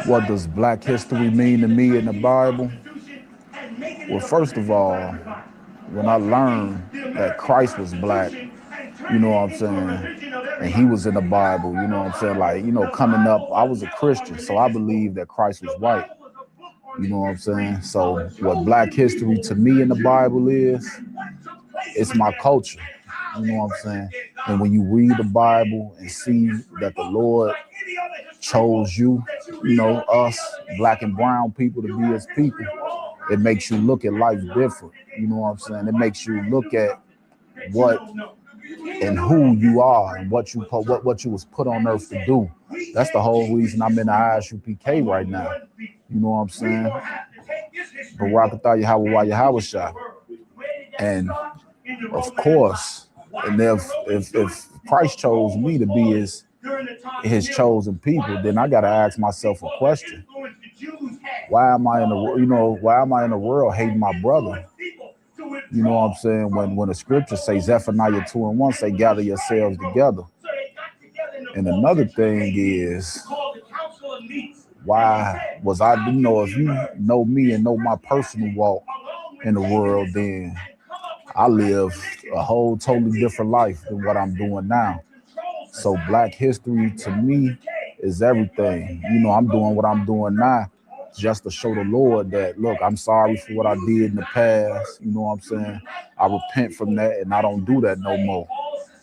What does Black history mean to me in the Bible? Well, first of all, when I learned that Christ was black, you know what I'm saying, and he was in the Bible, you know what I'm saying, like, coming up, I was a Christian, so I believed that Christ was white, you know what I'm saying. So what Black history to me in the Bible is, it's my culture, you know what I'm saying. And when you read the Bible and see that the Lord chose you, us black and brown people to be his people, it makes you look at life different. You know what I'm saying? It makes you look at what and who you are and what you was put on earth to do. That's the whole reason I'm in the ISUPK right now. You know what I'm saying? Barakatah Yahweh Yahweh. And of course, and if Christ chose me to be his chosen people, then I gotta ask myself a question. Why am I in the world hating my brother? You know what I'm saying? When the scripture says Zephaniah 2:1 say gather yourselves together. And another thing is, why was I, if you know me and know my personal walk in the world, then I live a whole totally different life than what I'm doing now. So Black history to me is everything. I'm doing what I'm doing now just to show the Lord that, look, I'm sorry for what I did in the past. You know what I'm saying? I repent from that and I don't do that no more.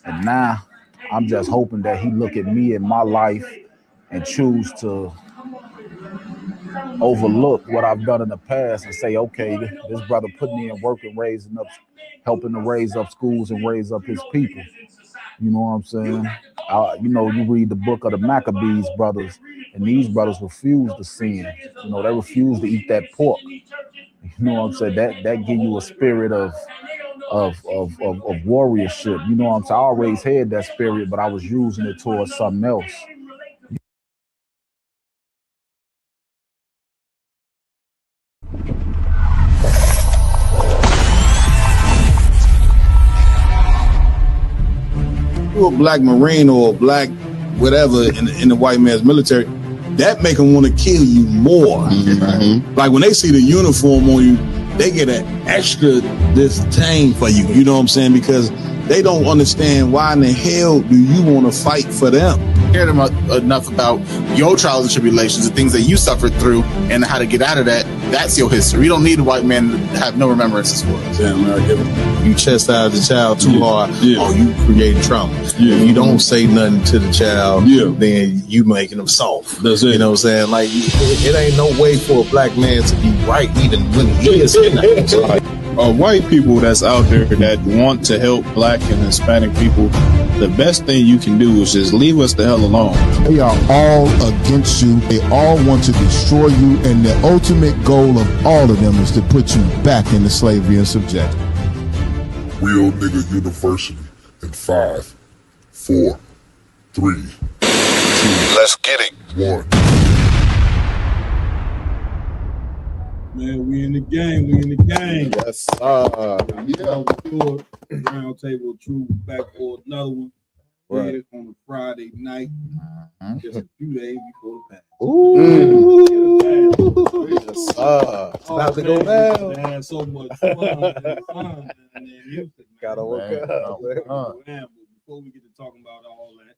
And now I'm just hoping that he look at me in my life and choose to overlook what I've done in the past and say, okay, this brother putting in work and helping to raise up schools and raise up his people. You know what I'm saying? You read the book of the Maccabees brothers, and these brothers refused to sin. They refused to eat that pork. You know what I'm saying? That give you a spirit of warriorship. You know what I'm saying? I always had that spirit, but I was using it towards something else. A black Marine or a black whatever in the white man's military, that make them want to kill you more. Mm-hmm. Like when they see the uniform on you, they get an extra disdain for you. You know what I'm saying? Because they don't understand why in the hell do you want to fight for them. Cared enough about your trials and tribulations, the things that you suffered through, and how to get out of that. That's your history. You don't need a white man to have no remembrances for it. Yeah, man, you chastise the child too hard, or you create trauma. Yeah. If you don't say nothing to the child, then you making them soft. That's it. You know what I'm saying? Like, it ain't no way for a black man to be right even when he is not. White people that's out there that want to help black and Hispanic people, the best thing you can do is just leave us the hell alone. They are all against you. They all want to destroy you, and the ultimate goal of all of them is to put you back into slavery and subjection. Real Nigga University in 5, 4, 3, 2. Let's get it. 1. Man, we in the game. We in the game. Yes, Round table truth back for another one. Right. On a Friday night, just a few days before the pass. Yes, about to go down. Man, so much fun. Gotta work out. But before we get to talking about all that,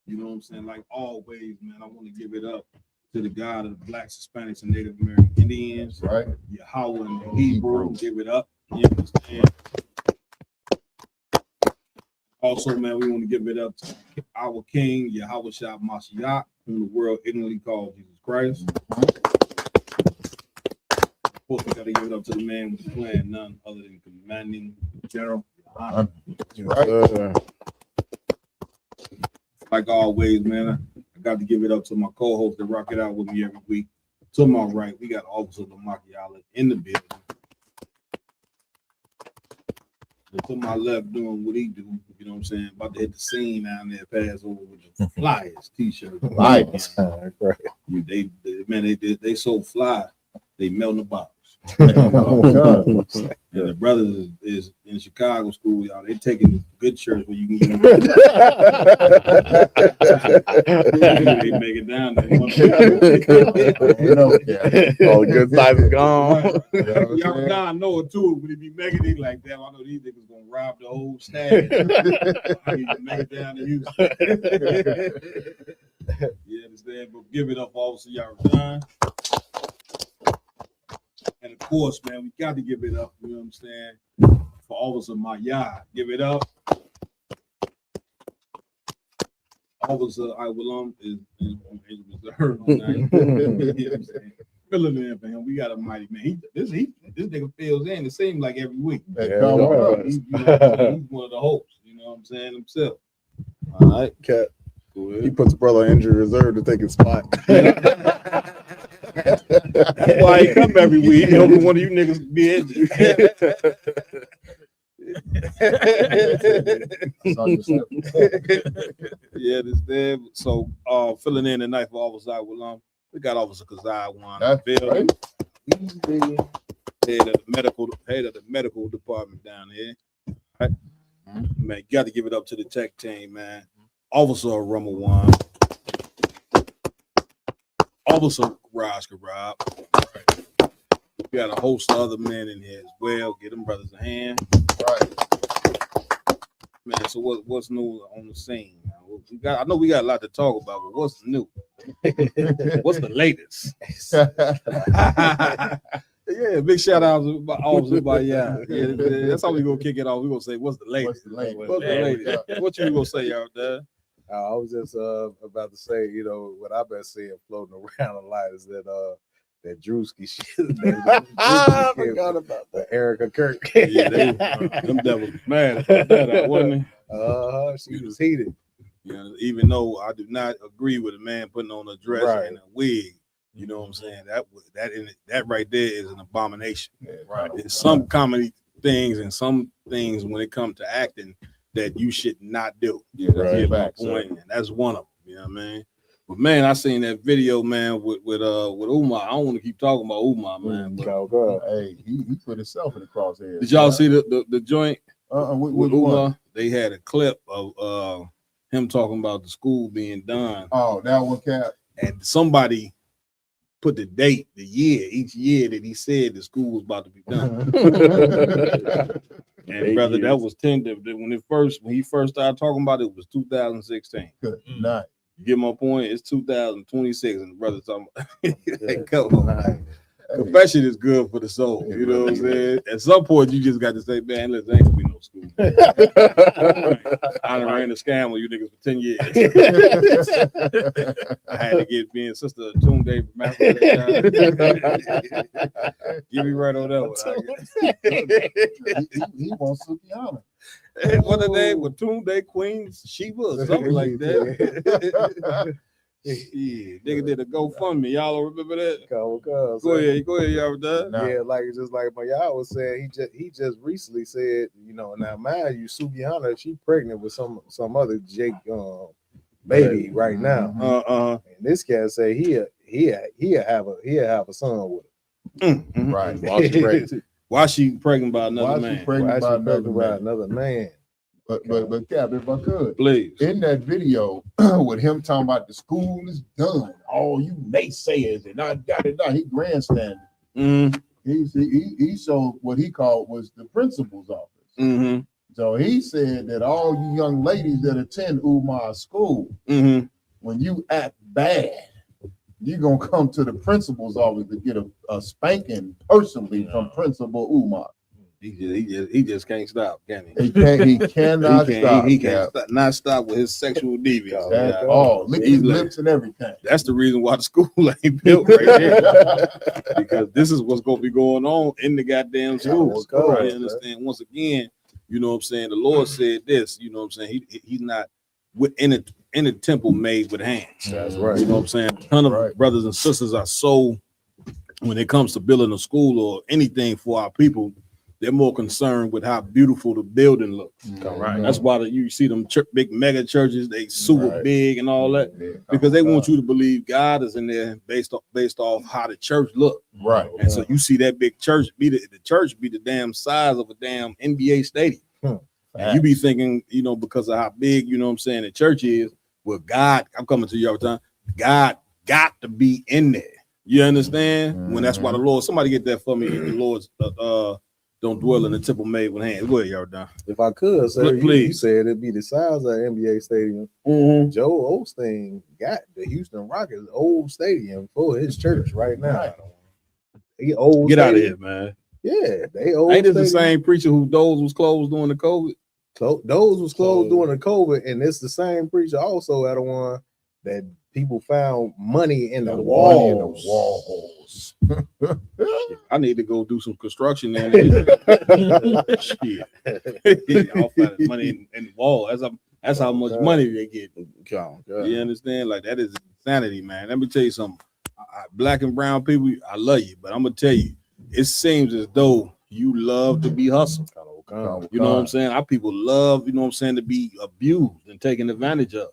you know what I'm saying? Like always, man, I want to give it up to the God of the Blacks, Hispanics, and Native American Indians, right? Yahweh and the Hebrew, give it up. You understand? Also, man, we want to give it up to our King, Yahweh Shah Mashiach, whom the world ignorantly calls Jesus Christ. Of course, we got to give it up to the man with the plan, none other than Commanding General. Right. Like always, man, I got to give it up to my co-host that rock it out with me every week. To my right, we got Officer Lamakiala in the building. And to my left, doing what he do, you know what I'm saying? About to hit the scene down there, pass over with the flyers, t-shirts. Right. They so fly, they melt in the box. God. And the brothers is in Chicago school, y'all. They taking good church where you can get they make it down there. All the good times is gone. Y'all now know it too. When they be making it like that, I know these niggas gonna rob the whole staff. I need to make it down to Houston. You understand? But give it up, Officer Yaradon. And of course, man, we got to give it up, you know what I'm saying, for Officer Mayad. Give it up. Officer Iwalam is reserved on that. You know what I'm saying? Filling in for him. We got a mighty man. This nigga fills in, it seems like every week. He's He's one of the hosts, you know what I'm saying, himself. All right, Cat. He puts brother on injury reserve to take his spot. That's why he come every week. He hoping one of you niggas be injured. Yeah, this there. So filling in tonight for Officer Iwalam. We got Officer Kazai one. That's building. right. Head of the medical department down here. Right? Man, you got to give it up to the tech team, man. Officer Rumawan. Officer Raj Karab. We got a host of other men in here as well. Get them brothers a hand. Right. Man, so what's new on the scene? I know we got a lot to talk about, but what's new? What's the latest? Yeah, big shout out to Officer Bayard. Yeah, that's how we gonna kick it off. We gonna say, what's the latest? What's the latest? What you gonna say out there? I was just about to say, you know, what I've been seeing floating around a lot is that that Drewski shit. I forgot about that. Erica Kirk. Yeah, them devils mad about that, wasn't they? She was heated. You know, even though I do not agree with a man putting on a dress and a wig, you know what I'm saying? That right there is an abomination. Yeah, right. There's some comedy things and some things when it comes to acting that you should not do. Yeah, that's my point, and that's one of them. You know what I mean? But man, I seen that video, man, with Umar. I don't want to keep talking about Umar, man. But, hey, he put himself in the crosshairs. did y'all see the joint with Umar? They had a clip of him talking about the school being done. Oh, that one, Cap. And somebody put the date, the year, each year that he said the school was about to be done. And brother, that was tender. When he first started talking about it, it was 2016. Good night. You get my point? It's 2026, and the brother talking about hey, come on. Confession is good for the soul. You know what I'm saying? At some point, you just got to say, man, listen, ain't gonna be no school. I done ran a scam with you niggas for 10 years. I had to get me and Sister Tunde from Africa. Give me right on that one. He wants Sukiana. What the name? With Tunde Queen Sheba or something like that. Yeah, nigga did a GoFundMe. Y'all remember that? Go ahead, y'all done. Yeah, like it's just like Mayal was saying, he just recently said, you know, now mind you, Sugiana, she pregnant with some other Jake baby right now. And this cat say he'll have a son with her. Right. Why she pregnant by another man? Another man. But Cap, if I could, please. In that video with him talking about the school is done, all you naysayers and I got it done, he grandstanding. He showed what he called was the principal's office. So he said that all you young ladies that attend Umar's school, when you act bad, you're gonna come to the principal's office to get a spanking personally from Principal Umar. He just can't stop, can he? He cannot stop. He can't not stop with his sexual deviance. That's all. Lick his lips and everything. That's the reason why the school ain't built right there. Because this is what's going to be going on in the goddamn schools. You understand? Once again, you know what I'm saying? The Lord said this, you know what I'm saying? He's not in a temple made with hands. That's right. You know what I'm saying? A ton of brothers and sisters are so, when it comes to building a school or anything for our people, They're more concerned with how beautiful the building looks. Right. That's why you see them big mega churches, they super big and all that, because they want you to believe God is in there based off how the church look. Right. And so you see that big church be the damn size of a damn NBA stadium. And you be thinking, because of how big, the church is, well, God, I'm coming to you all the time, God got to be in there. You understand? When that's why the Lord, somebody get that for me, the Lord's don't dwell in the temple made with hands. Go ahead, y'all done. If I could, sir, Please. you said it'd be the size of an NBA stadium. Joe Osteen got the Houston Rockets old stadium for his church right now. He old. Get out of stadium. here, man. Yeah, they old. Ain't this the stadium. same preacher who doors was closed during the COVID? Those was closed during the COVID, and it's the same preacher also at the one that people found money in the walls. I need to go do some construction there. Shit. Y'all find money in the wall. That's how much money they get. You understand? Like, that is insanity, man. Let me tell you something. Black and brown people, I love you, but I'm gonna tell you, it seems as though you love to be hustled. You know what I'm saying? Our people love, to be abused and taken advantage of.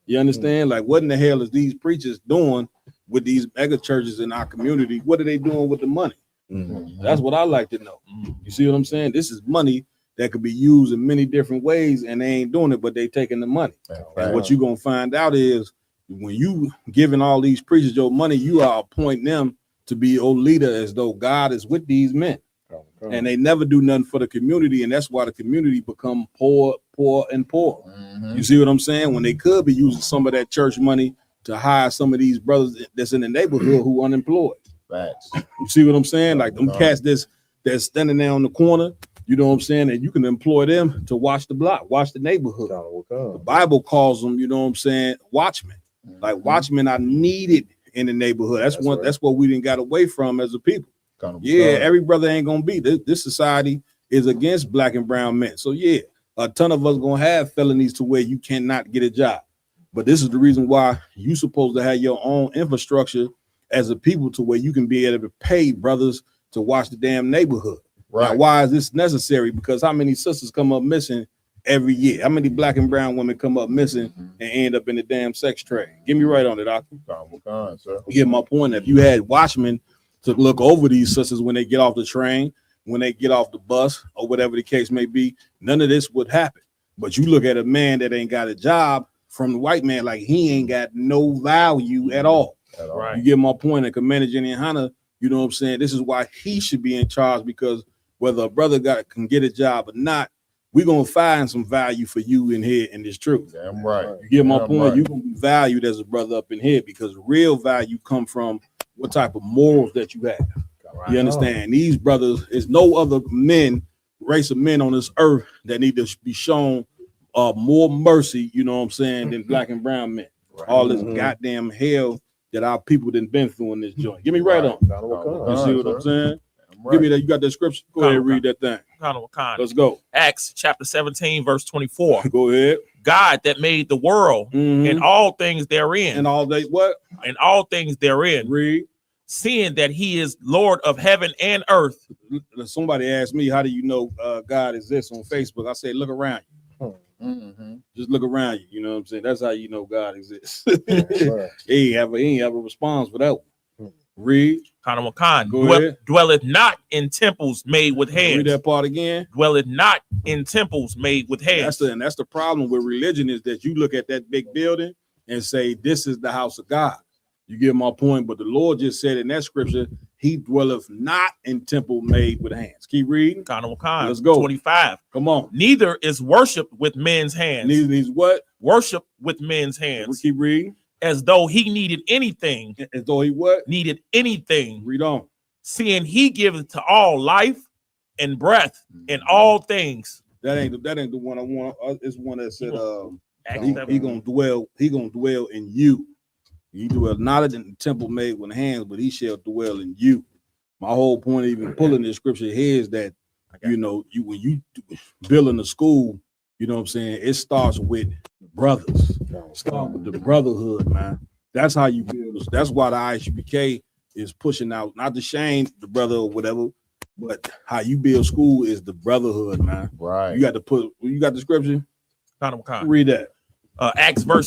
You understand? Like, what in the hell is these preachers doing with these mega churches in our community? What are they doing with the money? That's what I like to know. You see what I'm saying? This is money that could be used in many different ways, and they ain't doing it, but they taking the money. And what you're gonna find out is, when you giving all these preachers your money, you are appointing them to be your leader, as though God is with these men. And they never do nothing for the community, and that's why the community become poor. You see what I'm saying? When they could be using some of that church money to hire some of these brothers that's in the neighborhood who unemployed. You see what I'm saying? Like, them cats that's standing there on the corner, you know what I'm saying? And you can employ them to watch the block, watch the neighborhood. The Bible calls them, watchmen. Like, watchmen are needed in the neighborhood. That's what we didn't got away from as a people. Every brother ain't gonna be. This society is against black and brown men. So a ton of us gonna have felonies to where you cannot get a job. But this is the reason why you supposed to have your own infrastructure as a people, to where you can be able to pay brothers to watch the damn neighborhood. Now, why is this necessary? Because how many sisters come up missing every year? How many black and brown women come up missing and end up in the damn sex trade? Give me right on it, Doctor. You get my point. If you had watchmen to look over these sisters when they get off the train, when they get off the bus, or whatever the case may be, none of this would happen. But you look at a man that ain't got a job from the white man, like he ain't got no value at all. You get my point. And Commander Jenny Hunter, you know what I'm saying? This is why he should be in charge, because whether a brother can get a job or not, we're gonna find some value for you in here in this truth. Damn right. You get my point. You're gonna be valued as a brother up in here, because real value come from what type of morals that you have. You understand? These brothers, is no other race of men on this earth that need to be shown more mercy, you know what I'm saying, than black and brown men. All this goddamn hell that our people done been through in this joint. Give me right on. You see what I'm saying? Give me that. You got that scripture? Go ahead and read that thing. Let's go. Acts chapter 17, verse 24. Go ahead. God that made the world and all things therein. And all they what? And all things therein. Read. Seeing that he is Lord of heaven and earth. Somebody asked me, how do you know God exists on Facebook? I say, look around you. Just look around you. You know what I'm saying? That's how you know God exists. He ain't have a response for that one. Read. Go ahead. Dwelleth not in temples made with hands. Read that part again. Dwelleth not in temples made with hands. That's the problem with religion, is that you look at that big building and say, this is the house of God. You get my point. But the Lord just said in that scripture, he dwelleth not in temple made with hands. Keep reading. Let's go. 25. Come on. Neither is worship with men's hands. Neither is what? Worship with men's hands. Keep reading. As though he needed anything. As though he what? Needed anything. Read on. Seeing he giveth to all life and breath and all things. That ain't the one I want. It's one that said he gonna dwell in you. He dwell not in the temple made with hands, but he shall dwell in you. My whole point of even pulling this scripture here is that when you building a school, you know what I'm saying, it starts with the brothers. Start with the brotherhood, man. That's how you build. That's why the ISUPK is pushing out, not to shame the brother or whatever, But how you build school is the brotherhood, man. Right. You got to put. You got the scripture. Kind. Read that. Acts chapter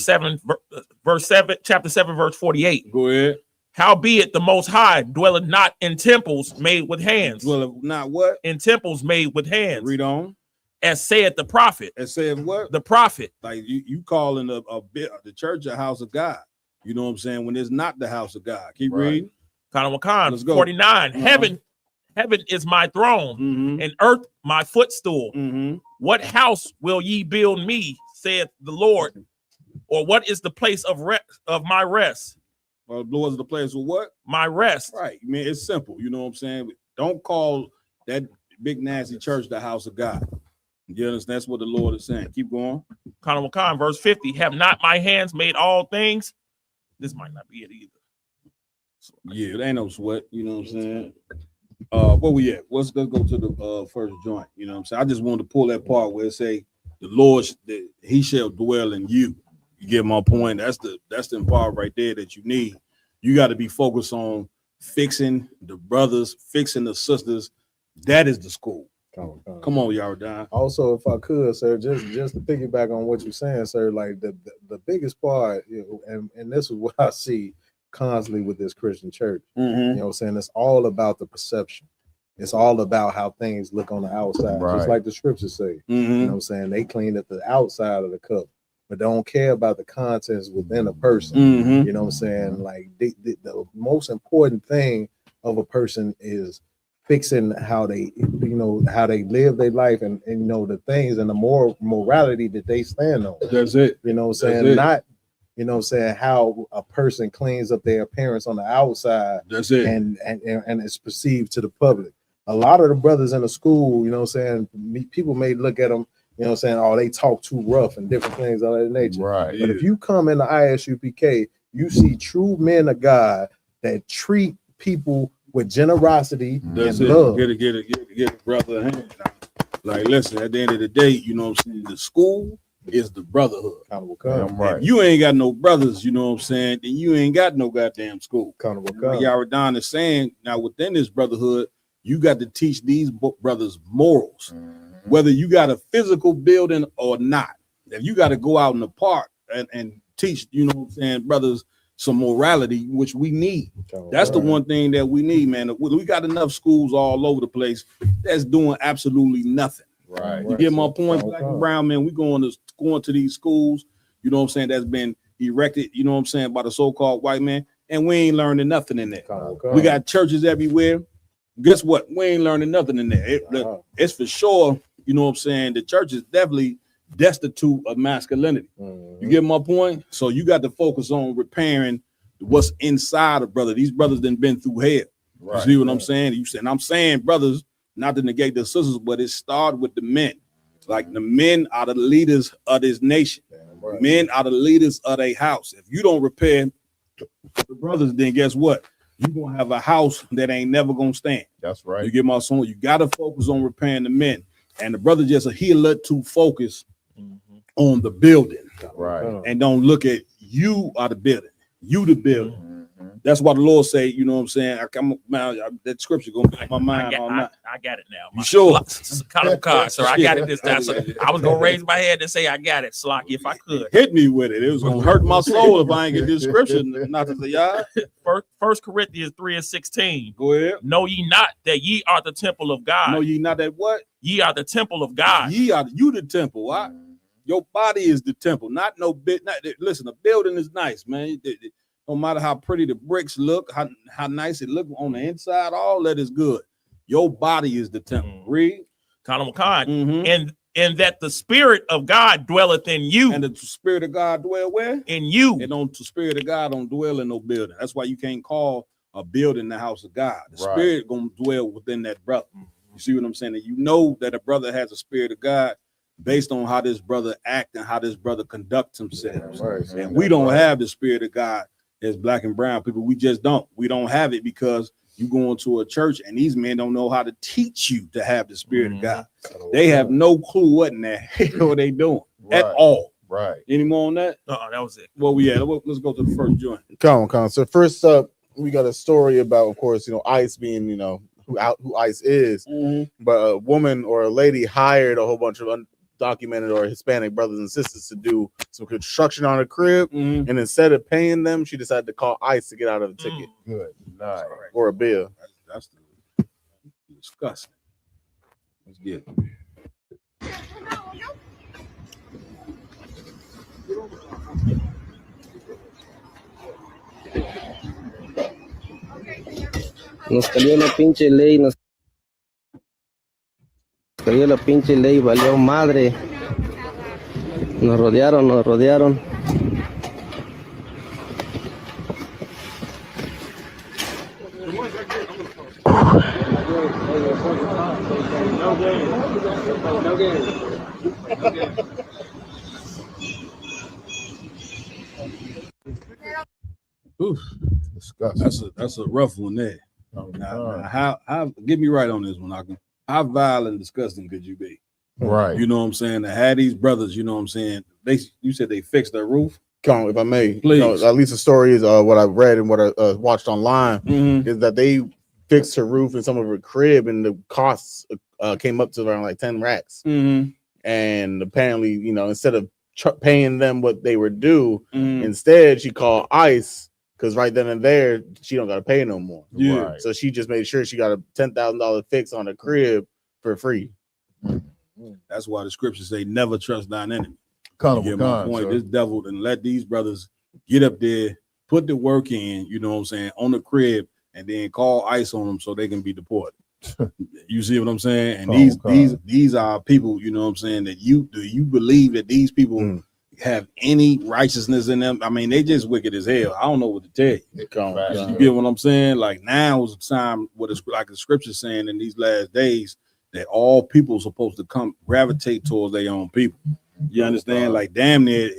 7, verse 48. Go ahead. Howbeit the Most High dwelleth not in temples made with hands. Well, not what? In temples made with hands. Read on. As saith the prophet. As saith what? The prophet. Like you calling the church a house of God. You know what I'm saying? When it's not the house of God. Keep reading. Let's go. 49. Heaven is my throne, and earth my footstool. What house will ye build me, saith the Lord? Or what is the place of my rest? Well, the Lord is the place of what? My rest. Right. I mean, it's simple. You know what I'm saying? Don't call that big nasty church the house of God. You understand? That's what the Lord is saying. Keep going. Verse 50. Have not my hands made all things? This might not be it either. Yeah, it ain't no sweat. You know what I'm saying? Where we at? Let's go to the first joint. You know what I'm saying? I just wanted to pull that part where it say the Lord, he shall dwell in you. You get my point? That's the part right there that you need. You got to be focused on fixing the brothers, fixing the sisters. That is the school. Come on, y'all down. Also, if I could, sir, just to piggyback on what you're saying, sir, like the biggest part, you know, and this is what I see constantly with this Christian church. You know what I'm saying? It's all about the perception. It's all about how things look on the outside, just like the scriptures say. You know what I'm saying? They clean up the outside of the cup, but don't care about the contents within a person. You know what I'm saying? Like the most important thing of a person is fixing how they, you know, how they live their life and you know, the things and the morality that they stand on. That's it. You know what I'm saying? Not, you know what I'm saying, how a person cleans up their appearance on the outside. That's it. And it's perceived to the public. A lot of the brothers in the school, you know what I'm saying, people may look at them, you know what I'm saying, oh, they talk too rough and different things of that nature. Right. But if you come in the ISUPK, you see true men of God that treat people with generosity and love. Get it, brother. Like, listen, at the end of the day, you know what I'm saying, the school is the brotherhood. Right. If you ain't got no brothers, you know what I'm saying, then you ain't got no goddamn school. Yaradon is saying, now within this brotherhood, you got to teach these brothers morals, whether you got a physical building or not. If you got to go out in the park and teach, you know what I'm saying, brothers, some morality, which we need. That's the one thing that we need, man. We got enough schools all over the place that's doing absolutely nothing. Right. You get my point, Black and Brown, man. We going to these schools, you know what I'm saying, that's been erected, you know what I'm saying, by the so-called white man, and we ain't learning nothing in there. We got churches everywhere. Guess what? We ain't learning nothing in there. It's for sure, you know what I'm saying, the church is definitely destitute of masculinity. You get my point? So you got to focus on repairing what's inside of brother. These brothers done been through hell. You see what I'm saying? And I'm saying, brothers, not to negate the sisters, but it started with the men. Like the men are the leaders of this nation. Men are the leaders of their house. If you don't repair the brothers, then guess what? You're gonna have a house that ain't never gonna stand. That's right. You get my son. You gotta focus on repairing the men. And the brother just a lot too focused on the building. Right. And don't look at you are the building. You the building. That's why the Lord say, you know what I'm saying? That scripture gonna be in my mind all night. I got it now. You sure? Sir, I got it this time. So I was gonna raise my hand and say I got it, Slocky, if I could. Hit me with it. It was gonna hurt my soul if I ain't get this scripture. Not to say, y'all. First Corinthians 3:16. Go ahead. Know ye not that ye are the temple of God? Know ye not that what? Ye are the temple of God. You the temple. What? Your body is the temple. Not no bit. Listen, a building is nice, man. No matter how pretty the bricks look, how nice it look on the inside, all that is good. Your body is the temple. Read. And that the spirit of God dwelleth in you. And the spirit of God dwell where? In you. And the spirit of God don't dwell in no building. That's why you can't call a building the house of God. The spirit gonna dwell within that brother. You see what I'm saying? And you know that a brother has a spirit of God based on how this brother act and how this brother conducts himself. And we don't have the spirit of God as Black and brown people. We just don't. We don't have it because you go into a church and these men don't know how to teach you to have the spirit of God. They have no clue what in the hell they doing at all. Right. Any more on that? That was it. Well, let's go to the first joint. Come on. So first up, we got a story about, of course, ICE being, who ICE is. But a woman or a lady hired a whole bunch of undocumented or Hispanic brothers and sisters to do some construction on a crib, and instead of paying them, she decided to call ICE to get out of the ticket. Good night. Or a bill. That's disgusting. Let's get it. Nos cayó la pinche ley, nos cayó la pinche ley, valió madre. Nos rodearon, nos rodearon. Oof. That's a rough one there. Now, how get me right on this one, Malcolm. How vile and disgusting could you be? Right. You know what I'm saying? To have these brothers, you know what I'm saying? You said they fixed their roof. Come on, if I may, please. You know, at least the story is what I've read and what I watched online is that they fixed her roof in some of her crib, and the costs came up to around like 10 racks. And apparently, you know, instead of paying them what they were due, instead she called ICE because right then and there she don't got to pay no more. Yeah. Right. So she just made sure she got a $10,000 fix on her crib for free. That's why the scriptures say never trust thine enemy. Kind You get my point. This devil and let these brothers get up there, put the work in, you know what I'm saying, on the crib, and then call ICE on them so they can be deported. You see what I'm saying? And these are people, you know what I'm saying, that you believe that these people have any righteousness in them? I mean, they just wicked as hell. I don't know what to tell you. You get what I'm saying? Like now is the time, what it's like the scripture saying in these last days, that all people are supposed to come gravitate towards their own people. You understand? Like damn near,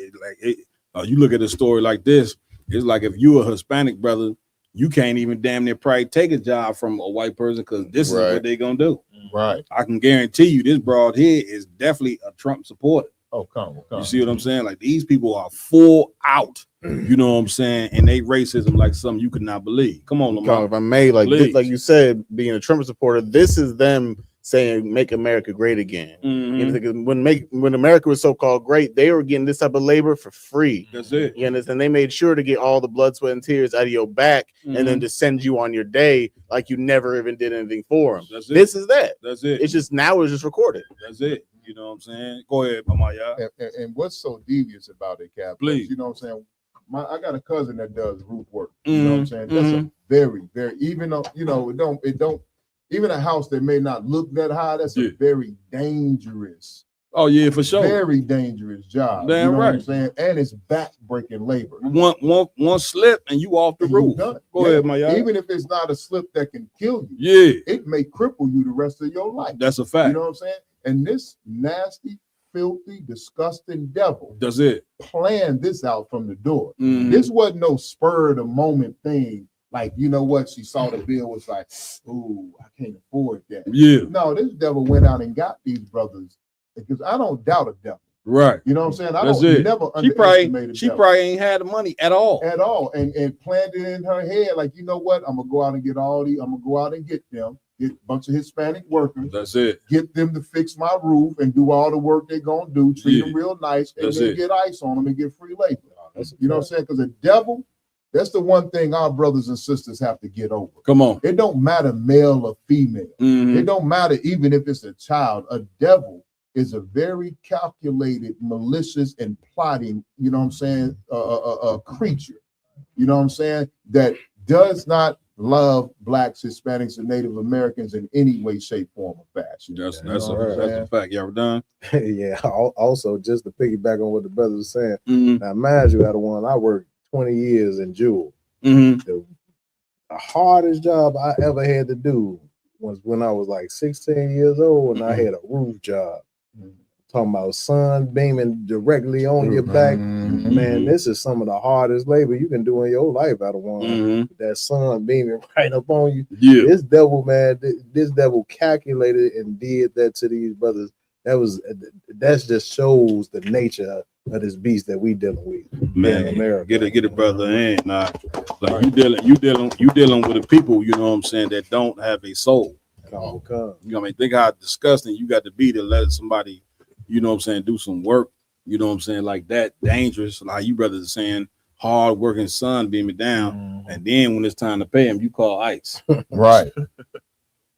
you look at a story like this, it's like if you a Hispanic brother, you can't even damn near probably take a job from a white person because this is what they're gonna do. Right. I can guarantee you this broad here is definitely a Trump supporter. Oh, come on. You see what I'm saying? Like these people are full out, you know what I'm saying? And they racism like something you could not believe. Come on, Lamar. If I may, like like you said, being a Trump supporter, this is them saying make America great again. You know, when America was so-called great, they were getting this type of labor for free. That's it. You understand? They made sure to get all the blood, sweat, and tears out of your back and then to send you on your day like you never even did anything for them. That's it. This is that. That's it. It's just now it's just recorded. That's it. You know what I'm saying? Go ahead, Mamaya. And what's so devious about it, Cap? Please. You know what I'm saying? I got a cousin that does roof work. You know what I'm saying? That's a very, very, even though, you know, it don't, even a house that may not look that high, that's a very dangerous. Oh, yeah, for sure. Very dangerous job. Damn you know right. what I'm saying? And it's back-breaking labor. One slip and you off the roof. Go ahead, Maya. Even if it's not a slip that can kill you, it may cripple you the rest of your life. That's a fact. You know what I'm saying? And this nasty, filthy, disgusting devil planned this out from the door. This wasn't no spur of the moment thing. Like, you know what? She saw the bill, was like, ooh, I can't afford that. Yeah. No, this devil went out and got these brothers because I don't doubt a devil. Right. You know what I'm saying? I That's don't it. never She underestimate probably ain't had the money at all. At all. And planned it in her head, like, you know what? I'm gonna go out and get them, get a bunch of Hispanic workers. That's it. Get them to fix my roof and do all the work they're gonna do, treat them real nice, and then get ICE on them and get free labor. You know what I'm saying? Because the devil, that's the one thing our brothers and sisters have to get over. Come on. It don't matter male or female. It don't matter even if it's a child. A devil is a very calculated, malicious, and plotting, you know what I'm saying, a creature, you know what I'm saying, that does not love blacks, Hispanics, and Native Americans in any way, shape, form, or fashion. That's a fact. Y'all done? Yeah. Also, just to piggyback on what the brother was saying, now mind you, out of one, I worked 20 years in Jewel. The hardest job I ever had to do was when I was like 16 years old and I had a roof job. Talking about sun beaming directly on your back. Man, this is some of the hardest labor you can do in your life out of one. That sun beaming right up on you. Yeah. This devil, man, this devil calculated and did that to these brothers. That just shows the nature of this beast that we dealing with. Man, in America. get it, brother. And like you dealing with the people, you know what I'm saying, that don't have a soul. You know what I mean? Think how disgusting you got to be to let somebody, you know what I'm saying, do some work, you know what I'm saying, like that dangerous. Like you brothers are saying, hard working son beat me down, and then when it's time to pay him, you call ICE. Right.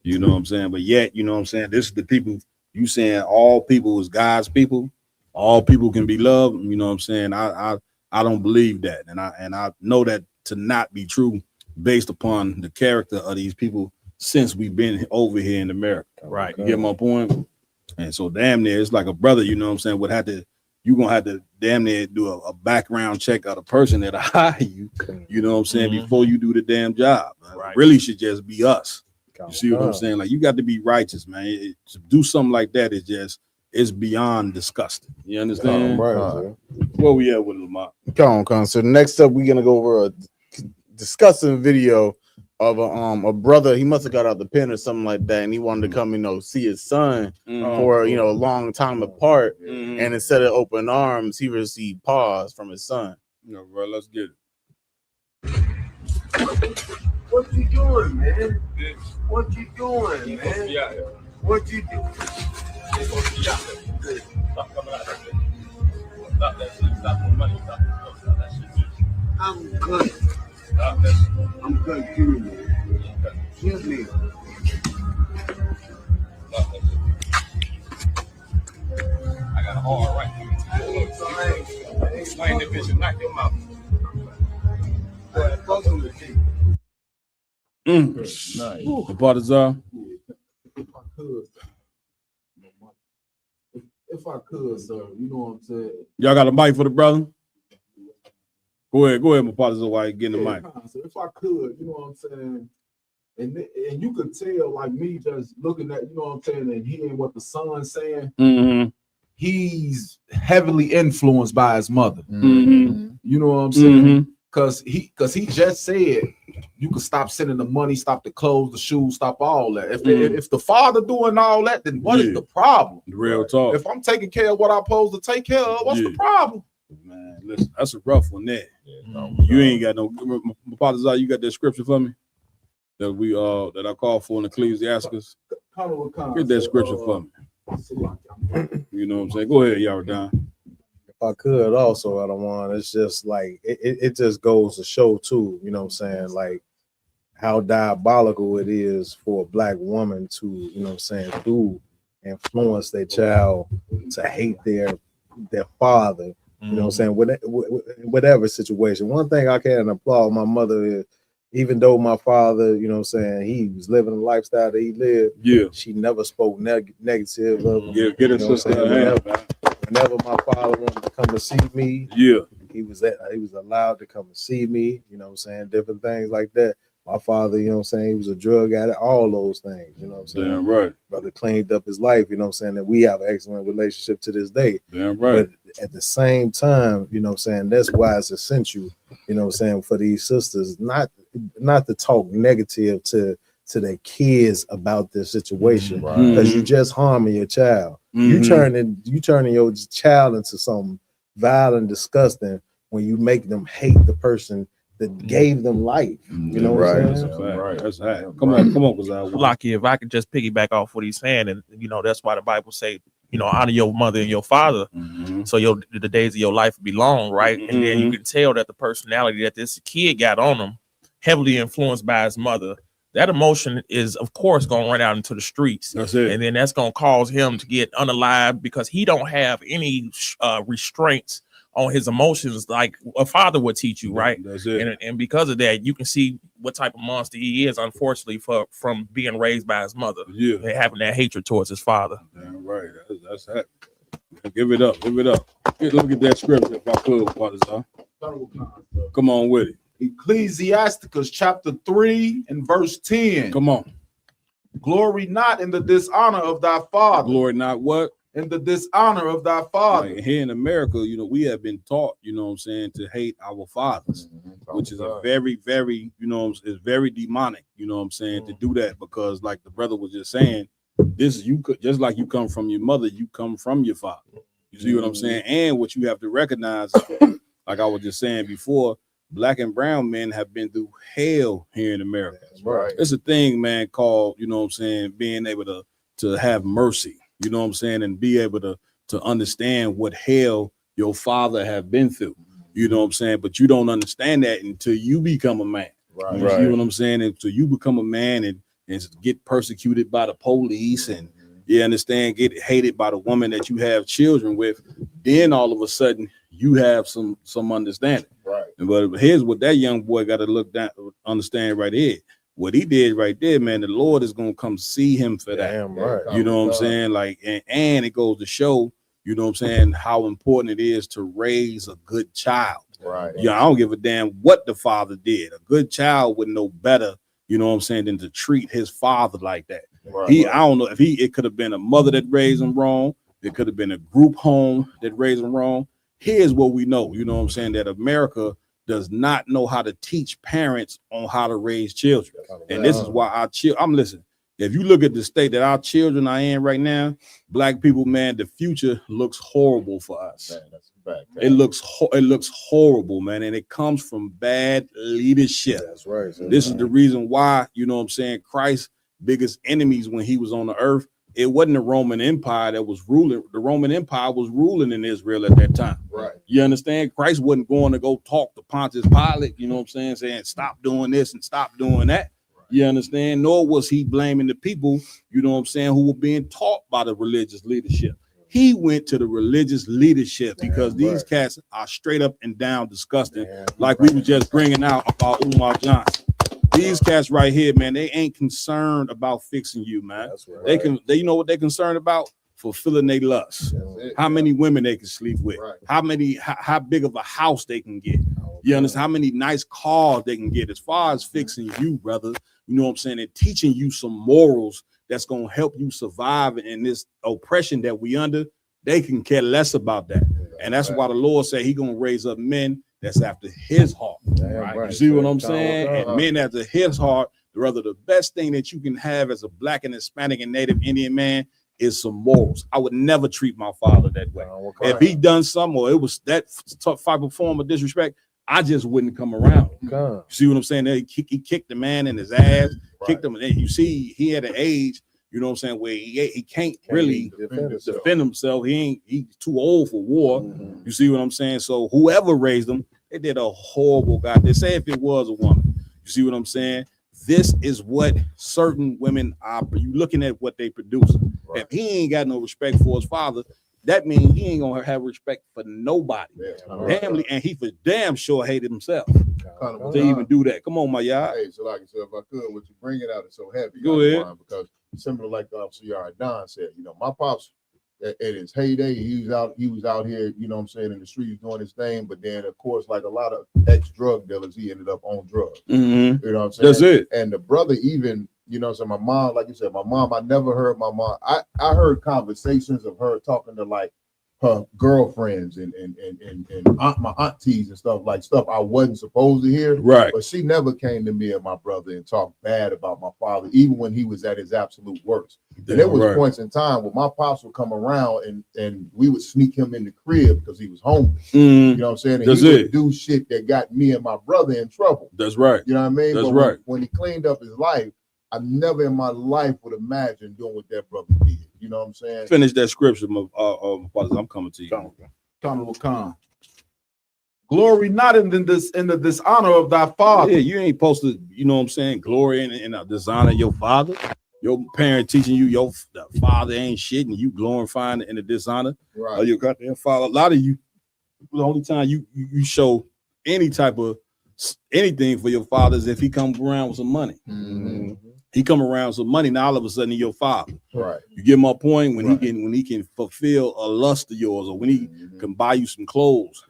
You know what I'm saying? But yet, you know what I'm saying, this is the people you saying all people is God's people, all people can be loved. You know what I'm saying? I don't believe that, and I know that to not be true based upon the character of these people since we've been over here in America. Right. You get my point? And so damn near it's like a brother, you know what I'm saying, would have to, you're gonna have to damn near do a background check of the person that hire you, you know what I'm saying, before you do the damn job. Right. It really should just be us. You see what I'm saying? Like you got to be righteous, man. To do something like that is just, it's beyond disgusting. You understand? Right. Where we at with Lamont? Come on. So next up, we're gonna go over a disgusting video of a brother. He must have got out the pen or something like that, and he wanted to come, see his son for a long time apart. And instead of open arms, he received paws from his son. No, bro, let's get it. What you doing, man? What you doing, man? What you doing? Stop coming out of there. Stop that shit. Stop the money. Stop that shit. I'm good. Stop that shit. I'm good, too, man. Excuse me. Stop that shit. I got a hard right. Explain the vision. Knock your mouth. Focus on the team. Nice. The part is If I could, sir, you know what I'm saying? y'all got a mic for the brother? Go ahead, my partner's while you getting the mic. So if I could, you know what I'm saying? And you could tell, like me just looking at, you know what I'm saying, and hearing what the son's saying, he's heavily influenced by his mother. You know what I'm saying? Because he just said you could stop sending the money, stop the clothes, the shoes, stop all that. If the father doing all that, then what is the problem? Real talk. If I'm taking care of what I'm supposed to take care of, what's the problem? Man, listen, that's a rough one there. You ain't got no. Father, you got that scripture for me that we that I call for in Ecclesiastes. Get that scripture for me. You know what I'm saying? Go ahead, Yaradon. If I could also, I don't want, it's just like it just goes to show too, you know what I'm saying, like how diabolical it is for a black woman to, you know what I'm saying, to influence their child to hate their father, you know what I'm saying, whatever situation. One thing I can applaud my mother is, even though my father, you know what I'm saying, he was living the lifestyle that he lived, she never spoke negative of him. Yeah, get it, sister. Whenever my father wanted to come to see me, he was allowed to come and see me, you know what I'm saying, different things like that. My father, you know what I'm saying, he was a drug addict, all those things, you know what I'm saying. Damn right. Brother cleaned up his life, you know what I'm saying, and we have an excellent relationship to this day. Damn right. But at the same time, you know what I'm saying, that's why it's essential, you know what I'm saying, for these sisters not to talk negative to their kids about this situation, because you just harming your child. You turning your child into something violent, disgusting when you make them hate the person that gave them life. You know what I'm saying? Right. That's right. Come on, Lucky, if I could just piggyback off what he's saying, and that's why the Bible say, honor your mother and your father, so the days of your life be long, right? And then you can tell that the personality that this kid got on him, heavily influenced by his mother. That emotion is, of course, going to run out into the streets. That's it. And then that's going to cause him to get unalive because he don't have any restraints on his emotions like a father would teach you, right? That's it. And because of that, you can see what type of monster he is, unfortunately, from being raised by his mother. Yeah. And having that hatred towards his father. Damn right. That's that. Give it up. Let me get that scripture if I could, Father. Come on with it. Ecclesiasticus chapter 3 and verse 10. Come on. Glory not in the dishonor of thy father. Glory not what? In the dishonor of thy father. Like here in America, we have been taught, you know what I'm saying, to hate our fathers, which is a very, very, it's very demonic, you know what I'm saying, to do that, because like the brother was just saying, this you could just like you come from your mother, you come from your father. You see what I'm saying? And what you have to recognize, like I was just saying before, black and brown men have been through hell here in America. That's right. It's a thing, man, called, you know what I'm saying, being able to have mercy, you know what I'm saying, and be able to understand what hell your father have been through. You know what I'm saying? But you don't understand that until you become a man. Right. You see what I'm saying? Until you become a man and get persecuted by the police and you understand, get hated by the woman that you have children with, then all of a sudden you have some understanding. Right. But here's what that young boy got to look down, understand right here. What he did right there, man, the Lord is gonna come see him for that. Damn right. You know what I'm saying? Like, and it goes to show, you know what I'm saying, how important it is to raise a good child. Right. Yeah, I don't give a damn what the father did. A good child would know better, you know what I'm saying, than to treat his father like that. Right. I don't know if it could have been a mother that raised him wrong. It could have been a group home that raised him wrong. Here's what we know, you know what I'm saying, that America does not know how to teach parents on how to raise children. And this is why our children, I'm listening. If you look at the state that our children are in right now, black people, man, the future looks horrible for us. Man, that's bad. It looks horrible, man, and it comes from bad leadership. That's right. This is the reason why, you know what I'm saying, Christ's biggest enemies when he was on the earth, it wasn't the Roman Empire that was ruling. The Roman Empire was ruling in Israel at that time. Right. You understand? Christ wasn't going to go talk to Pontius Pilate, you know what I'm saying, stop doing this and stop doing that. You understand? Nor was he blaming the people, you know what I'm saying, who were being taught by the religious leadership. He went to the religious leadership because these cats are straight up and down disgusting, like we were just bringing out about Umar Johnson. These cats right here, man, they ain't concerned about fixing you, man. That's right. They you know what they're concerned about? Fulfilling their lust. How many women they can sleep with, how big of a house they can get. You understand? How many nice cars they can get. As far as fixing you, brother, you know what I'm saying, and teaching you some morals that's gonna help you survive in this oppression that we under, they can care less about that. And that's why the Lord said he gonna raise up men that's after his heart. Right? You see what I'm saying? And men after his heart, rather the best thing that you can have as a black and Hispanic and Native Indian man is some morals. I would never treat my father that way. If he done something or it was that type of form of disrespect, I just wouldn't come around. You see what I'm saying? He kicked the man in his ass, kicked him, and you see he had an age, you know what I'm saying, where he can't really defend himself. He's too old for war. You see what I'm saying? So whoever raised him, they did a horrible guy. They say if it was a woman, you see what I'm saying? This is what certain women are. You looking at what they produce. If he ain't got no respect for his father, that means he ain't gonna have respect for nobody. Damnly, and he for damn sure hated himself to even do that. Come on, my y'all. Hey, so like I said, if I could, what you bring it out is so heavy. Go ahead. Because similar like the officer Don said, you know, my pops at his heyday, he was out here, you know what I'm saying, in the streets doing his thing. But then, of course, like a lot of ex-drug dealers, he ended up on drugs. You know what I'm saying? That's it. And the brother even, you know, so my mom, like you said, my mom, I never heard my mom. I heard conversations of her talking to like her girlfriends and my aunties and stuff I wasn't supposed to hear. Right. But she never came to me and my brother and talked bad about my father, even when he was at his absolute worst. And there was points in time where my pops would come around and we would sneak him in the crib because he was homeless. You know what I'm saying? And he would do shit that got me and my brother in trouble. That's right. You know what I mean? That's but right. When he cleaned up his life, I never in my life would imagine doing what that brother did. You know what I'm saying? Finish that scripture, I'm coming to you. Honorable Khan. Glory not in the dishonor of thy father. Yeah, you ain't supposed to, you know what I'm saying, glory in the dishonor of your father. Your parent teaching you your father ain't shit and you glorifying it in the dishonor of your goddamn father. A lot of you, the only time you show any type of anything for your father is if he comes around with some money. He come around with some money, now all of a sudden he's your father. Right. You get my point? When he can fulfill a lust of yours, or when he can buy you some clothes,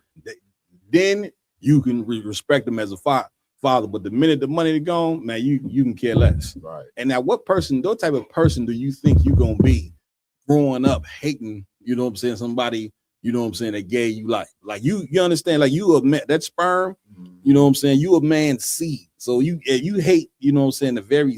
then you can respect him as a father. But the minute the money is gone, man, you can care less. Right. And now what type of person do you think you're gonna be growing up hating, you know what I'm saying, somebody, you know what I'm saying, that gave you life? Like you understand, like you a that sperm, you know what I'm saying, you a man's seed. So you hate, you know what I'm saying, the very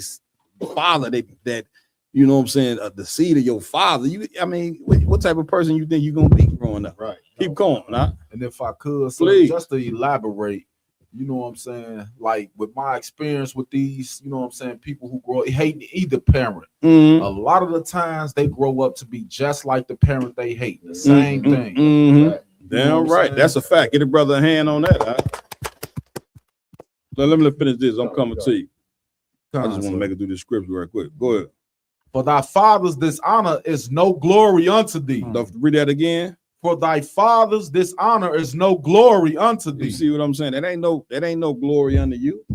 father that you know what I'm saying, the seed of your father. I mean, what type of person you think you're gonna be growing growing up. Right. Keep going, huh? And if I could, so Please. just to elaborate, you know what I'm saying? Like with my experience with these, you know what I'm saying, people who grow hating either parent. Mhm. A lot of the times they grow up to be just like the parent they hate. The same thing. Mhm. Right. Damn You know what I'm right. saying? That's a fact. Get a brother a hand on that. Huh? So let me finish this. I'm coming to you. I just want to make it through the scripts real quick. Go ahead. For thy father's dishonor is no glory unto thee. Read that again. For thy father's dishonor is no glory unto thee. You see what I'm saying? That ain't no glory unto you.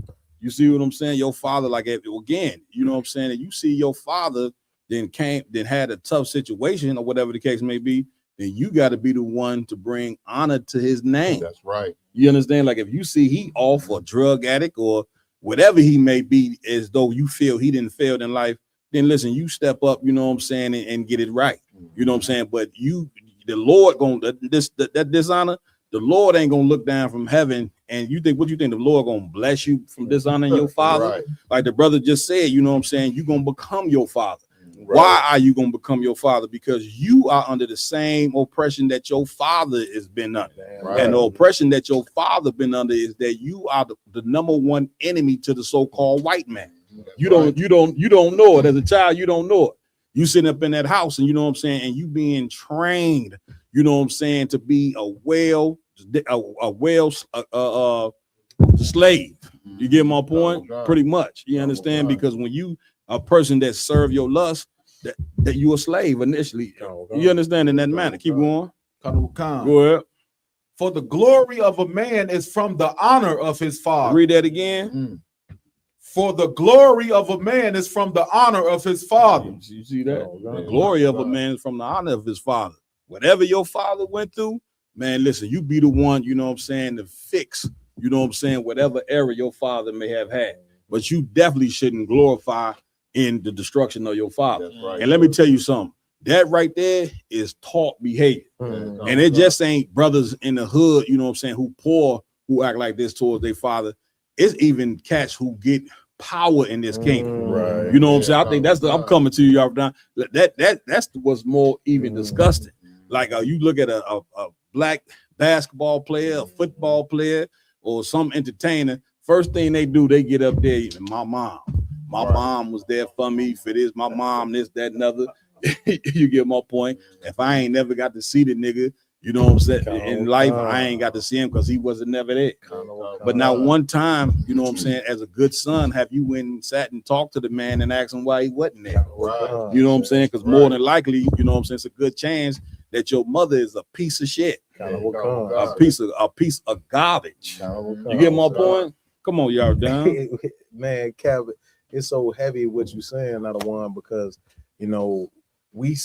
You see what I'm saying? Your father, like again, you know what I'm saying? And you see your father then had a tough situation or whatever the case may be, then you got to be the one to bring honor to his name. That's right. You understand? Like if you see he off or drug addict or whatever he may be, as though you feel he didn't fail in life, then listen, you step up, you know what I'm saying, and get it right. You know what I'm saying? But the Lord that dishonor, the Lord ain't gonna look down from heaven and what you think the Lord gonna bless you from dishonoring your father? Right. Like the brother just said, you know what I'm saying? You're gonna become your father. Right. Why are you gonna become your father? Because you are under the same oppression that your father has been under. Right. And the oppression that your father been under is that you are the number one enemy to the so-called white man. You don't know it. As a child, you don't know it. You sitting up in that house and you know what I'm saying, and you being trained, you know what I'm saying, to be a slave. You get my point? Pretty much. You understand? Because when you a person that serve your lust, that you a slave initially. You understand in that manner. Keep going. Go ahead. For the glory of a man is from the honor of his father. Read that again. For the glory of a man is from the honor of his father. You see that? The glory of a man is from the honor of his father. Whatever your father went through, man, listen, you be the one, you know what I'm saying, to fix, you know what I'm saying, whatever error your father may have had. But you definitely shouldn't glorify in the destruction of your father. Right. And let me tell you something. That right there is taught behavior. And it just ain't brothers in the hood, you know what I'm saying, who act like this towards their father. It's even cats who get power in this kingdom. Right. You know what I'm saying? I think I'm coming to you, y'all. That's what's more even disgusting. Like you look at a black basketball player, a football player, or some entertainer. First thing they do, they get up there. My mom was there for me for this. My mom, this, that, and other. You get my point. If I ain't never got to see the nigga, you know what I'm saying, in life, I ain't got to see him because he wasn't never there. But now one time, you know what I'm saying, as a good son, have you went and sat and talked to the man and asked him why he wasn't there? Right. You know what I'm saying? Because more than likely, you know what I'm saying, it's a good chance that your mother is a piece of shit. A piece of garbage. You get my point? Come on, y'all down. Man, Calvin, it's so heavy what you're saying, not one, because you know we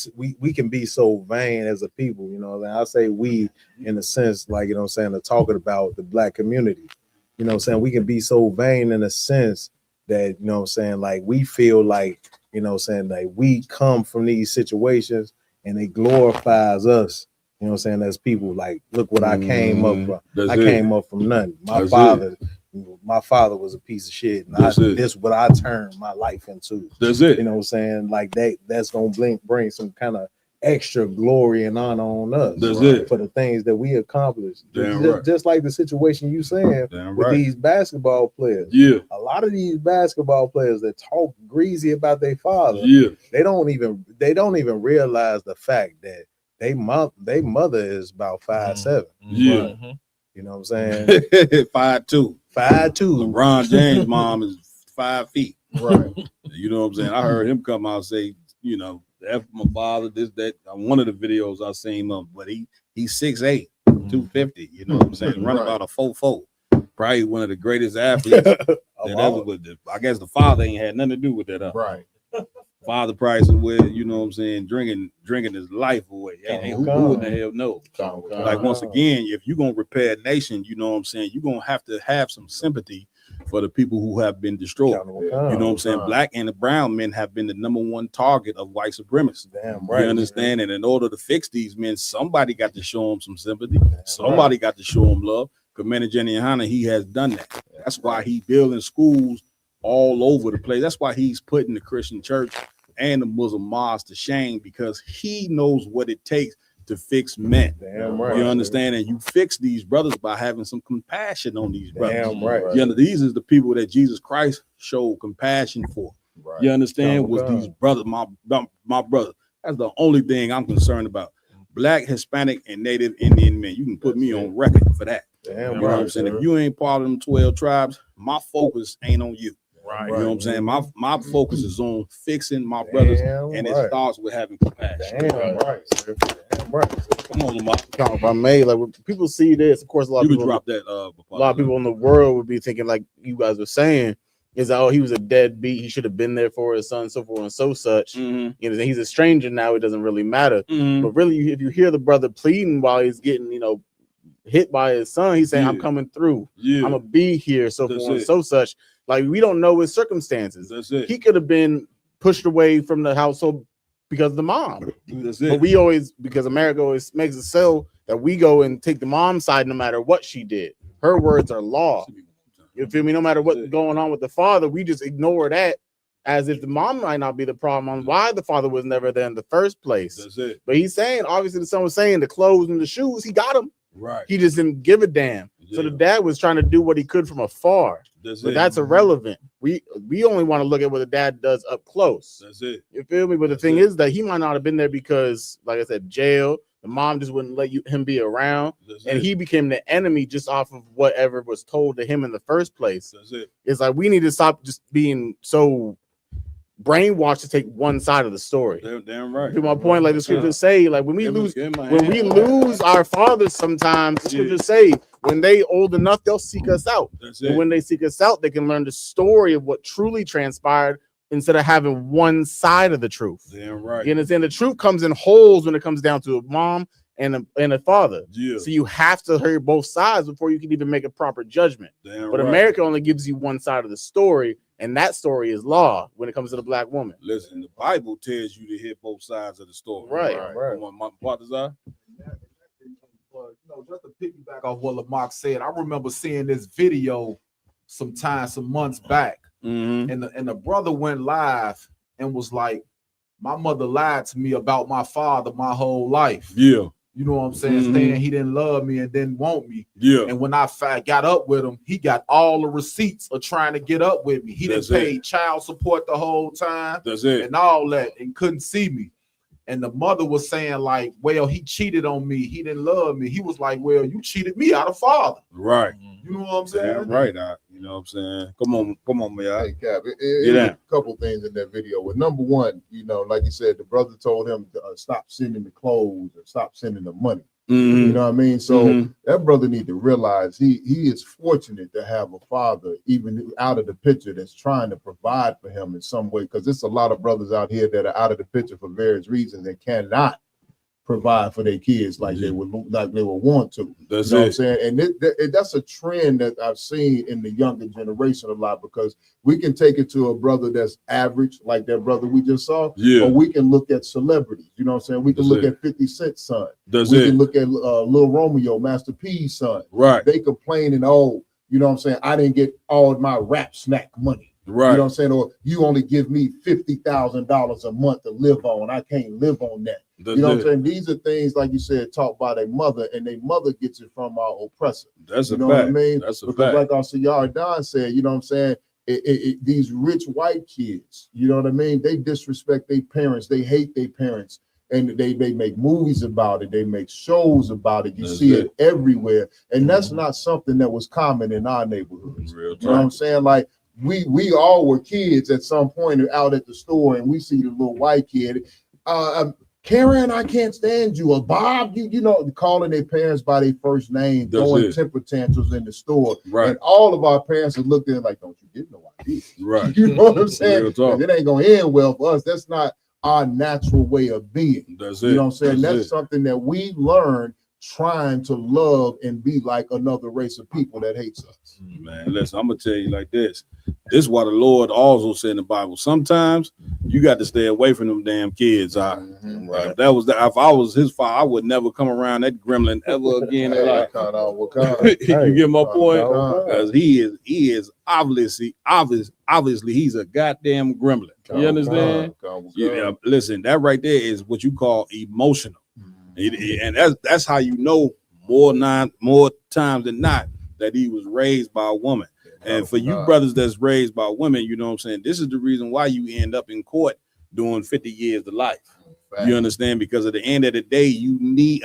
can be so vain as a people, you know. I say we in a sense, like, you know what I'm saying, to talking about the black community. You know what I'm saying? We can be so vain in a sense that, you know what I'm saying, like we feel like, you know what I'm saying, like we come from these situations and it glorifies us, you know what I'm saying, as people. Like, look what I came up from. Came up from nothing. My father was a piece of shit, and this is what I turned my life into. That's it. You know what I'm saying? Like that's gonna bring some kind of extra glory and honor on us. That's it. For the things that we accomplished. Right. Just like the situation you saying with these basketball players. Yeah. A lot of these basketball players that talk greasy about their father, they don't even realize the fact that they mother is about 5'7". Yeah. You know what I'm saying? 5'2". 5'2". LeBron James' mom is 5 feet. Right. You know what I'm saying? I heard him come out and say, you know, F my father, this, that. On one of the videos I seen him, but he's 6'8", 250. You know what I'm saying? Run about a 4'4". Probably one of the greatest athletes that ever with it. I guess the father ain't had nothing to do with that. Right. Father Price is where, you know what I'm saying, drinking his life away. Who in the hell knows? Like, once again, if you're gonna repair a nation, you know what I'm saying, you're gonna have to have some sympathy for the people who have been destroyed. You know what I'm saying? Black and the brown men have been the number one target of white supremacists. Damn right. You understand? And in order to fix these men, somebody got to show them some sympathy. Somebody got to show them love. Because Jenny Hanna, he has done that. That's why he building schools all over the place. That's why he's putting the Christian church and the Muslim mosques to shame, because he knows what it takes to fix men. Damn right. You understand? And you fix these brothers by having some compassion on these brothers. Damn right. You know, these is the people that Jesus Christ showed compassion for. Right. You understand? Was God. these brothers, my brother. That's the only thing I'm concerned about. Black, Hispanic, and Native Indian men. You can put me on record for that. Damn You know what I'm saying? If you ain't part of them 12 tribes, my focus ain't on you. Right. You know what I'm saying? My focus is on fixing my brothers, and it starts with having compassion. Damn right, sir. Damn right. Come on, Lamar. If I may, like when people see this, of course, a lot You of can people drop that. a lot of people in the world would be thinking, like you guys were saying, is that, oh, he was a deadbeat. He should have been there for his son, so forth and so such. Mm-hmm. You know, he's a stranger now. It doesn't really matter. Mm-hmm. But really, if you hear the brother pleading while he's getting, hit by his son, he's saying, Yeah. "I'm coming through. Yeah. I'm gonna be here." So That's forth and it. so such. Like we don't know his circumstances. That's it. He could have been pushed away from the household because of the mom. That's But it. we always, because America always makes it so that we go and take the mom's side no matter what she did. Her words are law. You feel me? No matter what's going on with the father, we just ignore that as if the mom might not be the problem on why the father was never there in the first place. That's it. But he's saying, obviously, the son was saying the clothes and the shoes, he got them. Right. He just didn't give a damn. So the dad was trying to do what he could from afar. But that's irrelevant. We only want to look at what the dad does up close. That's it. You feel me? But the thing is that he might not have been there because, like I said, jail. The mom just wouldn't let him be around, and he became the enemy just off of whatever was told to him in the first place. That's it. It's like we need to stop just being so brainwashed to take one side of the story. Damn right. To my point, like the scriptures say, like when we lose our fathers, sometimes the scriptures say when they old enough, they'll seek us out. That's And it. when they seek us out, they can learn the story of what truly transpired instead of having one side of the truth. Damn right. You understand? The truth comes in holes when it comes down to a mom and a father. Yeah. So you have to hear both sides before you can even make a proper judgment. Damn But right. America only gives you one side of the story, and that story is law when it comes to the black woman. Listen, the Bible tells you to hit both sides of the story. Right. Come on, my partners are. Just to piggyback off what Lamar said, I remember seeing this video some months back, and the brother went live and was like, "My mother lied to me about my father my whole life." Yeah. You know what I'm saying? Saying he didn't love me and didn't want me. Yeah. And when I got up with him, he got all the receipts of trying to get up with me. He didn't pay child support the whole time. That's it. And all that, and couldn't see me. And the mother was saying, like, well, he cheated on me. He didn't love me. He was like, well, you cheated me out of father. Right. You know what I'm saying? Damn right. You know what I'm saying? Come on, man. Hey, Cap, Get it down. a couple things in that video. Well, number one, like you said, the brother told him to stop sending the clothes or stop sending the money. You know what I mean? So that brother need to realize he is fortunate to have a father, even out of the picture, that's trying to provide for him in some way. Because there's a lot of brothers out here that are out of the picture for various reasons and cannot provide for their kids like they would want to. That's you know what I'm it. saying? And that's a trend that I've seen in the younger generation a lot, because we can take it to a brother that's average, like that brother we just saw, or we can look at celebrities. You know what I'm saying? We can look at 50 Cent's son. We can look at Lil Romeo, Master P's son. Right. They complaining, oh, you know what I'm saying? I didn't get all my rap snack money. Right. You know what I'm saying? Or you only give me $50,000 a month to live on. I can't live on that. You know what I'm saying? These are things, like you said, taught by their mother, and their mother gets it from our oppressor. That's you a know fact. what I mean? That's a because fact. like our Don said, you know what I'm saying? These rich white kids, you know what I mean? They disrespect their parents. They hate their parents. And they make movies about it. They make shows about it. You see it everywhere. And that's not something that was common in our neighborhoods. You know what I'm saying? Like, we all were kids at some point out at the store, and we see the little white kid. Karen, I can't stand you. Or Bob, you know, calling their parents by their first name, throwing temper tantrums in the store. Right. And all of our parents have looked at it like, don't you get no idea. Right. You know what I'm saying? Real talk. And it ain't gonna end well for us. That's not our natural way of being. That's You it. know what I'm saying? That's That's it. something that we learn trying to love and be like another race of people that hates us. Man, listen, I'm gonna tell you like this. This is why the Lord also said in the Bible, sometimes you got to stay away from them damn kids. Right. If I was his father, I would never come around that gremlin ever again. You get my point? Because he is obviously he's a goddamn gremlin. You understand? Yeah, listen, that right there is what you call emotional. And that's how you know more times than not that he was raised by a woman. And for you brothers that's raised by women, you know what I'm saying? This is the reason why you end up in court doing 50 years to life. You understand? Because at the end of the day,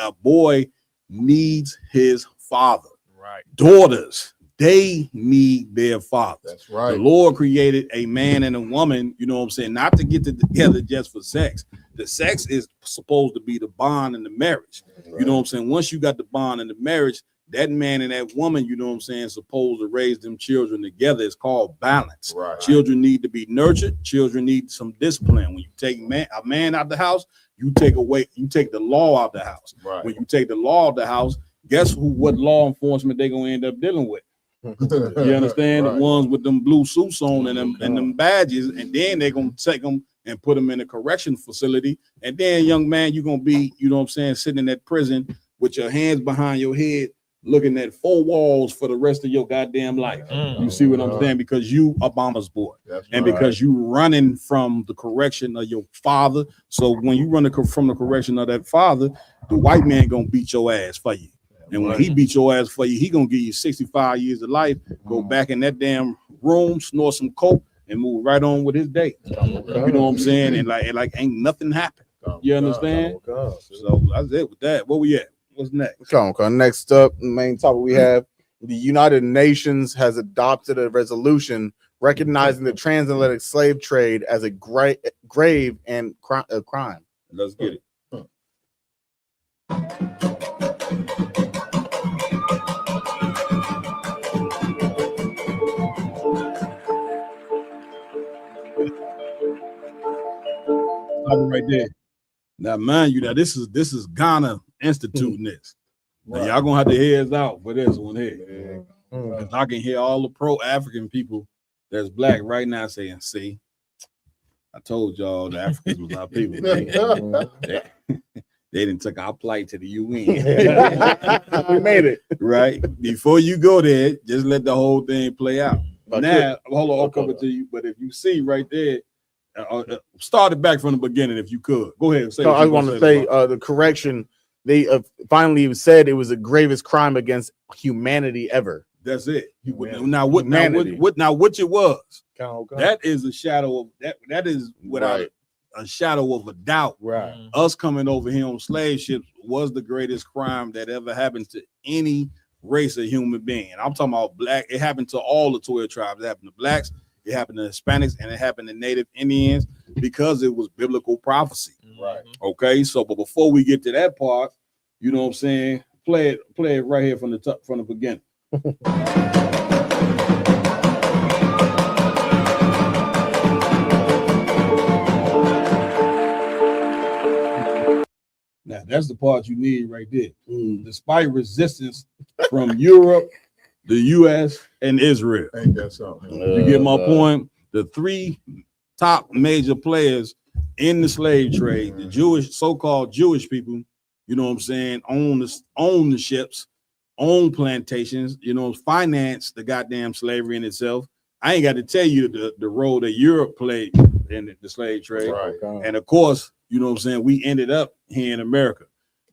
a boy needs his father. Right. Daughters, they need their father. That's right. The Lord created a man and a woman, you know what I'm saying, not to get together just for sex. The sex is supposed to be the bond in the marriage. Right. You know what I'm saying? Once you got the bond in the marriage, that man and that woman, you know what I'm saying, supposed to raise them children together. It's called balance. Right. Children need to be nurtured. Children need some discipline. When you take a man out the house, you take the law out the house. Right. When you take the law out the house, guess what law enforcement they're gonna end up dealing with? You understand? Right. The ones with them blue suits on and them badges, and then they're gonna take them and put them in a correction facility. And then, young man, you're gonna be, you know what I'm saying, sitting in that prison with your hands behind your head, looking at 4 walls for the rest of your goddamn life. You see what I'm saying? Because you a mama's boy. And because you running from the correction of your father. So when you run from the correction of that father, the white man gonna beat your ass for you. And when he beat your ass for you, he gonna give you 65 years of life, go back in that damn room, snort some coke, and move right on with his day. You know what I'm saying? And like ain't nothing happened. You understand? So that's it with that. Where we at? What's next? Next up, the main topic we have: the United Nations has adopted a resolution recognizing the transatlantic slave trade as a grave and crime. Let's get it. Stop it right there. Now, mind you, that this is Ghana instituting this. Now, y'all gonna have to hear us out for this one here. Because I can hear all the pro-African people that's black right now saying, see, I told y'all the Africans was our people. They didn't took our plight to the UN. We made it. Right? Before you go there, just let the whole thing play out. Now, hold on, I'll come to you. But if you see right there, start it back from the beginning if you could. Go ahead. Say I want to say the correction. They finally said it was the gravest crime against humanity ever. That's it. Now what it was? That is a shadow of that. That is without a shadow of a doubt. Right. Us coming over here on slave ships was the greatest crime that ever happened to any race of human being. I'm talking about black. It happened to all the 12 tribes. It happened to blacks. It happened to Hispanics, and it happened to Native Indians because it was biblical prophecy. Right. Okay. So, but before we get to that part, you know what I'm saying? Play it right here from the top, from the beginning. Now that's the part you need right there. Despite resistance from Europe, the U.S., and Israel. Ain't that something? You get my point? The 3 top major players in the slave trade, the Jewish, so-called Jewish people, you know what I'm saying, own the ships, own plantations, you know, finance the goddamn slavery in itself. I ain't got to tell you the role that Europe played in the slave trade. Right. And of course, you know what I'm saying, we ended up here in America.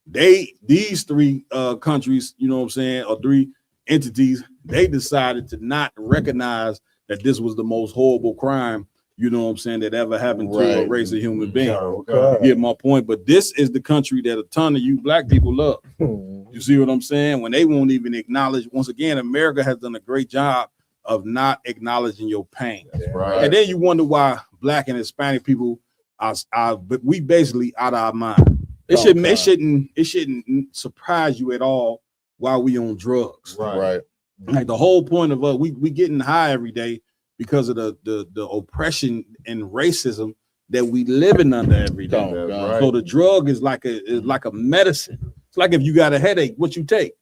These 3 countries, you know what I'm saying, or 3 entities, they decided to not recognize that this was the most horrible crime, you know what I'm saying, that ever happened to a race of human beings. You get my point? But this is the country that a ton of you black people love. You see what I'm saying? When they won't even acknowledge, once again, America has done a great job of not acknowledging your pain. Right. And then you wonder why black and Hispanic people but we basically out of our mind. It shouldn't surprise you at all while we on drugs. Right. Like the whole point of we getting high every day because of the oppression and racism that we living under every day. Right. So the drug is like a medicine. It's like if you got a headache, what you take?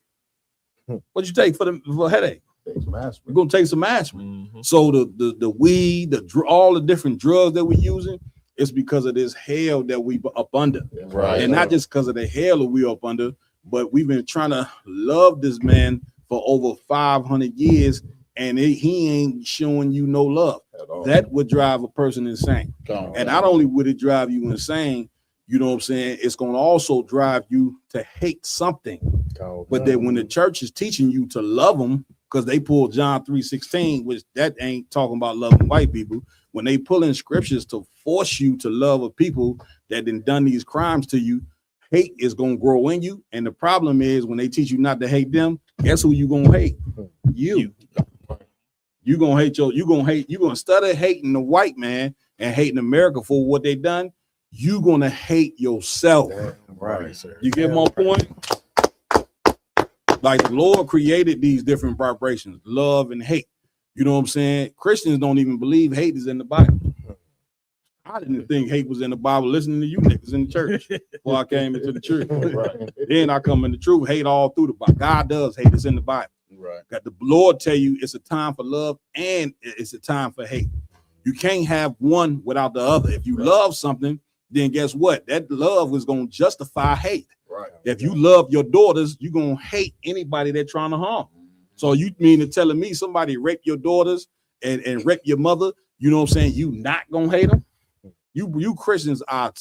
What you take for a headache? We're gonna take some aspirin. So the weed, all the different drugs that we're using, it's because of this hell that we up under. Right. And not just because of the hell that we up under, but we've been trying to love this man for over 500 years, and he ain't showing you no love. That would drive a person insane. And not only would it drive you insane, you know what I'm saying, it's going to also drive you to hate something. But then when the church is teaching you to love them, because they pull John 3:16, which that ain't talking about loving white people. When they pull in scriptures to force you to love a people that done these crimes to you, hate is going to grow in you. And the problem is when they teach you not to hate them, guess who you going to hate? You. You're going to hate you're going to study hating the white man and hating America for what they done. You're going to hate yourself. Right, sir. You get my point? Like the Lord created these different vibrations, love and hate. You know what I'm saying? Christians don't even believe hate is in the Bible. I didn't think hate was in the Bible listening to you niggas in the church before I came into the church. Right. Then I come in the truth, hate all through the Bible. God does hate, it's in the Bible. Right. Got the Lord tell you it's a time for love and it's a time for hate. You can't have one without the other. If you love something, then guess what? That love is going to justify hate. Right. If you love your daughters, you're going to hate anybody that's trying to harm. So you mean to telling me somebody rape your daughters and rape your mother, you know what I'm saying, you not going to hate them? You Christians are,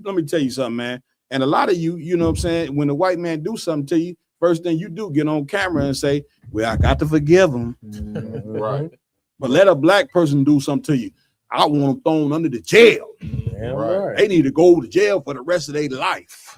let me tell you something, man. And a lot of you, you know what I'm saying, when the white man do something to you, first thing you do, get on camera and say, well, I got to forgive him. Right. But let a black person do something to you, I want them thrown under the jail. Right. They need to go to jail for the rest of their life.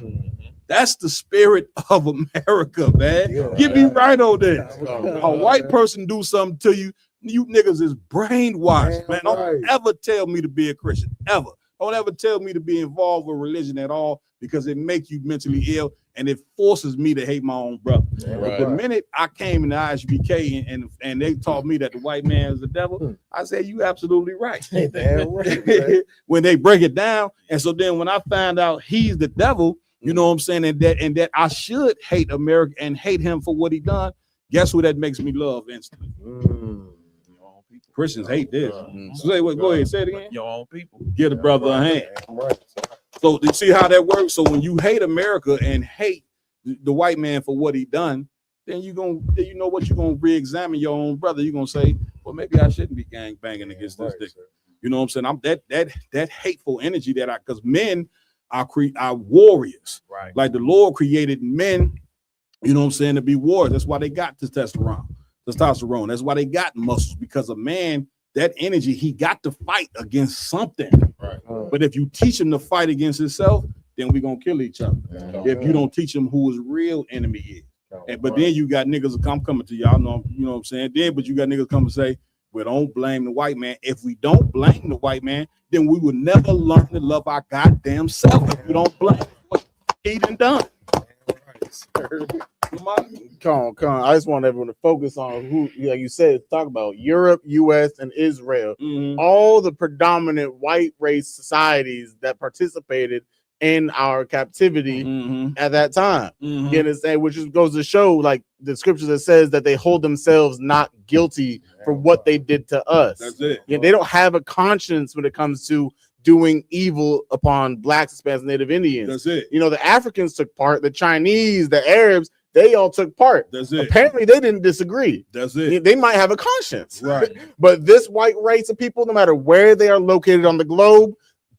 That's the spirit of America, man. Yeah, get me right on there. A white person do something to you, you niggas is brainwashed, man. Don't ever tell me to be a Christian, ever. Don't ever tell me to be involved with religion at all, because it makes you mentally ill and it forces me to hate my own brother. But the minute I came in the ISBK and they taught me that the white man is the devil, I said, you absolutely right. When they break it down. And so then when I found out he's the devil, you know what I'm saying, and that I should hate America and hate him for what he done, guess who that makes me love instantly? Christians hate this. So say what? Go ahead, say it again. Your own people. Give a brother a hand. So you see how that works? So when you hate America and hate the white man for what he done, then you know what, you're gonna re-examine your own brother. You're gonna say, well, maybe I shouldn't be gang banging against this dick. You know what I'm saying? I'm that hateful energy because men are warriors. Right. Like the Lord created men, you know what I'm saying, to be warriors. That's why they got testosterone. That's why they got muscles, because a man, that energy, he got to fight against something. Right. But if you teach him to fight against himself, then we're gonna kill each other. If you don't teach him who his real enemy is. But then you got niggas I'm coming to y'all know, you know what I'm saying? But you got niggas come and say, well, don't blame the white man. If we don't blame the white man, then we will never learn to love our goddamn self. If we don't blame what he done. Come on. I just want everyone to focus on who, like you said, talk about Europe, US, and Israel. All the predominant white race societies that participated in our captivity at that time. You understand? Which goes to show, like the scripture that says that they hold themselves not guilty for what they did to us. That's it. Yeah, they don't have a conscience when it comes to doing evil upon blacks, Hispanics, Native Indians. That's it. You know, the Africans took part, the Chinese, the Arabs, they all took part. That's it. Apparently, they didn't disagree. That's it. They might have a conscience. Right. But this white race of people, no matter where they are located on the globe,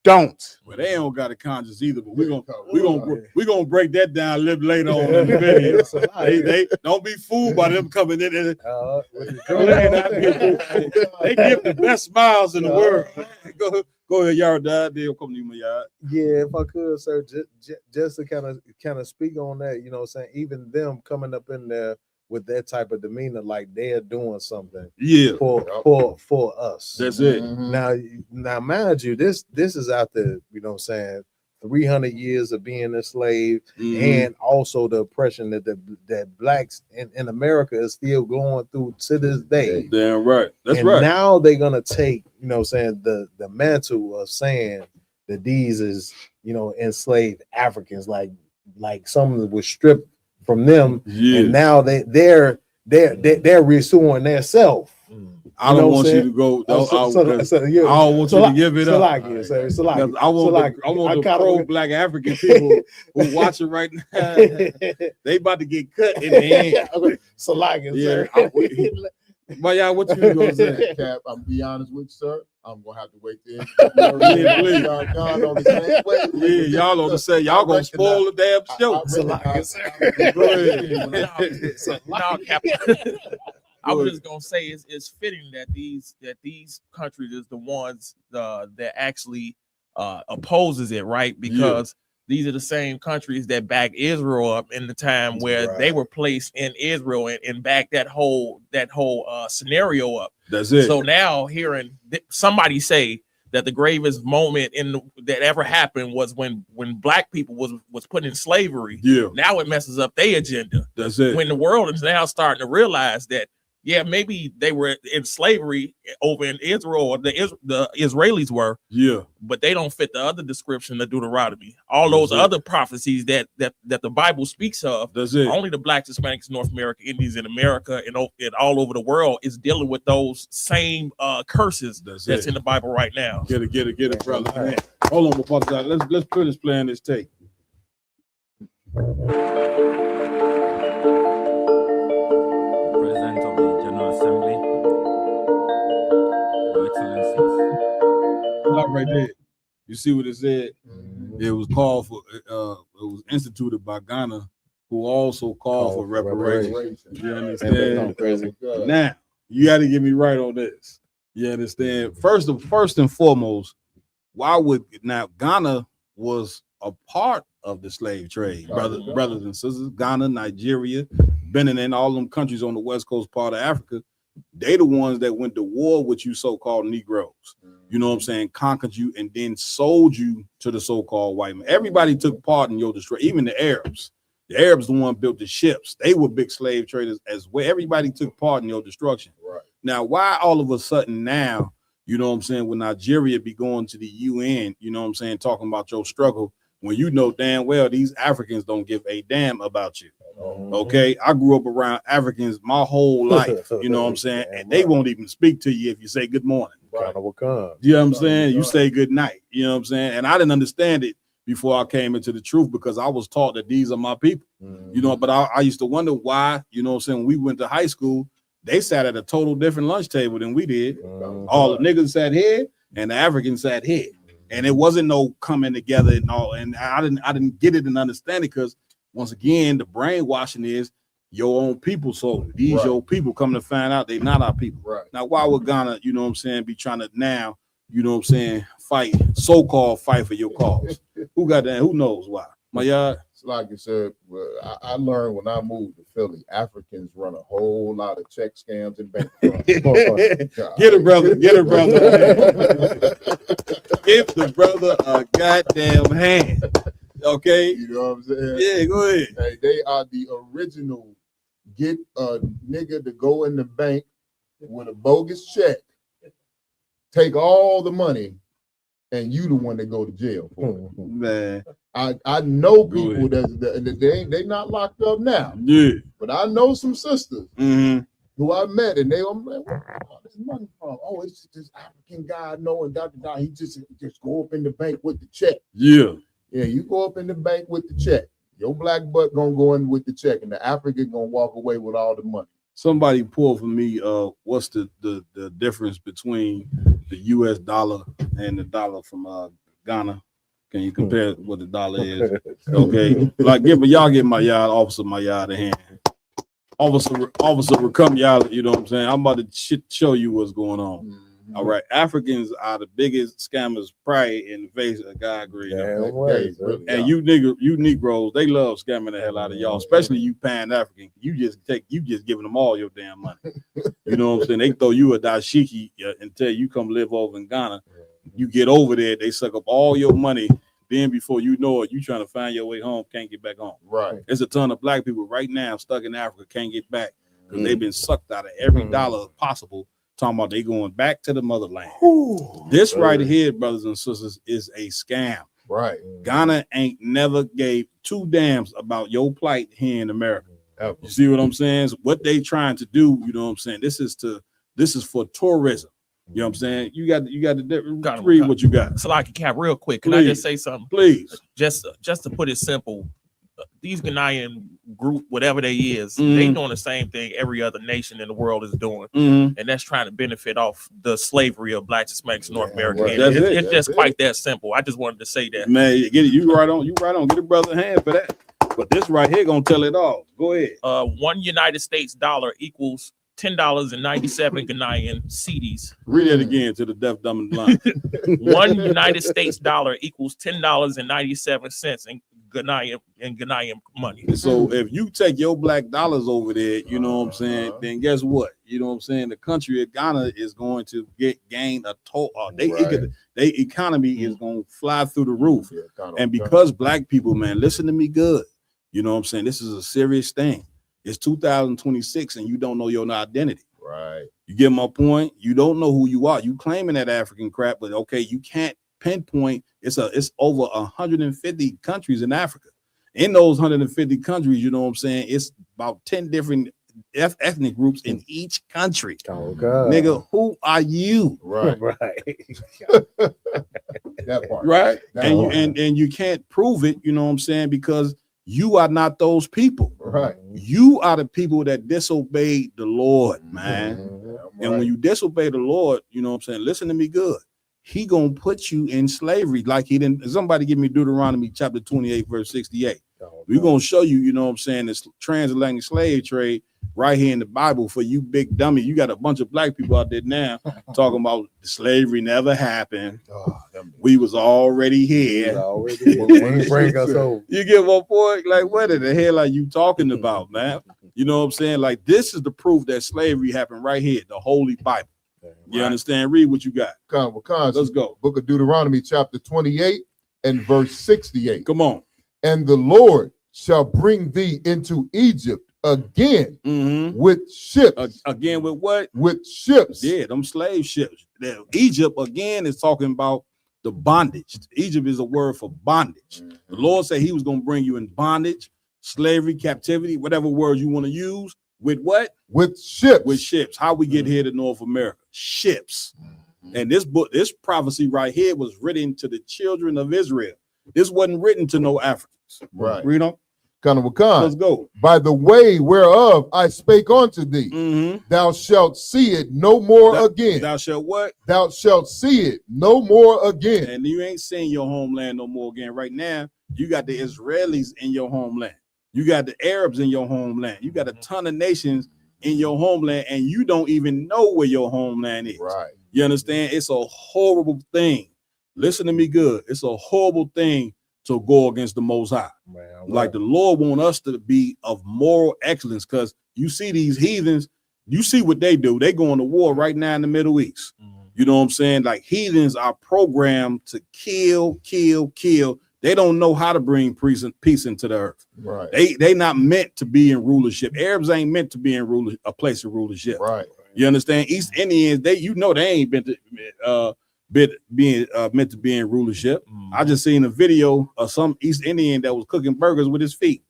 don't. Well, they don't got a conscience either, but we're gonna break that down a little later on in the video. They don't be fooled by them coming in. They give the best smiles in the world. Go ahead, y'all. They'll come to you, y'all. Yeah, if I could, sir, just to kind of speak on that, you know what I'm saying? Even them coming up in there with that type of demeanor, like they're doing something for us. That's it. Now mind you, this is after, you know what I'm saying, 300 years of being a slave, and also the oppression that blacks in America is still going through to this day. Damn right. That's and right. Now they're gonna take, you know what I'm saying, the mantle of saying that these is, you know, enslaved Africans, like some was stripped from them, and now they're restoring their self. I don't want you to go. I don't want you to give it up. I want the pro-black African people who watch it right now. They about to get cut in the hand. But y'all, what you gonna say? Cap, I'll be honest with you, sir. I'm gonna have to wait till please. y'all on the same way. Yeah, y'all on the same. Y'all gonna spoil the damn show. No, Captain. I was just gonna say it's fitting that these countries is the ones that actually opposes it, right? Because these are the same countries that back Israel up in the time where they were placed in Israel and back that whole scenario up. That's it. So now hearing somebody say that the gravest moment that ever happened was when black people was put in slavery. Yeah. Now it messes up their agenda. That's it. When the world is now starting to realize that, yeah, maybe they were in slavery over in Israel, or the Israelis were. Yeah. But they don't fit the other description of Deuteronomy. All those other prophecies that the Bible speaks of. That's it. Only the blacks, Hispanics, North America, Indians in America, and all over the world is dealing with those same curses that's in the Bible right now. Get it, brother. Man. Hold on, before that. Let's finish playing this tape. President of the General Assembly, Your Excellencies. Stop right there. You see what it said? It was called for. It was instituted by Ghana, who also called for reparations. You understand? Now you got to get me right on this. You understand? First and foremost, why would now Ghana was a part of the slave trade, brothers and sisters. Ghana, Nigeria, Benin, and all them countries on the west coast part of Africa. They the ones that went to war with you so-called Negroes. You know what I'm saying? Conquered you and then sold you to the so-called white man. Everybody took part in your destruction, even the Arabs. The Arabs the one built the ships. They were big slave traders as well. Everybody took part in your destruction. Right. Now, why all of a sudden now, you know what I'm saying, when Nigeria be going to the UN, you know what I'm saying, talking about your struggle, when you know damn well these Africans don't give a damn about you. Okay, I grew up around Africans my whole life, you know what I'm saying, and they won't even speak to you if you say good morning. Right. You know what I'm saying? You say good night, you know what I'm saying, and I didn't understand it before I came into the truth because I was taught that these are my people, you know, but I used to wonder why, you know what I'm saying, when we went to high school, they sat at a total different lunch table than we did. All the niggas sat here and the Africans sat here. And it wasn't no coming together and all. And I didn't get it and understand it because once again, the brainwashing is your own people. So these your people come to find out they not our people. Right. Now, why would Ghana, you know what I'm saying, be trying to now, you know what I'm saying, fight, so-called fight for your cause? Who got that? Who knows why? My yard. It's like you said, I learned when I moved to Philly, Africans run a whole lot of check scams and bank frauds. Get it, brother. Get it, brother. Give the brother a goddamn hand. Okay. You know what I'm saying? Yeah, go ahead. Hey, they are the original get a nigga to go in the bank with a bogus check, take all the money, and you the one that go to jail for it. Man. I know people that they not locked up now. Yeah. But I know some sisters who I met and they were like, where all this money from? Oh, it's just this African guy I know and he just go up in the bank with the check. Yeah. Yeah, you go up in the bank with the check. Your black butt gonna go in with the check and the African gonna walk away with all the money. Somebody pull for me what's the difference between the US dollar and the dollar from Ghana. Can you compare what the dollar is? Okay, like y'all give my yard officer my yard a hand. Officer will come y'all, you know what I'm saying? I'm about to show you what's going on. All right, Africans are the biggest scammers probably in the face of God grade. And you Negroes, they love scamming the hell out of y'all, especially you Pan-African. You just giving them all your damn money. You know what I'm saying? They throw you a dashiki until you come live over in Ghana. You get over there, they suck up all your money. Then before you know it, you trying to find your way home, can't get back home. Right. There's a ton of black people right now stuck in Africa, can't get back because they've been sucked out of every dollar possible. Talking about they going back to the motherland. This right here, brothers and sisters, is a scam. Right. Ghana ain't never gave two damns about your plight here in America. You see what I'm saying? So what they trying to do, you know what I'm saying? This is for tourism. You know what I'm saying? You got to read what you got. So like a cap real quick. Can Please. I just say something? Please. Just to put it simple, these Ghanaian group, whatever they is, they doing the same thing every other nation in the world is doing, and that's trying to benefit off the slavery of Blacks, Hispanics, North America. Right. It's just quite that simple. I just wanted to say that. Man, get it. You right on. Get a brother a hand for that. But this right here gonna tell it all. Go ahead. One United States dollar equals $10.97 Ghanaian cedis. Read that again to the deaf, dumb, and blind. One United States dollar equals $10.97 in Ghanaian money. So if you take your black dollars over there, you know what I'm saying, then guess what? You know what I'm saying? The country of Ghana is going to gain a total. Their economy is going to fly through the roof. And because black people, man, listen to me good. You know what I'm saying? This is a serious thing. It's 2026 and you don't know your identity. Right. You get my point? You don't know who you are. You claiming that African crap, but okay, you can't pinpoint. It's over 150 countries in Africa. In those 150 countries, you know what I'm saying, it's about 10 different ethnic groups in each country. Oh God. Nigga, who are you? Right. That part. Right. And you can't prove it, you know what I'm saying, because you are not those people. Right. You are the people that disobeyed the Lord, man. And when you disobey the Lord, you know what I'm saying, listen to me good. He gonna put you in slavery like he didn't. Somebody give me Deuteronomy chapter 28, verse 68. We're gonna show you, you know what I'm saying, this transatlantic slave trade right here in the Bible for you big dummy. You got a bunch of black people out there now talking about slavery never happened. We was already here. Bring us over. You get my point? Like, what in the hell are you talking about, man? You know what I'm saying? Like, this is the proof that slavery happened right here, the Holy Bible. You understand? Read what you got. Let's go. Book of Deuteronomy, chapter 28 and verse 68. Come on. And the Lord shall bring thee into Egypt again with ships. Again with what? With ships. Yeah, them slave ships. Egypt again is talking about the bondage. Egypt is a word for bondage. The Lord said he was going to bring you in bondage, slavery, captivity, whatever word you want to use. With what? With ships. With ships. How we get here to North America? Ships. And this book, this prophecy right here was written to the children of Israel. This wasn't written to no Africans. Right. Read on. Let's go. By the way whereof I spake unto thee, thou shalt see it no more again. Thou shalt what? Thou shalt see it no more again. And you ain't seeing your homeland no more again. Right now, you got the Israelis in your homeland. You got the Arabs in your homeland. You got a ton of nations in your homeland, and you don't even know where your homeland is. Right. You understand? It's a horrible thing. Listen to me good. It's a horrible thing to go against the Most High. Like the Lord want us to be of moral excellence, because you see these heathens, you see what they do. They going to war right now in the Middle East. You know what I'm saying? Like heathens are programmed to kill. They don't know how to bring peace into the earth. Right. They not meant to be in rulership. Arabs ain't meant to be in a place of rulership. Right. You understand? East Indians, they ain't been to meant to be in rulership. I just seen a video of some East Indian that was cooking burgers with his feet.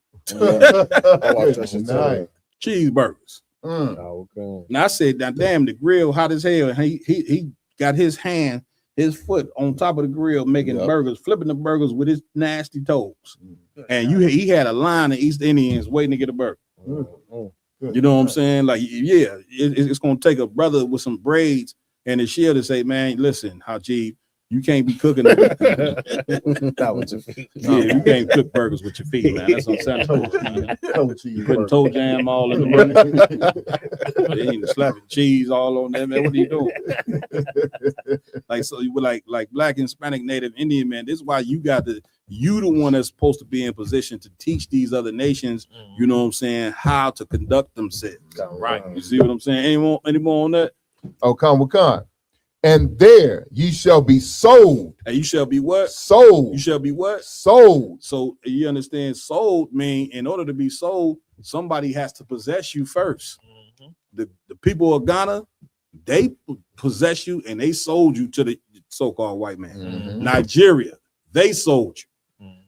Cheeseburgers. Now I said, now damn, the grill hot as hell. He got his foot on top of the grill making burgers, flipping the burgers with his nasty toes. And he had a line of East Indians waiting to get a burger. You know what I'm saying? Like, yeah, it's gonna take a brother with some braids and a shield to say, man, listen, Hajib, you can't be cooking. That with your feet. Yeah, you can't cook burgers with your feet, man. That's what I'm saying. Putting toe jam all in the burger. They ain't slapping cheese all on there, man. What are you doing? Like, so you were like Black, Hispanic, Native, Indian, man. This is why you the one that's supposed to be in position to teach these other nations, you know what I'm saying, how to conduct themselves. Right. You see what I'm saying? Any more on that? Oh, Khan. And there ye shall be sold. And you shall be what? Sold. You shall be what? Sold. So you understand, sold mean in order to be sold, somebody has to possess you first. The people of Ghana, they possess you and they sold you to the so-called white man. Nigeria, they sold you.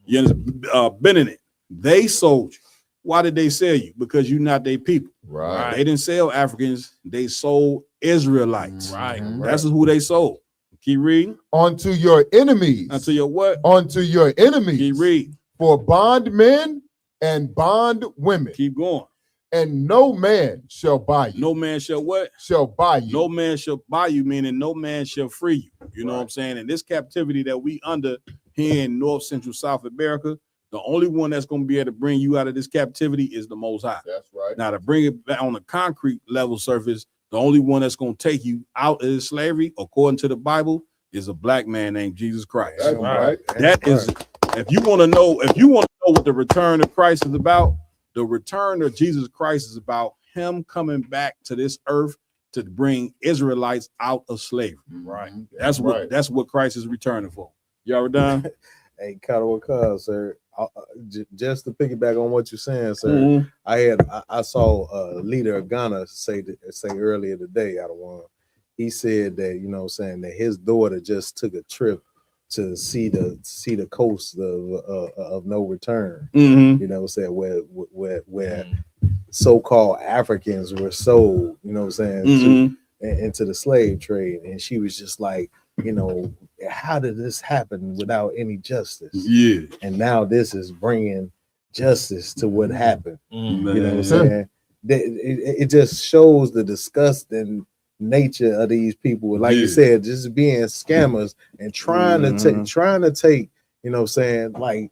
You understand? Benin, they sold you. Why did they sell you? Because you're not their people. Right. They didn't sell Africans, they sold Israelites. Right. That's who they sold. Keep reading. Unto your enemies. Unto your what? Unto your enemies. Keep reading. For bondmen and bond women. Keep going. And no man shall buy you. No man shall what? Shall buy you. No man shall buy you, meaning no man shall free you. You know what I'm saying? And this captivity that we under here in North Central South America, the only one that's going to be able to bring you out of this captivity is the Most High. That's right. Now, to bring it back on a concrete level surface, the only one that's going to take you out of this slavery, according to the Bible, is a black man named Jesus Christ. That's right. That is, if you want to know what the return of Christ is about, the return of Jesus Christ is about him coming back to this earth to bring Israelites out of slavery. Right. That's what Christ is returning for. Y'all done? Hey, Cottle Cuz, sir. Just to piggyback on what you're saying, sir. I saw a leader of Ghana say earlier today out of one. He said that, you know what I'm saying, that his daughter just took a trip to see the coast of no return. You know what I'm saying, where so-called Africans were sold, you know what I'm saying, into the slave trade. And she was just like, you know, how did this happen without any justice? Yeah. And now this is bringing justice to what happened. You know what I'm saying? It just shows the disgusting nature of these people, like you said, just being scammers and trying to take, you know what I'm saying, like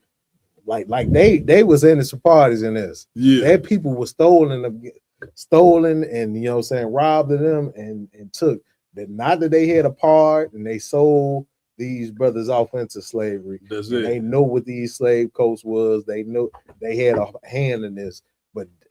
they was in some parties in this. Their people were stolen and you know what I'm saying, robbed of them and took that. Not that they had a part and they sold these brothers off into slavery. That's it. They know what these slave coats was. They know they had a hand in this,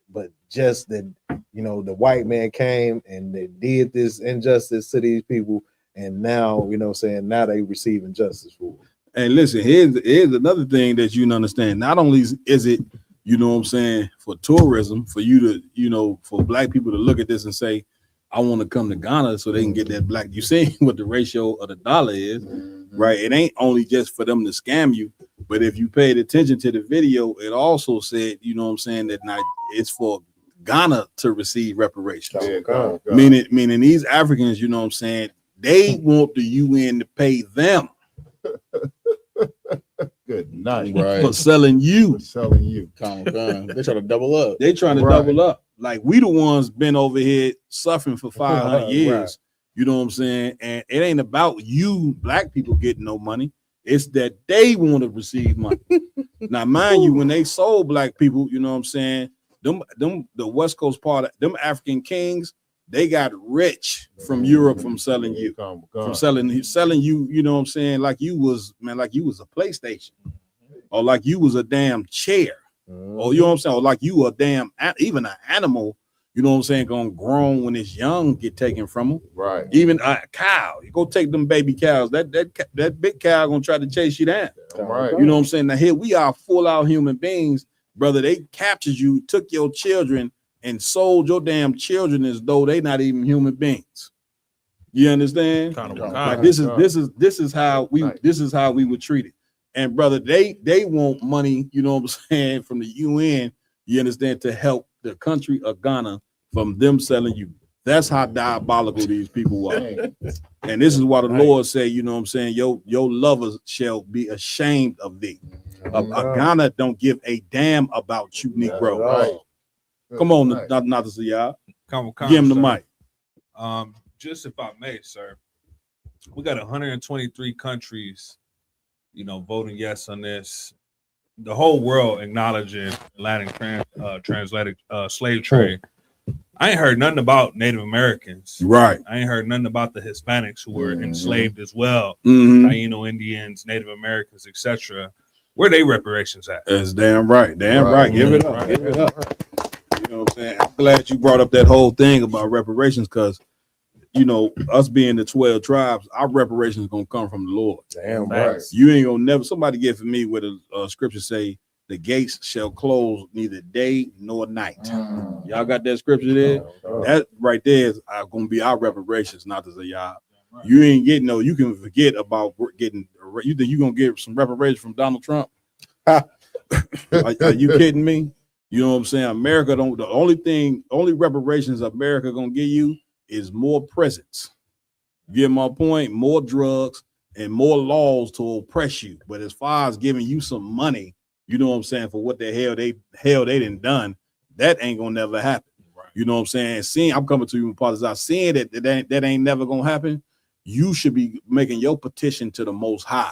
but just that, you know, the white man came and they did this injustice to these people, and now, you know what I'm saying, now they receiving justice for it. And listen, here's another thing that you understand. Not only is it, you know what I'm saying, for tourism, for you to, you know, for black people to look at this and say, I want to come to Ghana so they can get that black. You see what the ratio of the dollar is, right? It ain't only just for them to scam you, but if you paid attention to the video, it also said, you know what I'm saying, that now it's for Ghana to receive reparations. Meaning these Africans, you know what I'm saying, they want the UN to pay them. Good night. Right. For selling you. They trying to double up. They trying to double up. Like, we the ones been over here suffering for 500 years. You know what I'm saying? And it ain't about you black people getting no money. It's that they want to receive money. Now, mind you, when they sold black people, you know what I'm saying, them the West Coast part of them African kings, they got rich from Europe from selling you, from selling you, you know what I'm saying, like you was a PlayStation, or like you was a damn chair, or you know what I'm saying, or like you a damn even an animal, you know what I'm saying, gonna grown when it's young, get taken from them. Right. Even a cow, you go take them baby cows, that big cow gonna try to chase you down. Right. You know what I'm saying? Now here we are, full out human beings, brother. They captured you, took your children, and sold your damn children as though they not even human beings. You understand? Like this is how we were treated. And brother, they want money, you know what I'm saying, from the UN, you understand, to help the country of Ghana from them selling you. That's how diabolical these people are. And this is why the Lord say, you know what I'm saying, your lovers shall be ashamed of thee. Ghana don't give a damn about you, Negro. Right. Come on, not to see y'all. Come, give him the mic. Just if I may, sir, we got 123 countries, you know, voting yes on this. The whole world acknowledging Atlantic transatlantic slave trade. I ain't heard nothing about Native Americans. Right. I ain't heard nothing about the Hispanics who were enslaved as well. Taino Indians, Native Americans, etc. Where they reparations at? That's damn right. Damn right. Give it up. Give it up. You know what I'm saying? I'm glad you brought up that whole thing about reparations, because, you know, us being the 12 tribes, our reparations is gonna come from the Lord. Damn right. You ain't gonna never. Somebody get for me with a scripture say, the gates shall close neither day nor night. Y'all got that scripture there? That right there is gonna be our reparations, not to say y'all. You ain't getting no. You can forget about getting. You think you gonna get some reparations from Donald Trump? Are you kidding me? You know what I'm saying? America don't. The only reparations America gonna give you is more prisons. Get my point? More drugs and more laws to oppress you. But as far as giving you some money you know what I'm saying, for what the hell they done done, that ain't gonna never happen. Right. You know what I'm saying? Seeing, I'm coming to you with part out, seeing that ain't never gonna happen. You should be making your petition to the Most High.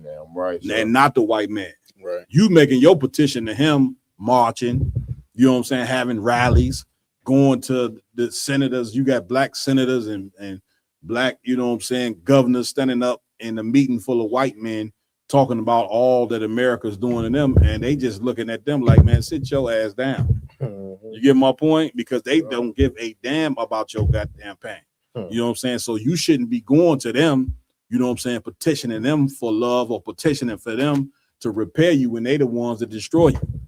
Damn right. And not the white man. Right. You making your petition to him, marching, you know what I'm saying, having rallies, going to the senators. You got black senators and black, you know what I'm saying, governors standing up in a meeting full of white men talking about all that America's doing to them, and they just looking at them like, man, sit your ass down. You get my point? Because they don't give a damn about your goddamn pain. You know what I'm saying? So you shouldn't be going to them, you know what I'm saying, petitioning them for love or petitioning for them to repair you when they the ones that destroy you.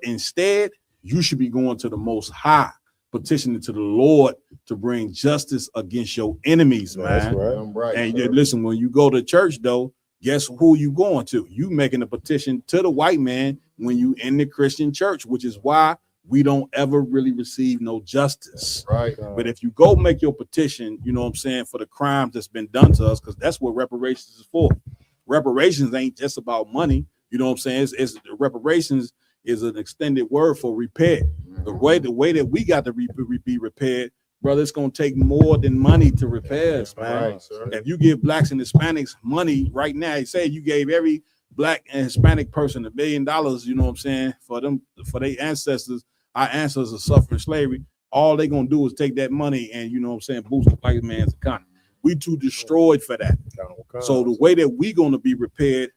Instead, you should be going to the Most High, petitioning to the Lord to bring justice against your enemies, man. That's right. I'm right. And listen, when you go to church, though, guess who you going to? You making a petition to the white man when you in the Christian church, which is why we don't ever really receive no justice. Right. But if you go make your petition, you know what I'm saying, for the crimes that's been done to us, because that's what reparations is for. Reparations ain't just about money. You know what I'm saying? It's reparations is an extended word for repair. The way that we got to be repaired, brother, it's gonna take more than money to repair us, man. Right, sir. If you give blacks and Hispanics money right now, you say you gave every black and Hispanic person $1 billion, you know what I'm saying, for their ancestors, our ancestors suffering slavery, all they gonna do is take that money and, you know what I'm saying, boost the white man's economy. We too destroyed for that. So the way that we gonna be repaired,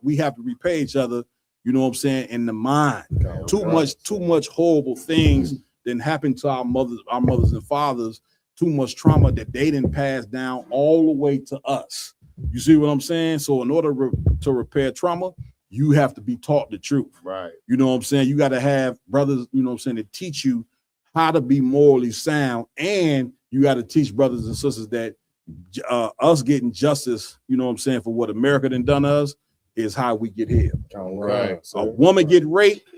we have to repay each other, you know what I'm saying, in the mind. Too much horrible things didn't happen to our mothers and fathers, too much trauma that they didn't pass down all the way to us. You see what I'm saying? So in order to repair trauma, you have to be taught the truth. Right. You know what I'm saying? You got to have brothers, you know what I'm saying, to teach you how to be morally sound, and you got to teach brothers and sisters that us getting justice, you know what I'm saying, for what America done done to us is how we get healed. Right. A woman get raped,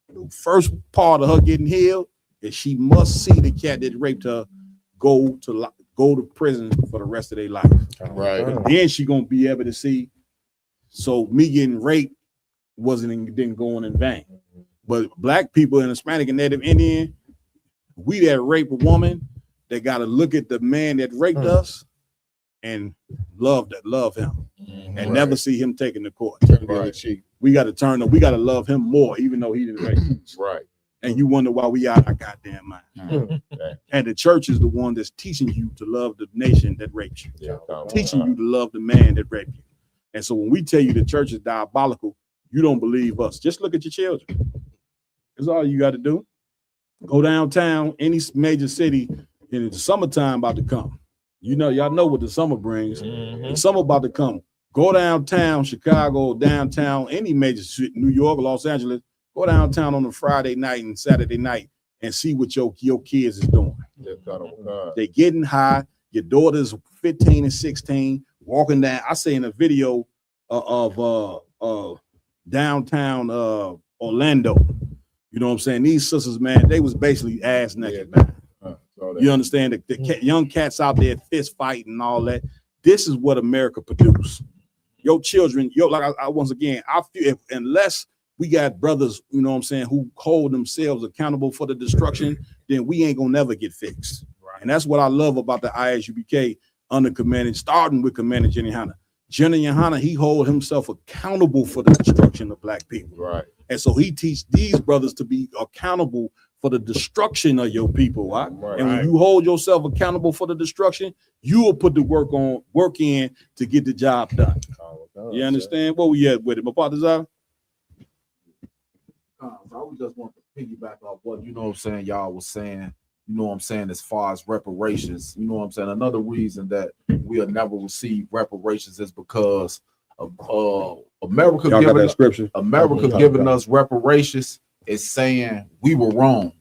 the first part of her getting healed is she must see the cat that raped her go to prison for the rest of their life. Right. But then she gonna be able to see, so me getting raped didn't go in vain. But black people and Hispanic and Native Indian, we that rape a woman, they gotta look at the man that raped us and love him and never see him taken to court. We gotta love him more, even though he didn't rape us. Right. And you wonder why we out our goddamn mind. And the church is the one that's teaching you to love the nation that raped you, teaching you to love the man that raped you. And so when we tell you the church is diabolical, you don't believe us. Just look at your children. That's all you got to do. Go downtown, any major city, and the summertime about to come. You know, y'all know what the summer brings. The summer about to come. Go downtown, Chicago, downtown, any major city, New York, Los Angeles. Go downtown on a Friday night and Saturday night and see what your kids is doing. They getting high. Your daughter's 15 and 16, walking down. I say in a video of downtown Orlando. You know what I'm saying? These sisters, man, they was basically ass naked, man. You understand? The young cats out there fist fighting and all that. This is what America produced. Your children, like I once again, I feel unless we got brothers, you know what I'm saying, who hold themselves accountable for the destruction, then we ain't gonna never get fixed. Right. And that's what I love about the ISUBK starting with Commander Jenny Hanna. Jenny Hanna, he hold himself accountable for the destruction of black people. Right. And so he teach these brothers to be accountable for the destruction of your people. Right? And when you hold yourself accountable for the destruction, you will put the work in to get the job done. You understand? Where we at with it? My partner's out. I would just want to piggyback off what, you know what I'm saying, y'all was saying, you know what I'm saying, as far as reparations. You know what I'm saying? Another reason that we'll never receive reparations is because America giving us reparations is saying we were wrong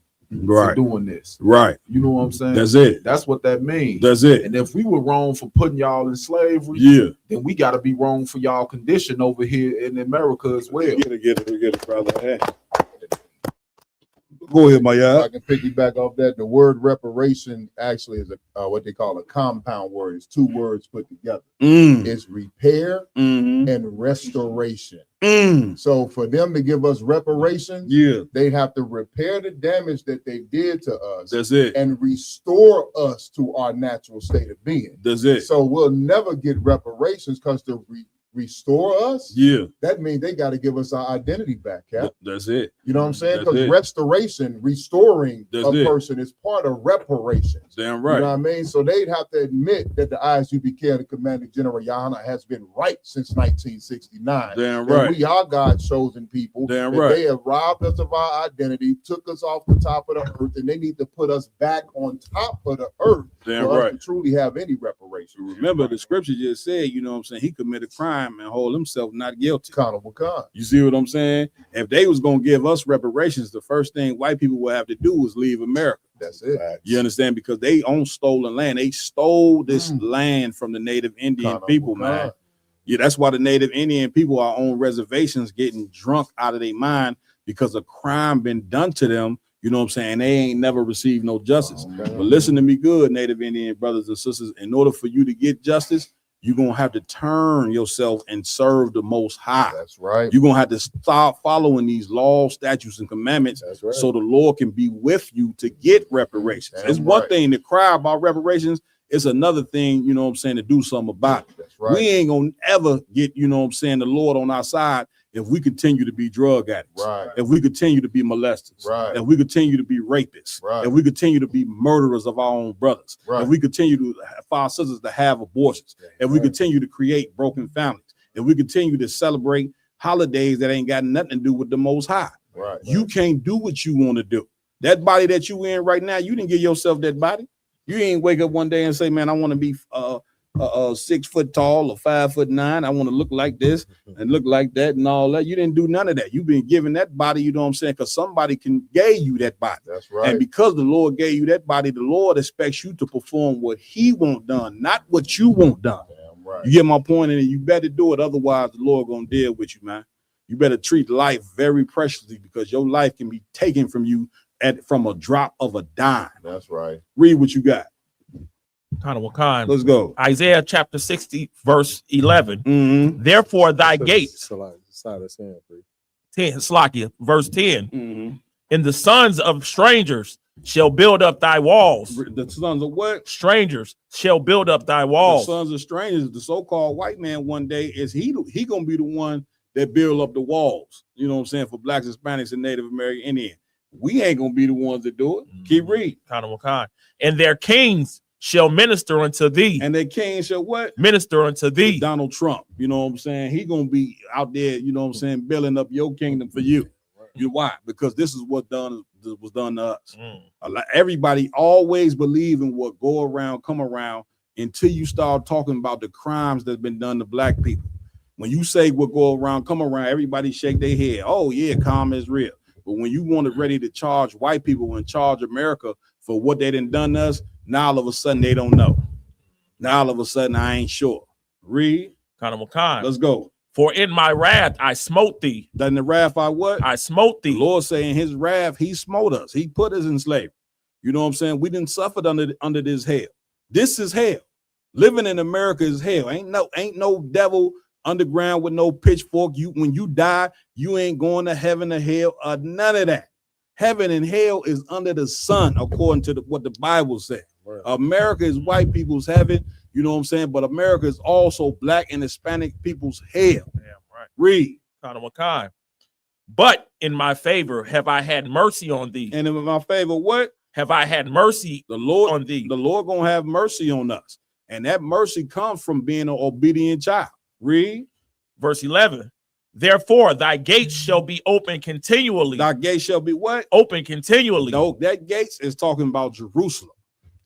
for doing this. Right. You know what I'm saying? That's it. That's what that means. That's it. And if we were wrong for putting y'all in slavery, then we got to be wrong for y'all condition over here in America as well. Get it, brother. Hey. Go ahead, my If I can piggyback off that, the word reparation actually is what they call a compound word. It's two words put together. It's repair and restoration. So for them to give us reparations, they'd have to repair the damage that they did to us. That's it. And restore us to our natural state of being. That's it. So we'll never get reparations because to restore us, that means they got to give us our identity back, Cap. That's it. You know what I'm saying? That's Because it. restoration, restoring That's a it. person is part of reparations. Damn right. You know what I mean? So they'd have to admit that the ISUBK and the Commanding General Yana has been right since 1969. Damn That right. we are God's chosen people. Damn that right. They have robbed us of our identity, took us off the top of the earth, and they need to put us back on top of the earth Damn for right. us to truly have any reparation. Remember, the scripture just said, you know what I'm saying, he committed crime and hold himself not guilty. God. You see what I'm saying? If they was going to give us reparations, the first thing white people would have to do was leave America. That's it. You understand? Because they own stolen land. They stole this land from the Native Indian people, man. Yeah, that's why the Native Indian people are on reservations getting drunk out of their mind because a crime been done to them. You know what I'm saying? They ain't never received no justice. But listen to me good, Native Indian brothers and sisters. In order for you to get justice, you're going to have to turn yourself and serve the Most High. That's right. You're going to have to start following these laws, statutes, and commandments right. so the Lord can be with you to get reparations. It's one thing to cry about reparations. It's another thing, you know what I'm saying, to do something about it. That's right. We ain't going to ever get, you know what I'm saying, the Lord on our side if we continue to be drug addicts, if we continue to be molesters, if we continue to be rapists, if we continue to be murderers of our own brothers, if we continue to for our sisters to have abortions, if we continue to create broken families, if we continue to celebrate holidays that ain't got nothing to do with the Most High. You can't do what you want to do. That body that you in right now, you didn't give yourself that body. You ain't wake up one day and say, man, I want to be 6 foot tall or 5'9". I want to look like this and look like that and all that. You didn't do none of that. You've been given that body, you know what I'm saying? Because somebody gave you that body. That's right. And because the Lord gave you that body, the Lord expects you to perform what he want done, not what you want done. Right. You get my point, and you better do it. Otherwise, the Lord gonna deal with you, man. You better treat life very preciously because your life can be taken from you from a drop of a dime. That's right. Read what you got. Let's go. Isaiah chapter 60, verse 11. Therefore, thy gates, 10, Slakia, verse 10. And the sons of strangers shall build up thy walls. The sons of what? Strangers shall build up thy walls. The sons of strangers, the so-called white man one day, is he gonna be the one that build up the walls. You know what I'm saying? For blacks, Hispanics, and Native American Indian. We ain't gonna be the ones that do it. Keep reading. And their kings shall minister unto thee. And their kings shall what? Minister unto thee. Donald Trump. You know what I'm saying? He gonna be out there, you know what I'm saying, building up your kingdom for you. You know why? Because this is what was done to us. Everybody always believe in what go around, come around until you start talking about the crimes that's been done to black people. When you say what go around, come around, everybody shake their head. Oh yeah, karma is real. But when you want it ready to charge white people and charge America for what they done to us, now all of a sudden they don't know. Now all of a sudden I ain't sure. Read. Let's go. For in my wrath I smote thee. Then the wrath I what? I smote thee. The Lord saying his wrath, he smote us. He put us in slavery. You know what I'm saying? We didn't suffer under this hell. This is hell. Living in America is hell. Ain't no devil underground with no pitchfork. When you die, you ain't going to heaven or hell or none of that. Heaven and hell is under the sun, according to what the Bible said. Right. America is white people's heaven, you know what I'm saying? But America is also black and Hispanic people's hell. Read. But in my favor have I had mercy on thee. And in my favor, what? Have I had mercy the Lord on thee? The Lord gonna have mercy on us. And that mercy comes from being an obedient child. Read. Verse 11. Therefore, thy gates shall be open continually. Thy gates shall be what? Open continually. No, that gates is talking about Jerusalem.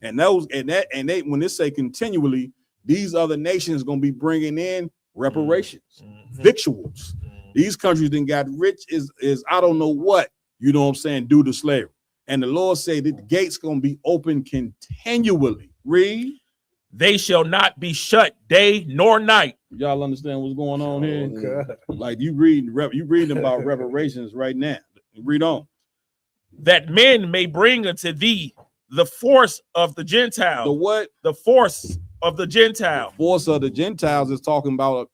And they when they say continually, these other nations gonna be bringing in reparations, victuals. These countries then got rich is I don't know what, you know what I'm saying, due to slavery. And the Lord said that the gates gonna be open continually. Read. They shall not be shut day nor night. Y'all understand what's going on here? Like you reading about reparations right now. Read on. that men may bring unto thee the force of the Gentile. The what? The force of the Gentile. The force of the Gentiles is talking about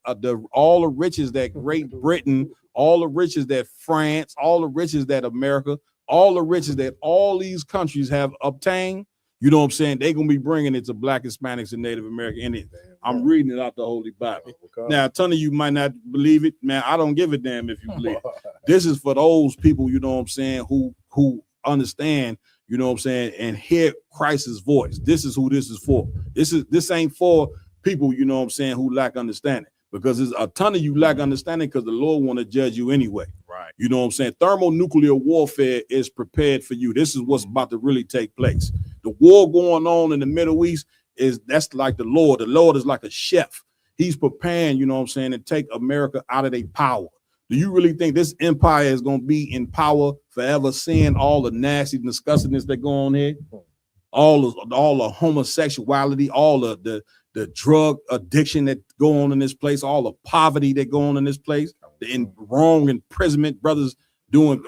all the riches that Great Britain, all the riches that France, all the riches that America, all the riches that all these countries have obtained. You know what I'm saying? They're going to be bringing it to Black, Hispanics, and Native American Indians. I'm reading it out the Holy Bible. Now, a ton of you might not believe it. Man, I don't give a damn if you believe it. This is for those people, you know what I'm saying, who understand, you know what I'm saying, and hear Christ's voice. This is who this is for. This ain't for people, you know what I'm saying, who lack understanding. Because there's a ton of you lack understanding because the Lord want to judge you anyway. Right. You know what I'm saying? Thermonuclear warfare is prepared for you. This is what's about to really take place. The war going on in the Middle East that's like the Lord. The Lord is like a chef. He's preparing, you know what I'm saying, to take America out of their power. Do you really think this empire is going to be in power forever, seeing all the nasty disgustingness that go on here? All the homosexuality, all the drug addiction that go on in this place, all the poverty that go on in this place, the wrong imprisonment, brothers doing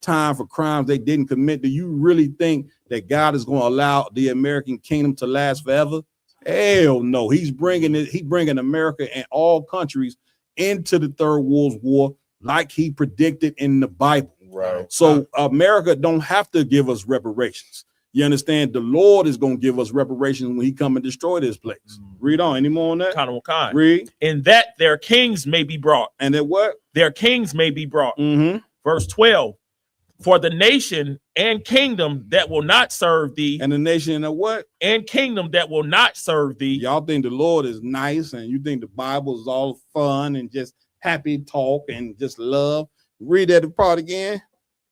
time for crimes they didn't commit. Do you really think that God is going to allow the American kingdom to last forever? Hell no. He's bringing America and all countries into the Third World War like he predicted in the Bible. Right. So America don't have to give us reparations. You understand? The Lord is going to give us reparations when he come and destroy this place. Read on. Any more on that? Kind. Read. In that their kings may be brought. And that what? Their kings may be brought. Mm-hmm. Verse 12. For the nation and kingdom that will not serve thee. And the nation and what? And kingdom that will not serve thee. Y'all think the Lord is nice and you think the Bible is all fun and just happy talk and just love. Read that part again.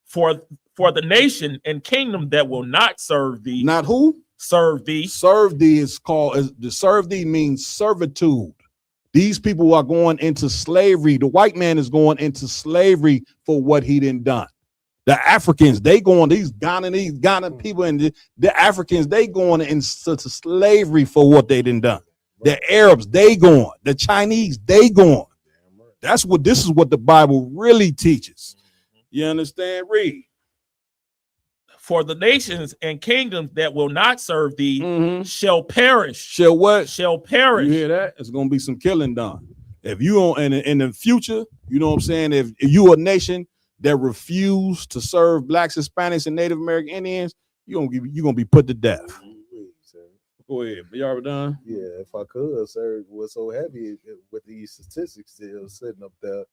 For the nation and kingdom that will not serve thee. Not who? Serve thee. Serve thee is called, the serve thee means servitude. These people are going into slavery. The white man is going into slavery for what he done done. The Africans, they going, these Ghana people and the Africans, they going into slavery for what they done done. The Arabs, they going. The Chinese, they going. This is what the Bible really teaches. You understand? Read. For the nations and kingdoms that will not serve thee shall perish. Shall what? Shall perish. You hear that? It's going to be some killing done. If you don't, in the future, you know what I'm saying? If you a nation that refuse to serve Blacks, Hispanics, and Native American Indians, you're gonna be put to death. Go ahead. You already done? Yeah, if I could, sir. What's so heavy with these statistics still sitting up there?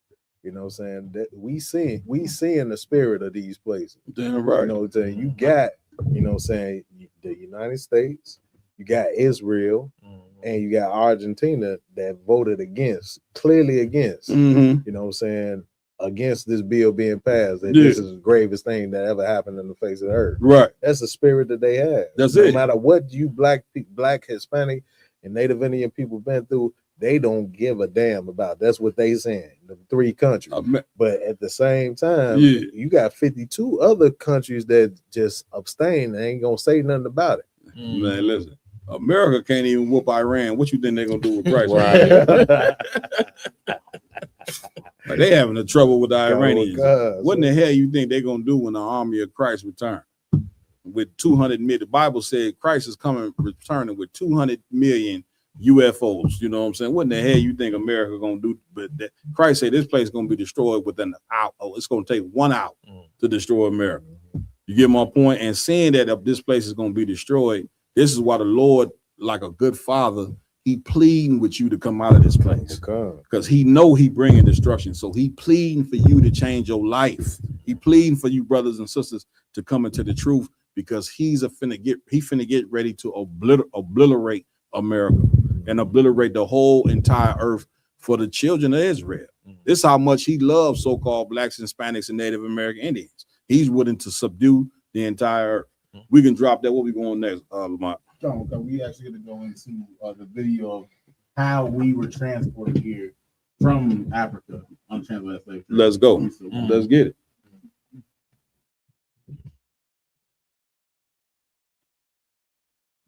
You know what I'm saying? That we seeing the spirit of these places. Damn right. You know what I'm saying? You got, you know what I'm saying, the United States, you got Israel, and you got Argentina that voted clearly against, you know what I'm saying, against this bill being passed. That this is the gravest thing that ever happened in the face of the earth. Right. That's the spirit that they have. That's no it. No matter what you black, Hispanic, and Native Indian people been through, they don't give a damn about. That's what they saying. The three countries. But at the same time, you got 52 other countries that just abstain and ain't gonna say nothing about it. Man, listen. America can't even whoop Iran. What you think they're gonna do with Christ? Like they having a trouble with the Iranians. What in the hell you think they're gonna do when the army of Christ return? With 200 million, the Bible said Christ is returning with 200 million UFOs. You know what I'm saying? What in the hell you think America gonna do? But Christ said this place is gonna be destroyed within an hour. Oh, it's gonna take 1 hour to destroy America. You get my point? And seeing that if this place is gonna be destroyed, this is why the Lord, like a good father, he pleading with you to come out of this place because he know he bringing destruction. So he pleading for you to change your life. He pleading for you, brothers and sisters, to come into the truth because he's finna get ready to obliterate America and obliterate the whole entire earth for the children of Israel. This is how much he loves so-called Blacks, Hispanics, and Native American Indians. He's willing to subdue the entire earth. We can drop that. What we going next, Lamont? We actually going to go into the video of how we were transported here from Africa on transatlantic slave trade. Let's go. Let's get it.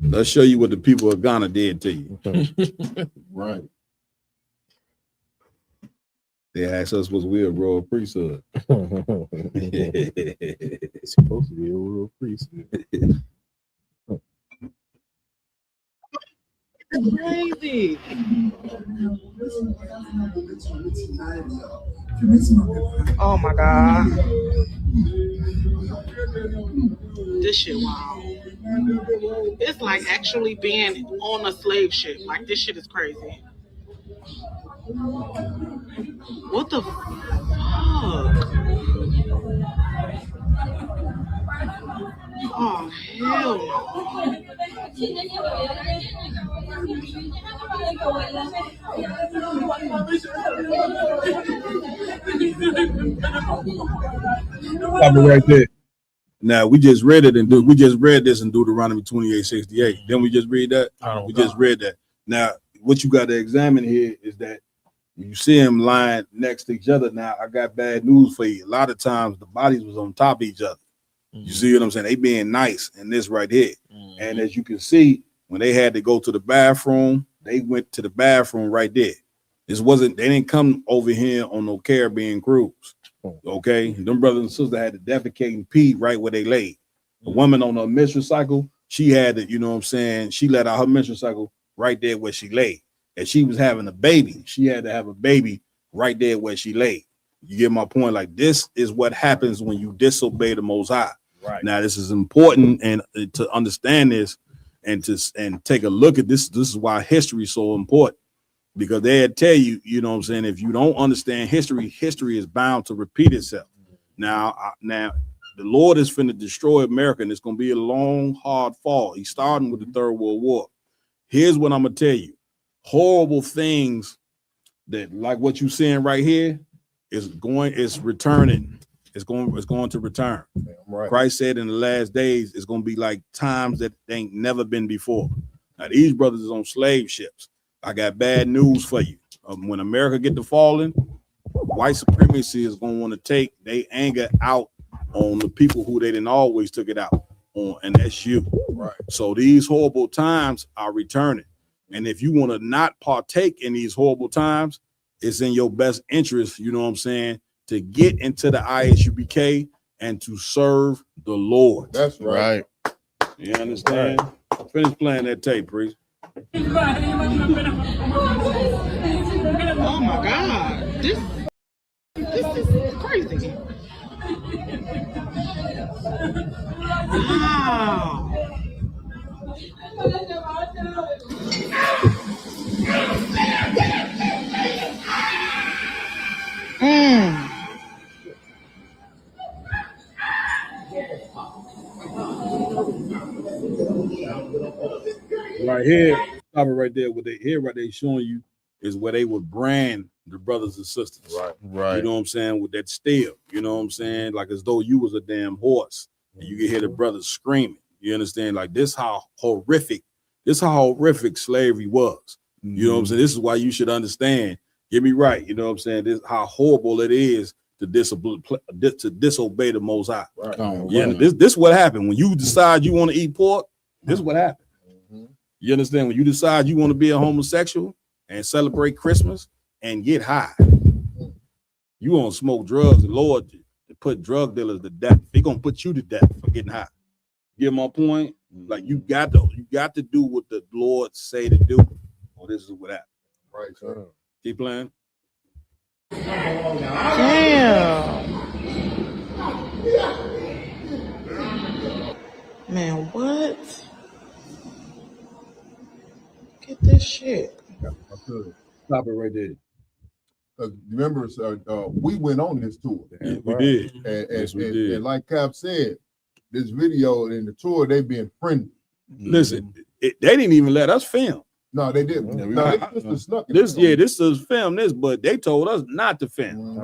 Let's show you what the people of Ghana did to you. Right. They asked us was we a royal priesthood. It's supposed to be a real priesthood. Crazy. Oh my god. This shit wow. It's like actually being on a slave ship. Like this shit is crazy. What the fuck? Oh hell Stop it right there. Now we just read it and we just read this in Deuteronomy 28:68. Then we just read that. We just read that. Now what you got to examine here is that when you see them lying next to each other. Now I got bad news for you. A lot of times the bodies was on top of each other. You see what I'm saying? They being nice in this right here. And as you can see, when they had to go to the bathroom, they went to the bathroom right there. They didn't come over here on no Caribbean cruise. Okay, them brothers and sisters had to defecate and pee right where they laid. The woman on her menstrual cycle, she had to, you know what I'm saying, she let out her menstrual cycle right there where she laid. And she was having a baby. She had to have a baby right there where she laid. You get my point? Like this is what happens when you disobey the Most High. Right. Now, this is important and to understand this and take a look at this. This is why history is so important. Because they'd tell you, you know what I'm saying, if you don't understand history, history is bound to repeat itself. Now, the Lord is finna destroy America, and it's going to be a long, hard fall. He's starting with the Third World War. Here's what I'm going to tell you. Horrible things that, like what you're seeing right here, is returning. It's going to return. Right. Christ said in the last days, it's going to be like times that ain't never been before. Now, these brothers is on slave ships. I got bad news for you. When America get to falling, white supremacy is going to want to take their anger out on the people who they didn't always took it out on, and that's you. Right. So these horrible times are returning. And if you want to not partake in these horrible times, it's in your best interest, you know what I'm saying, to get into the ISUBK and to serve the Lord. That's right. You understand? Right. Finish playing that tape, priest. Oh my god. This is crazy. Wow. Right here, stop it right there. What they here, right they showing you is where they would brand the brothers and sisters. Right. You know what I'm saying? With that steel, you know what I'm saying? Like as though you was a damn horse, and you can hear the brothers screaming. You understand? Like this how horrific slavery was. You know what I'm saying? This is why you should understand. Get me right. You know what I'm saying? This how horrible it is to disobey the Most High. Right. This what happened when you decide you want to eat pork. This is what happened. You understand? When you decide you want to be a homosexual and celebrate Christmas and get high, you want to smoke drugs. The Lord to put drug dealers to death. They're gonna put you to death for getting high. Get my point? Like you got to do what the Lord say to do. Or this is what happened. Right, sir. Keep playing. Damn. Man, what? Get this shit. Stop it right there. Remember, we went on this tour. Yeah, we did. Yes, we did. And like Cap said, this video in the tour, they being friendly. Listen, they didn't even let us film. No, they didn't. This is film this, but they told us not to film.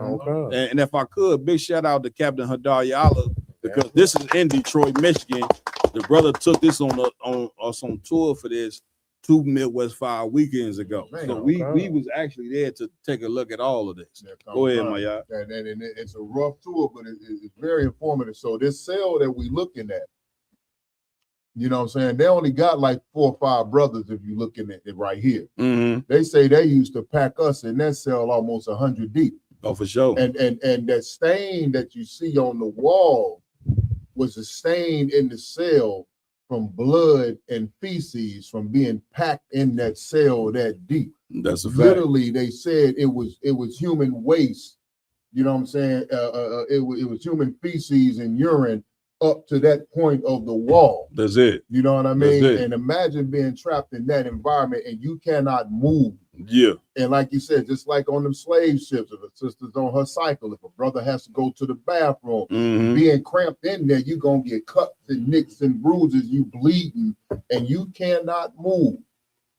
And if I could, big shout out to Captain Hadar Yala, because this is in Detroit, Michigan. The brother took this on us on tour for this 2 Midwest 5 weekends ago. Man, so we was actually there to take a look at all of this. Go ahead, my y'all. And it's a rough tour, but it's very informative. So this cell that we looking at, you know what I'm saying? They only got like 4 or 5 brothers if you're looking at it right here. They say they used to pack us in that cell almost 100 deep. Oh, for sure. And that stain that you see on the wall was a stain in the cell from blood and feces from being packed in that cell that deep. That's a fact. Literally, they said it was human waste. You know what I'm saying? It was human feces and urine up to that point of the wall. That's it. You know what I mean? That's it. And imagine being trapped in that environment and you cannot move. Yeah. And like you said, just like on them slave ships, if a sister's on her cycle, if a brother has to go to the bathroom, being cramped in there, you're going to get cuts and nicks and bruises, you bleeding, and you cannot move.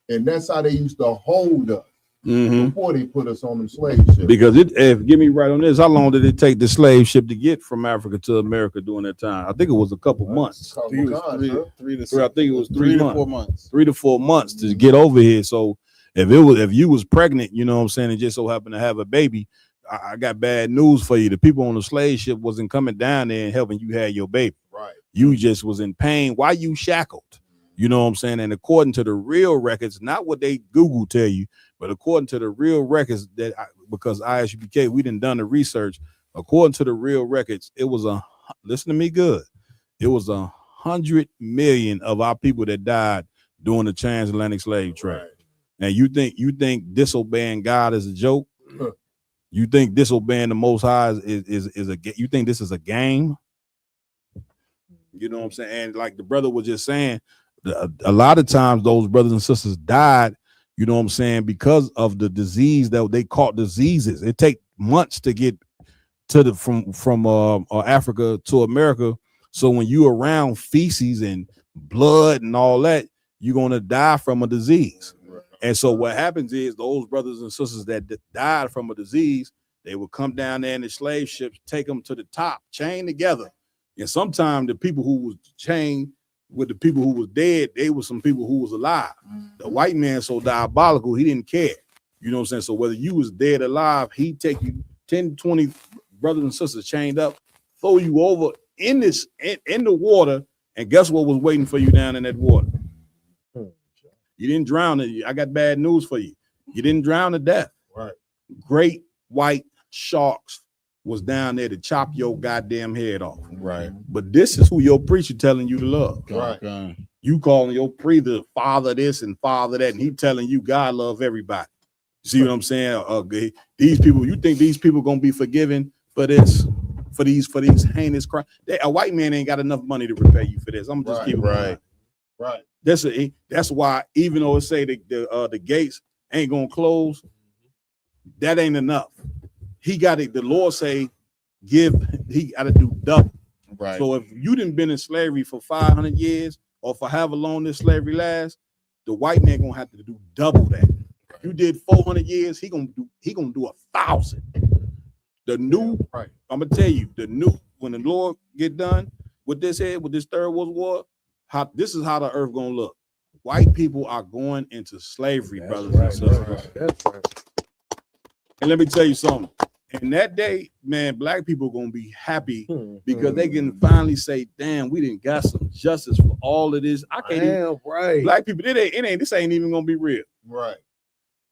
And that's how they used to hold us before they put us on them slave ships. Because get me right on this, how long did it take the slave ship to get from Africa to America during that time? I think it was a couple months. I think it was 3 to 4 months. 3 to 4 months to get over here. So if you was pregnant, you know what I'm saying, and just so happened to have a baby, I got bad news for you. The people on the slave ship wasn't coming down there and helping you have your baby. Right. You just was in pain. Why you shackled? You know what I'm saying? And according to the real records, not what they Google tell you, but according to the real records because ISUPK, we done the research. According to the real records, it was listen to me good. It was 100 million of our people that died during the transatlantic slave trade. Right. And you think disobeying God is a joke? You think disobeying the Most High is you think this is a game? You know what I'm saying? And like the brother was just saying, a lot of times those brothers and sisters died, you know what I'm saying, because of the disease that they caught diseases. It take months to get to from Africa to America. So when you around feces and blood and all that, you're gonna die from a disease. And so what happens is those brothers and sisters that died from a disease, they would come down there in the slave ships, take them to the top, chained together. And sometimes the people who was chained with the people who was dead, they were some people who was alive. The white man so diabolical, he didn't care. You know what I'm saying? So whether you was dead or alive, he'd take you 10, 20 brothers and sisters chained up, throw you over in the water, and guess what was waiting for you down in that water? You didn't drown. I got bad news for you. You didn't drown to death. Right. Great white sharks was down there to chop your goddamn head off. Right. But this is who your preacher telling you to love. Right. You calling your preacher father this and father that, and he telling you God love everybody. See what I'm saying? These people, you think these people gonna be forgiven for this, for these heinous crimes? A white man ain't got enough money to repay you for this. I'm just keeping it right. That's why even though it say the gates ain't gonna close, that ain't enough. He got it. The Lord say, he got to do double. Right. So if you didn't been in slavery for 500 years or for however long this slavery lasts, the white man gonna have to do double that. Right. You did 400 years, he gonna do 1,000. The new, right. I'm gonna tell you, when the Lord get done with this third world war, this is how the earth gonna look. White people are going into slavery, brothers and sisters. That's right. And let me tell you something. In that day, man, black people gonna be happy because they can finally say, "Damn, we didn't got some justice for all of this." I can't even. Right. Black people, this ain't even gonna be real. Right.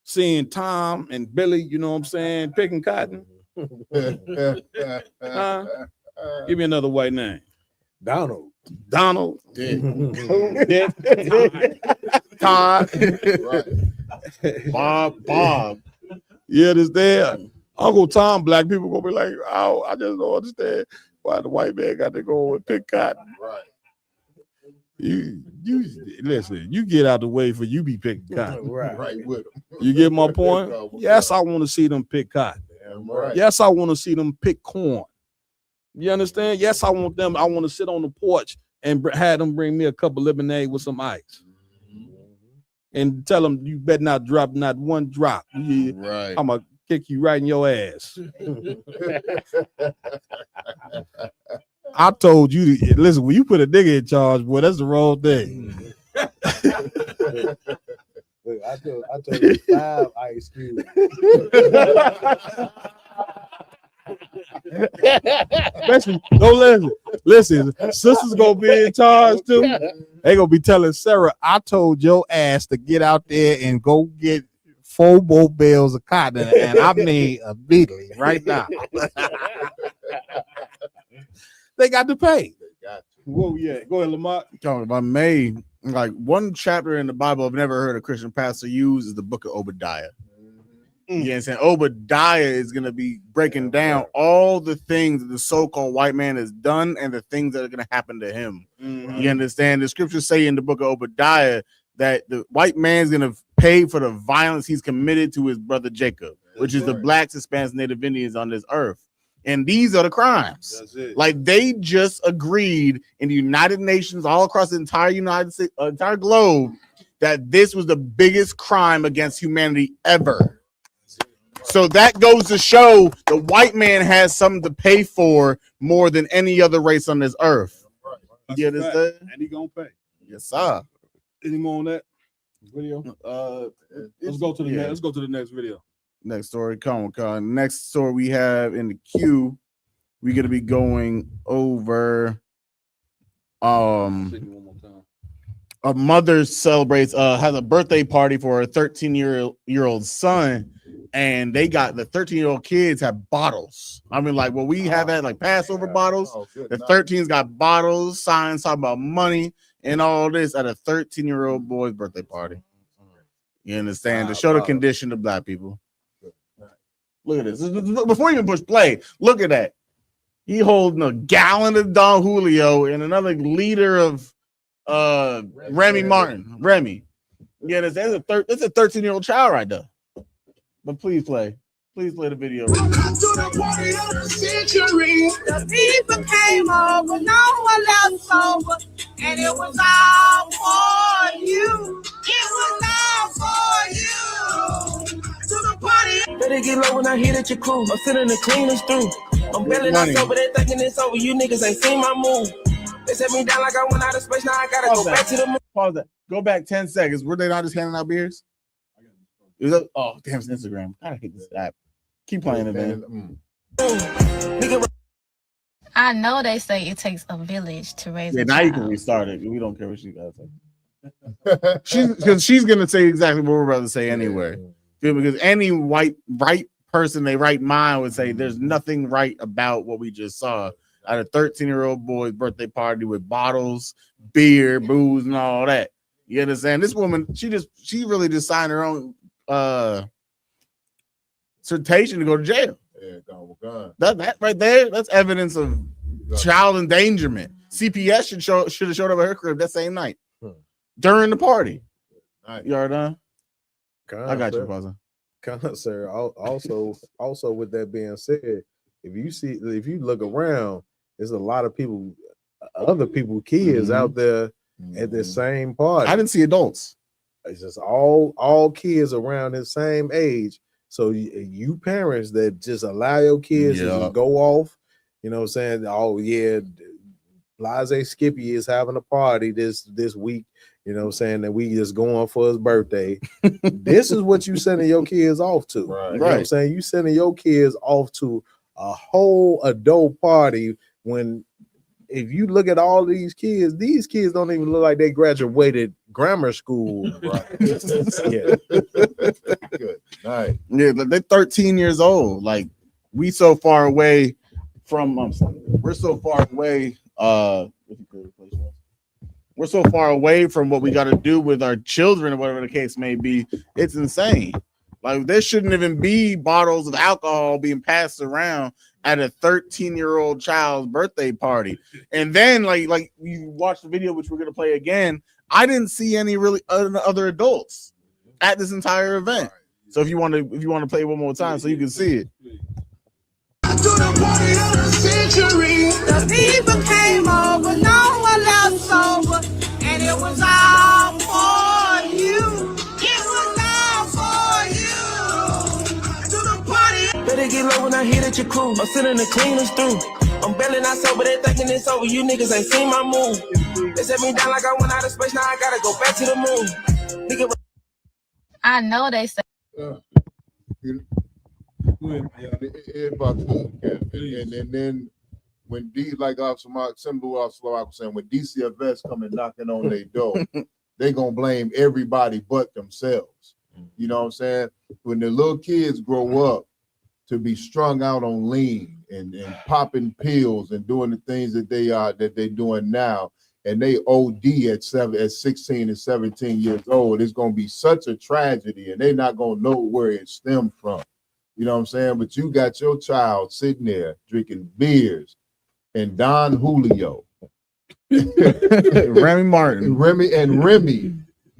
Seeing Tom and Billy, you know what I'm saying, picking cotton. Give me another white name. Donald. Yeah. Todd. Right. Bob. Yeah, this there. Uncle Tom, black people gonna be like, "Oh, I just don't understand why the white man got to go and pick cotton." Right. You listen, you get out the way for you be picking cotton. Right with them. You get my point? Yes, I want to see them pick cotton. Right. Yes, I want to see them pick corn. You understand? Yes, I want to sit on the porch and have them bring me a cup of lemonade with some ice. And tell them you better not drop not one drop. Right. I'm gonna kick you right in your ass. I told you to listen. When you put a nigga in charge, boy, that's the wrong thing. Look, I told you 5 ice cubes. Don't listen. Sisters gonna be in charge too. They gonna be telling Sarah, "I told your ass to get out there and go get 4 more bales of cotton, and I mean immediately, right now. They got to pay. Whoa, yeah. Go ahead, Lamont. Talking about May. Like one chapter in the Bible I've never heard a Christian pastor use is the book of Obadiah. You know what I'm saying? Obadiah is going to be breaking down all the things that the so-called white man has done and the things that are going to happen to him. You understand? The scriptures say in the book of Obadiah that the white man's going to pay for the violence he's committed to his brother Jacob, which is the blacks, Hispanics, Native Indians on this earth. And these are the crimes. Like they just agreed in the United Nations, all across the entire United States, entire globe, that this was the biggest crime against humanity ever. So that goes to show the white man has something to pay for more than any other race on this earth. You understand? And he gonna pay. Yes, sir. Any more on that video? Let's go to the next. Let's go to the next video. Next story, Comic-Con. Next story we have in the queue. We're gonna be going over. A mother celebrates, has a birthday party for her 13-year-old son, and they got the 13-year-old kids have bottles. I mean, like what we have at like Passover bottles. The 13's got bottles, signs talking about money, and all this at a 13-year-old boy's birthday party. You understand? To show the condition of black people. Look at this. Before you even push play, look at that. He holding a gallon of Don Julio and another liter of Remy Martin. Remy. Yeah, that's a 13-year-old child right there. But please play the video. Welcome to the party of the century. The people came over, no one left over, and it was all for you. It was all for you. To the party. Better get low when I hear that your crew. I'm feeling the cleanest through. I'm belling out sober, they thinking it's over. You niggas ain't seen my move. They set me down like I went out of space. Now I gotta go back to the moon. Pause that. Go back 10 seconds. Were they not just handing out beers? Oh, damn, it's Instagram. I hate this app. Keep playing it, man. I know they say it takes a village to raise a Now child. you can restart it. We don't care what she got to say. She's gonna say exactly what we're about to say anyway. Because any right person, they right mind would say there's nothing right about what we just saw at a 13-year-old boy's birthday party with bottles, beer, booze, and all that. You understand? This woman, she really just signed her own citation to go to jail. Yeah, God. That right there, that's evidence of child endangerment. CPS should have showed up at her crib that same night during the party. You already done? I got you, Pazza. Sir. Also, with that being said, if you look around, there's a lot of people, other people, kids out there at the same party. I didn't see adults. It's just all kids around the same age. So you parents that just allow your kids to just go off, you know what I'm saying? Oh yeah, Blase Skippy is having a party this week, you know what I'm saying, that we just going for his birthday. This is what you sending your kids off to. Right. You know what I'm saying? You sending your kids off to a whole adult party when if you look at all these kids don't even look like they graduated grammar school. Right. Yeah. Good. Nice. Yeah, they're 13 years old. Like we're so far away from we're so far away. We're so far away from what we got to do with our children or whatever the case may be. It's insane. Like there shouldn't even be bottles of alcohol being passed around at a 13-year-old child's birthday party. And then like you watch the video, which we're gonna play again. I didn't see any really other adults at this entire event. So if you want to play one more time so you can see it. To the party of the century. The people came over, no one left sober, and it was all for you. It was all for you. To the party. Better get low when I hear that your crew. I'm feeling the cleanest through. I'm belling out sober, they thinking it's over. You niggas ain't seen my move. They set me down like I went out of space. Now I gotta go back to the moon. Nigga. I know they say. And then when like Officer Mark, Symbol Officer Mark was saying, when DCFS coming knocking on their door, they gonna blame everybody but themselves. You know what I'm saying? When the little kids grow up to be strung out on lean and popping pills and doing the things that they're doing now, and they OD at 16 and 17 years old, it's gonna be such a tragedy, and they're not gonna know where it stemmed from. You know what I'm saying? But you got your child sitting there drinking beers and Don Julio, Remy Martin, Remy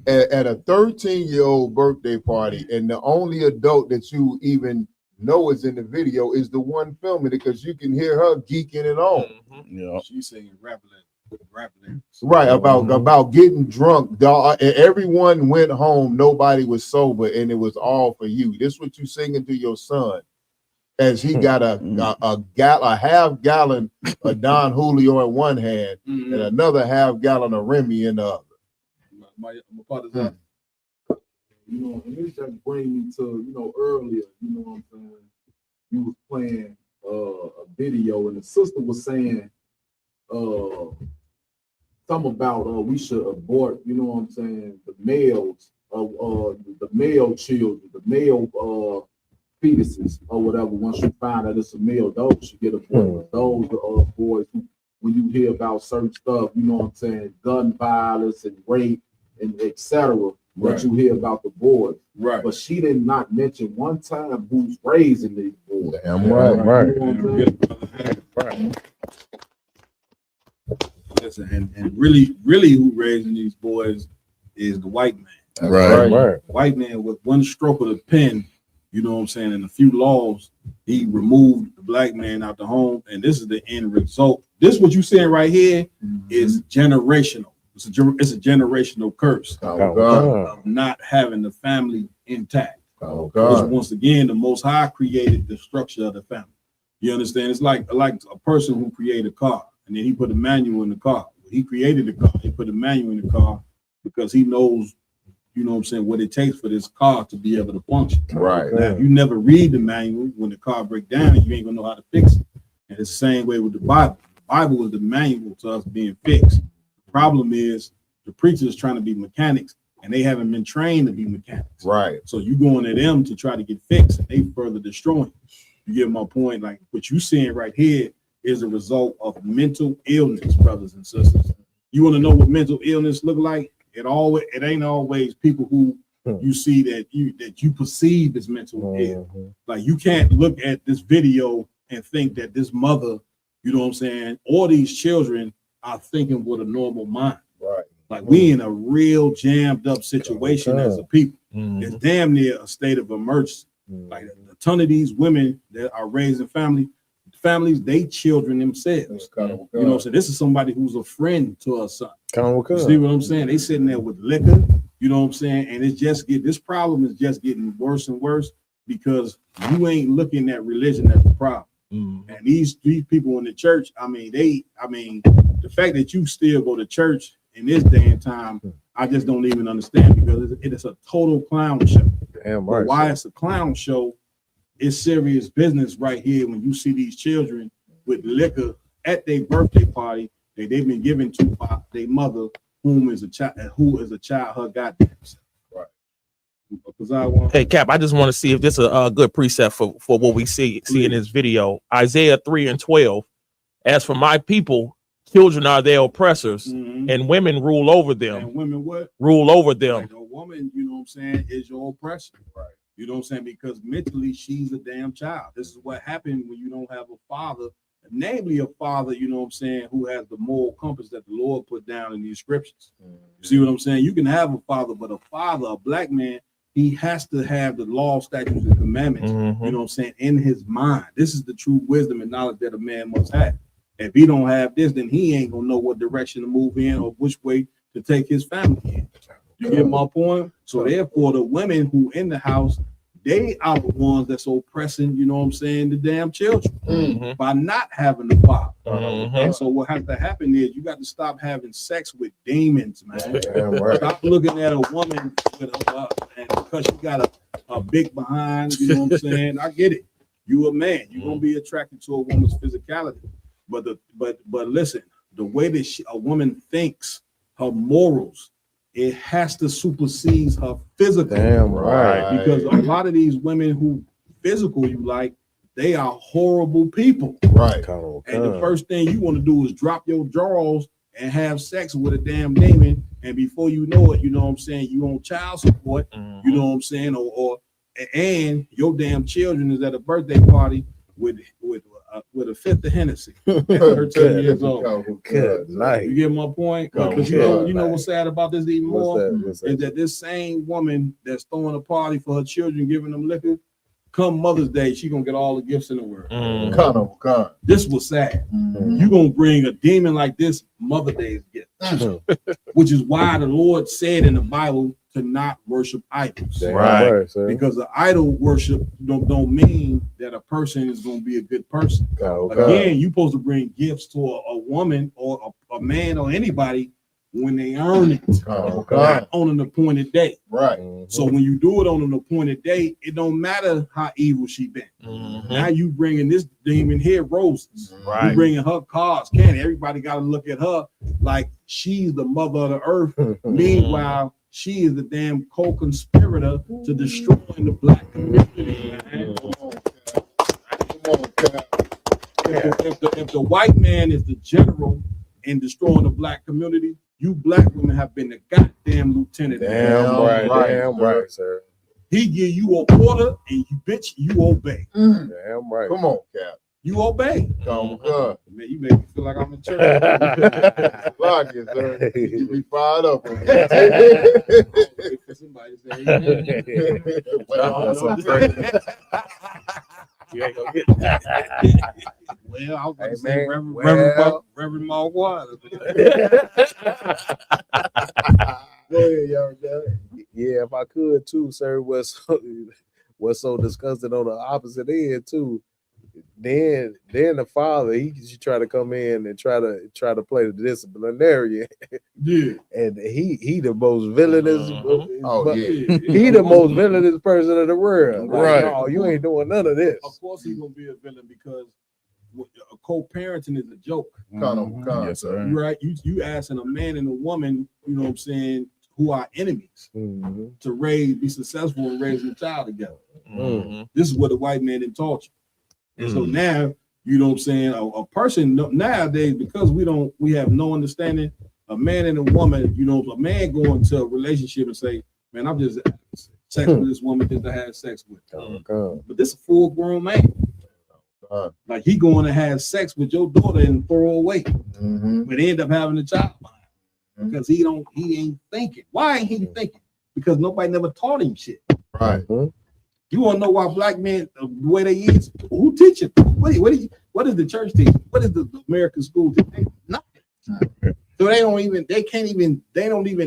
at a 13-year-old birthday party, and the only adult that you even know is in the video is the one filming it, because you can hear her geeking it on. Yeah, she's singing rapping. Right, about getting drunk. Everyone went home, nobody was sober, and it was all for you. This is what you singing to your son as he got a half gallon of Don Julio in one hand and another half gallon of Remy in the other. My part is that. You know, and this just brings me to, earlier, you know what I'm saying? You was playing a video, and the sister was saying something about we should abort, you know what I'm saying, the males, the male children, the male fetuses or whatever. Once you find that it's a male, those should get aborted. Those are boys who, when you hear about certain stuff, you know what I'm saying, gun violence and rape and etc. What you hear about the boys, right? But she did not mention one time who's raising these boys. Damn right. You know what I'm saying? Listen, and really who raising these boys is the white man. Right. White man with one stroke of the pen, you know what I'm saying, and a few laws, he removed the black man out the home, and this is the end result. This what you saying right here is generational. It's a generational curse of not having the family intact. Because once again, the Most High created the structure of the family. You understand? It's like a person who created a car, and then he put a manual in the car. He created the car. He put a manual in the car because he knows, you know what I'm saying, what it takes for this car to be able to function. Right. Now, if you never read the manual, when the car breaks down, you ain't gonna know how to fix it. And it's the same way with the Bible. The Bible is the manual to us being fixed. The problem is the preachers trying to be mechanics, and they haven't been trained to be mechanics. Right. So you going at them to try to get fixed, and they further destroying. You get my point? Like what you seeing right here is a result of mental illness, brothers and sisters. You want to know what mental illness look like? It ain't always people who you see that you perceive as mental ill. Like you can't look at this video and think that this mother, you know what I'm saying, or these children are thinking with a normal mind. Right. Like we in a real jammed up situation as a people. It's damn near a state of emergency. Like a ton of these women that are raising families, they children themselves. You know what I'm saying? This is somebody who's a friend to her son. You see what I'm saying? They sitting there with liquor, you know what I'm saying? And it's just this problem is just getting worse and worse because you ain't looking at religion as a problem. And these people in the church, the fact that you still go to church in this day and time, I just don't even understand, because it is a total clown show. Damn right. But why it's a clown show, it's serious business right here when you see these children with liquor at their birthday party that they've been given to by their mother, who is a child her goddamn self. Right. Hey Cap, I just want to see if this is a good precept for what we see in this video. Isaiah 3:12. As for my people, children are their oppressors, and women rule over them. And women what? Rule over them. Like a woman, you know what I'm saying, is your oppressor. Right. You know what I'm saying? Because mentally she's a damn child. This is what happened when you don't have a father, namely a father, you know what I'm saying, who has the moral compass that the Lord put down in these scriptures. You see what I'm saying? You can have a father, but a black man, he has to have the law, statutes, and commandments, you know what I'm saying, in his mind. This is the true wisdom and knowledge that a man must have. If he don't have this, then he ain't gonna know what direction to move in or which way to take his family in. You get my point? So therefore, the women who in the house, they are the ones that's oppressing, you know what I'm saying, the damn children by not having the father. And so what has to happen is you got to stop having sex with demons, man. Stop looking at a woman with and because you got a big behind, you know what I'm saying. I get it. You a man. You're gonna be attracted to a woman's physicality. But listen, the way that a woman thinks, her morals it has to supersede her physical. Damn right. Because a lot of these women who physical you like, they are horrible people. Right. And the first thing you want to do is drop your drawers and have sex with a damn demon. And before you know it, you know what I'm saying, you on child support, you know what I'm saying, and your damn children is at a birthday party with a fifth of Hennessy at 13 years old. Good night. You get my point? Because you know what's sad about this even more is that this same woman that's throwing a party for her children, giving them liquor, come Mother's Day, she gonna get all the gifts in the world. This was sad. You gonna bring a demon like this Mother's Day's gift, which is why the Lord said in the Bible to not worship idols, because the idol worship don't mean that a person is gonna be a good person. Again, you supposed to bring gifts to a woman or a man or anybody when they earn it, not on an appointed day. Right. So when you do it on an appointed day, it don't matter how evil she been. Now you bringing this demon here roses. You bringing her cars, candy. Everybody got to look at her like she's the mother of the earth. Meanwhile, she is the damn co-conspirator to destroying the black community. Man. If the white man is the general in destroying the black community, you black women have been the goddamn lieutenant. Damn right, sir. He give you a order and you obey. Damn right. Come on, Cap. You obey. Come on. Man, you make me feel like I'm in church. Like it, sir. You be fired up. Somebody say, you ain't gonna get that. Well, I was going to say man, Reverend Mark Water. Go ahead, young guy. Yeah, if I could too, sir. What's so disgusting on the opposite end too. Then the father he try to come in and try to play the disciplinarian. Yeah, and he the most villainous. He the most villainous person in the world. Like, no, you ain't doing none of this. Of course, he's gonna be a villain because co-parenting is a joke. Yes, sir. Right? You asking a man and a woman, you know what I'm saying, who are enemies, to be successful in raising a child together. This is what the white man didn't taught you. And so now, you know what I'm saying, a person nowadays, because we have no understanding, a man and a woman, you know, a man go into a relationship and say, man, I'm just having sex with this woman just to have sex with. But this is a full-grown man. Like he going to have sex with your daughter and throw her away, but end up having a child because he ain't thinking. Why ain't he thinking? Because nobody never taught him shit. Right. You want to know why black men the way they is? Who teach it? What is the church teach? What is the American school teach? Nothing. So they don't even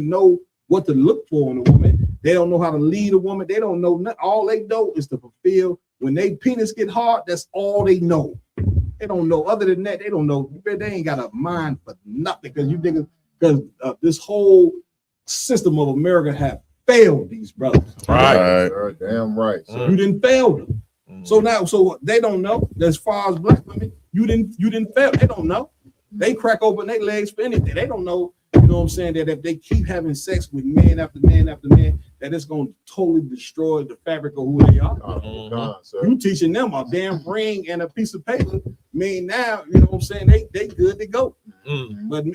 know what to look for in a woman. They don't know how to lead a woman. They don't know nothing. All they know is to fulfill. When they penis get hard, that's all they know. They don't know. Other than that, they don't know. They ain't got a mind for nothing because this whole system of America have failed these brothers. Right. Damn right. You didn't fail them. So they don't know. As far as black women, you didn't fail. They don't know. They crack open their legs for anything. They don't know. You know what I'm saying? That if they keep having sex with man after man after man, that it's going to totally destroy the fabric of who they are. You teaching them a damn ring and a piece of paper. Mean now, you know what I'm saying? They good to go.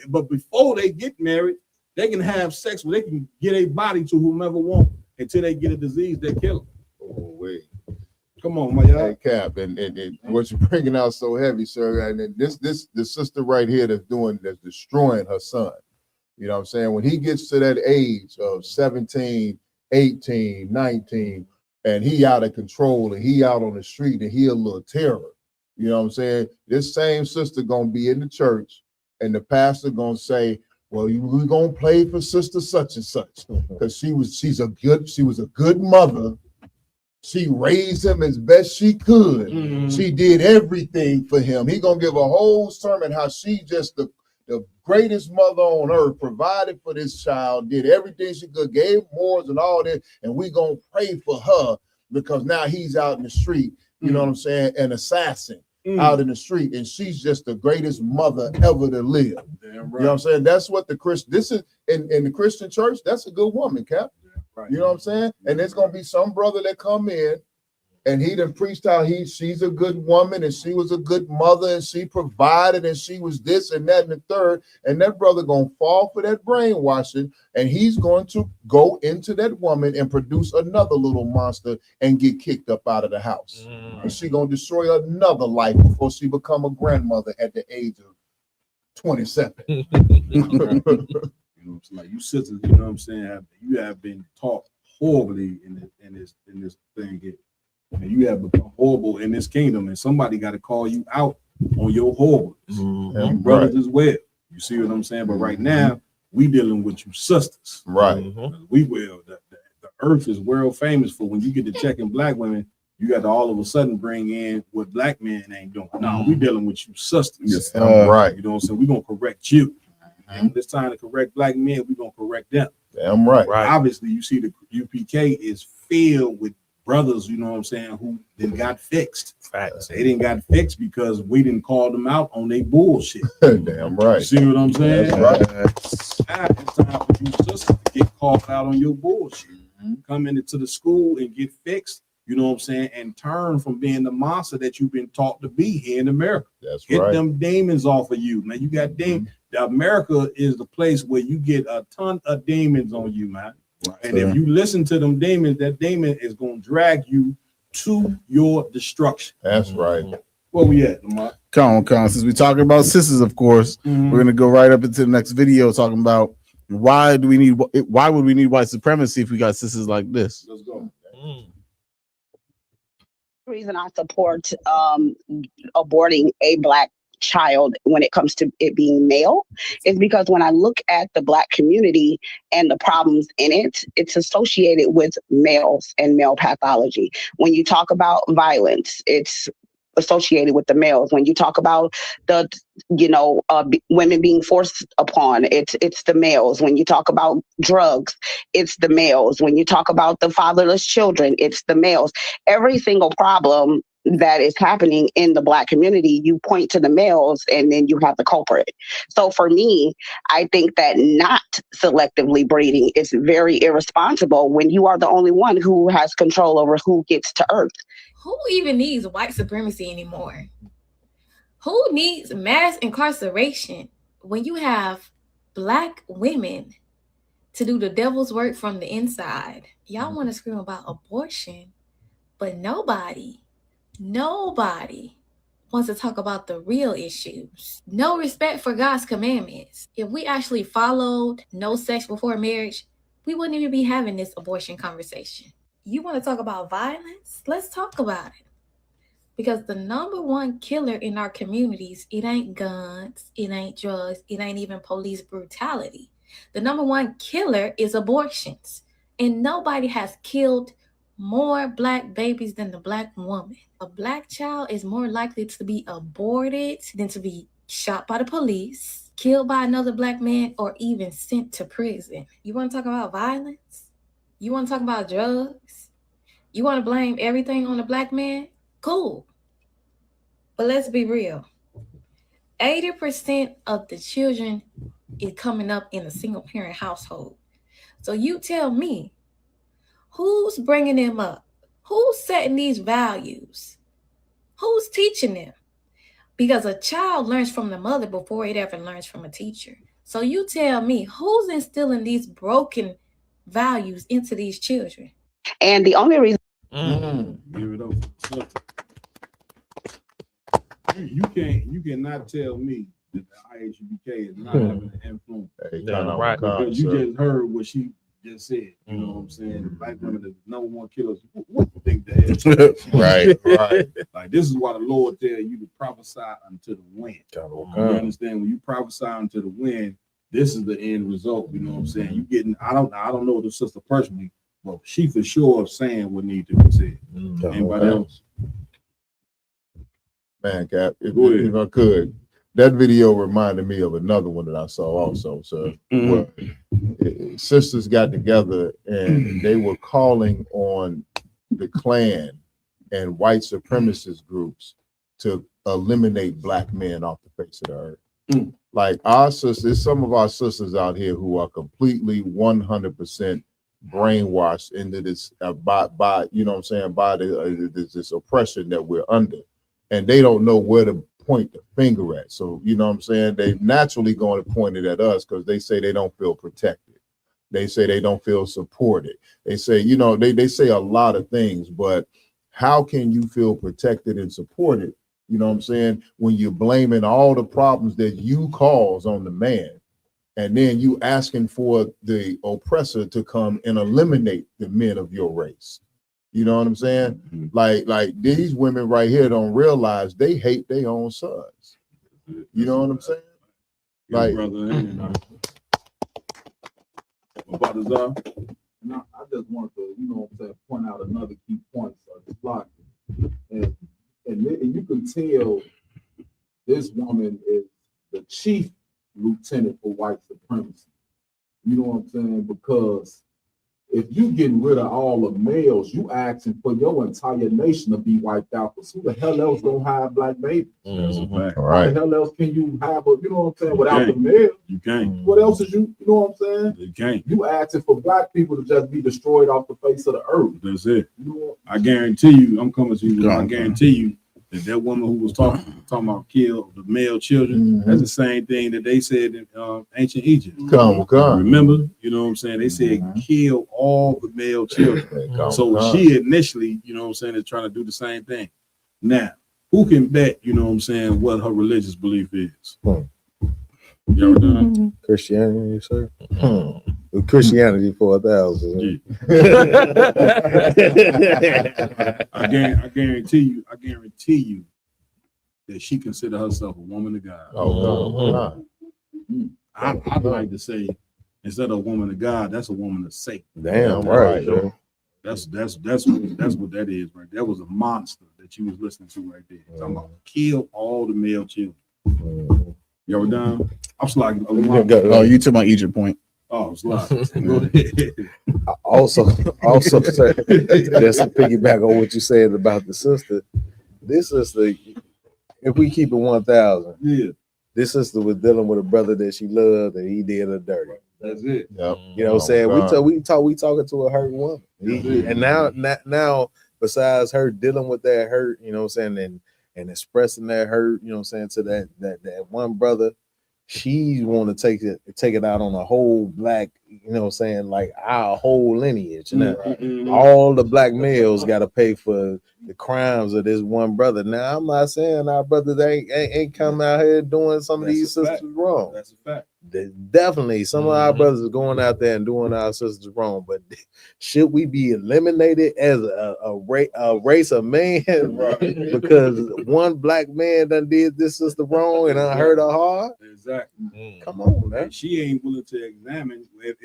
But before they get married, they can have sex where they can get a body to whomever want until they get a disease that kill them. Oh wait. Come on, my y'all. Hey, Cap, and what you're bringing out so heavy, sir. And the sister right here that's destroying her son. You know what I'm saying? When he gets to that age of 17, 18, 19, and he out of control and he out on the street and he a little terror. You know what I'm saying? This same sister gonna be in the church and the pastor gonna say, well, we're gonna play for sister such and such because she was a good mother. She raised him as best she could. She did everything for him. He gonna give a whole sermon how she just the greatest mother on earth, provided for this child, did everything she could, gave wars and all that, and we gonna pray for her because now he's out in the street, you know what I'm saying, an assassin. out in the street, and she's just the greatest mother ever to live. Damn right. You know what I'm saying? That's what the Christian, this is in the Christian church, that's a good woman, Cap. Right. You know what I'm saying? And there's gonna be some brother that come in and he done preached how she's a good woman and she was a good mother and she provided and she was this and that and the third, and that brother gonna fall for that brainwashing, and he's going to go into that woman and produce another little monster and get kicked up out of the house. And she gonna destroy another life before she become a grandmother at the age of 27. You know, it's like you sisters, you know what I'm saying, you have been taught horribly in this thing here. And you have become horrible in this kingdom, and somebody got to call you out on your horribleness. And brothers as well. You see what I'm saying? But right now, we dealing with you sisters. Right. We will. The earth is world famous for when you get to checking black women, you got to all of a sudden bring in what black men ain't doing. No, we dealing with you sisters. Yes, right. You know what I'm saying? We're going to correct you. And when it's time to correct black men, we're going to correct them. Damn right. Obviously, you see the UPK is filled with brothers, you know what I'm saying, who then got fixed. Facts. They didn't got fixed because we didn't call them out on their bullshit. Damn right. You see what I'm saying? That's right. Now it's time for you sisters to get called out on your bullshit. Come into the school and get fixed, you know what I'm saying, and turn from being the monster that you've been taught to be here in America. That's Get right. them demons off of you, man. You got demons. America is the place where you get a ton of demons on you, man. And if you listen to them demons, that demon is going to drag you to your destruction. That's right. Where we at, Lamar? Come on. Since we're talking about sisters, of course, we're going to go right up into the next video talking about why would we need white supremacy if we got sisters like this? Let's go. Reason I support aborting a black child when it comes to it being male is because when I look at the black community and the problems in it, it's associated with males and male pathology. When you talk about violence, it's associated with the males. When you talk about the, women being forced upon, it's the males. When you talk about drugs, it's the males. When you talk about the fatherless children, it's the males. Every single problem that is happening in the black community, you point to the males and then you have the culprit. So for me, I think that not selectively breeding is very irresponsible when you are the only one who has control over who gets to earth. Who even needs white supremacy anymore? Who needs mass incarceration when you have black women to do the devil's work from the inside? Y'all want to scream about abortion, but nobody wants to talk about the real issues. No respect for God's commandments. If we actually followed no sex before marriage, we wouldn't even be having this abortion conversation. You want to talk about violence? Let's talk about it. Because the number one killer in our communities, it ain't guns, it ain't drugs, it ain't even police brutality. The number one killer is abortions. And nobody has killed more black babies than the black woman. A black child is more likely to be aborted than to be shot by the police, killed by another black man, or even sent to prison. You want to talk about violence? You want to talk about drugs? You want to blame everything on the black man? Cool. But let's be real. 80% of the children is coming up in a single parent household. So you tell me, who's bringing them up? Who's setting these values? Who's teaching them? Because a child learns from the mother before it ever learns from a teacher. So you tell me, who's instilling these broken values into these children? And the only reason Give it over. You cannot tell me that the IHBK is not having an influence. Right. Because you just heard what she just said. You know what I'm saying? The black women are the number one killers. What do you think that is? Right. Like, this is why the Lord tell you to prophesy unto the wind. You understand? When you prophesy unto the wind, this is the end result. You know what I'm saying? You getting, I don't know the sister personally, but she for sure saying what needs to be said. Anybody else? Man, Cap, if I could, that video reminded me of another one that I saw also. So where sisters got together and they were calling on the Klan and white supremacist groups to eliminate black men off the face of the earth. Like our sisters, some of our sisters out here who are completely 100% brainwashed into this by you know what I'm saying, by this oppression that we're under, and they don't know where to point the finger at. So you know what I'm saying, they naturally going to point it at us because they say they don't feel protected. They say they don't feel supported. They say, you know, they say a lot of things, but how can you feel protected and supported, you know what I'm saying, when you're blaming all the problems that you cause on the man, and then you asking for the oppressor to come and eliminate the men of your race? You know what I'm saying? Like these women right here don't realize they hate their own sons. You know what I'm saying? Like, And I just wanted to, you know what I'm saying, point out another key point of this block. And you can tell this woman is the chief lieutenant for white supremacy. You know what I'm saying? Because if you getting rid of all the males, you asking for your entire nation to be wiped out. Because who the hell else gonna have black babies? Right. How the hell else can you have you know what I'm saying, without the male? You can't. What else is you know what I'm saying? You can't. You asking for black people to just be destroyed off the face of the earth. That's it. You know, I guarantee you, I'm coming to you. I guarantee you that woman who was talking about kill the male children, that's the same thing that they said in ancient Egypt. Remember, you know what I'm saying? They said kill all the male children. So she initially, you know what I'm saying, is trying to do the same thing. Now, who can bet, you know what I'm saying, what her religious belief is? You ever done? Christianity, sir. Christianity 4,000. I guarantee you that she consider herself a woman of God. I'd like to say, instead of a woman of God, that's a woman of Satan. Damn right. That's what that is, right? That was a monster that you was listening to right there. Talking about kill all the male children. You ever done? I'm just like, oh, you took my Egypt point. Oh, it's like, go ahead. Also, sir, just to piggyback on what you said about the sister. This sister, if we keep it 1,000, this sister was dealing with a brother that she loved, and he did her dirty. That's it. Yep. You know what I'm saying? We talking to a hurt woman, and now, besides her dealing with that hurt, you know what I'm saying, and expressing that hurt, you know what I'm saying, to that one brother, she want to take it out on a whole black, you know what I'm saying, like our whole lineage. You know, all the black males got to pay for the crimes of this one brother. Now, I'm not saying our brothers ain't come out here doing some of these sisters wrong. That's a fact. Definitely, some of our brothers are going out there and doing our sisters wrong. But should we be eliminated as a race of man because one black man done did this sister wrong and I hurt her hard? Exactly. Come on, man. She ain't willing to examine if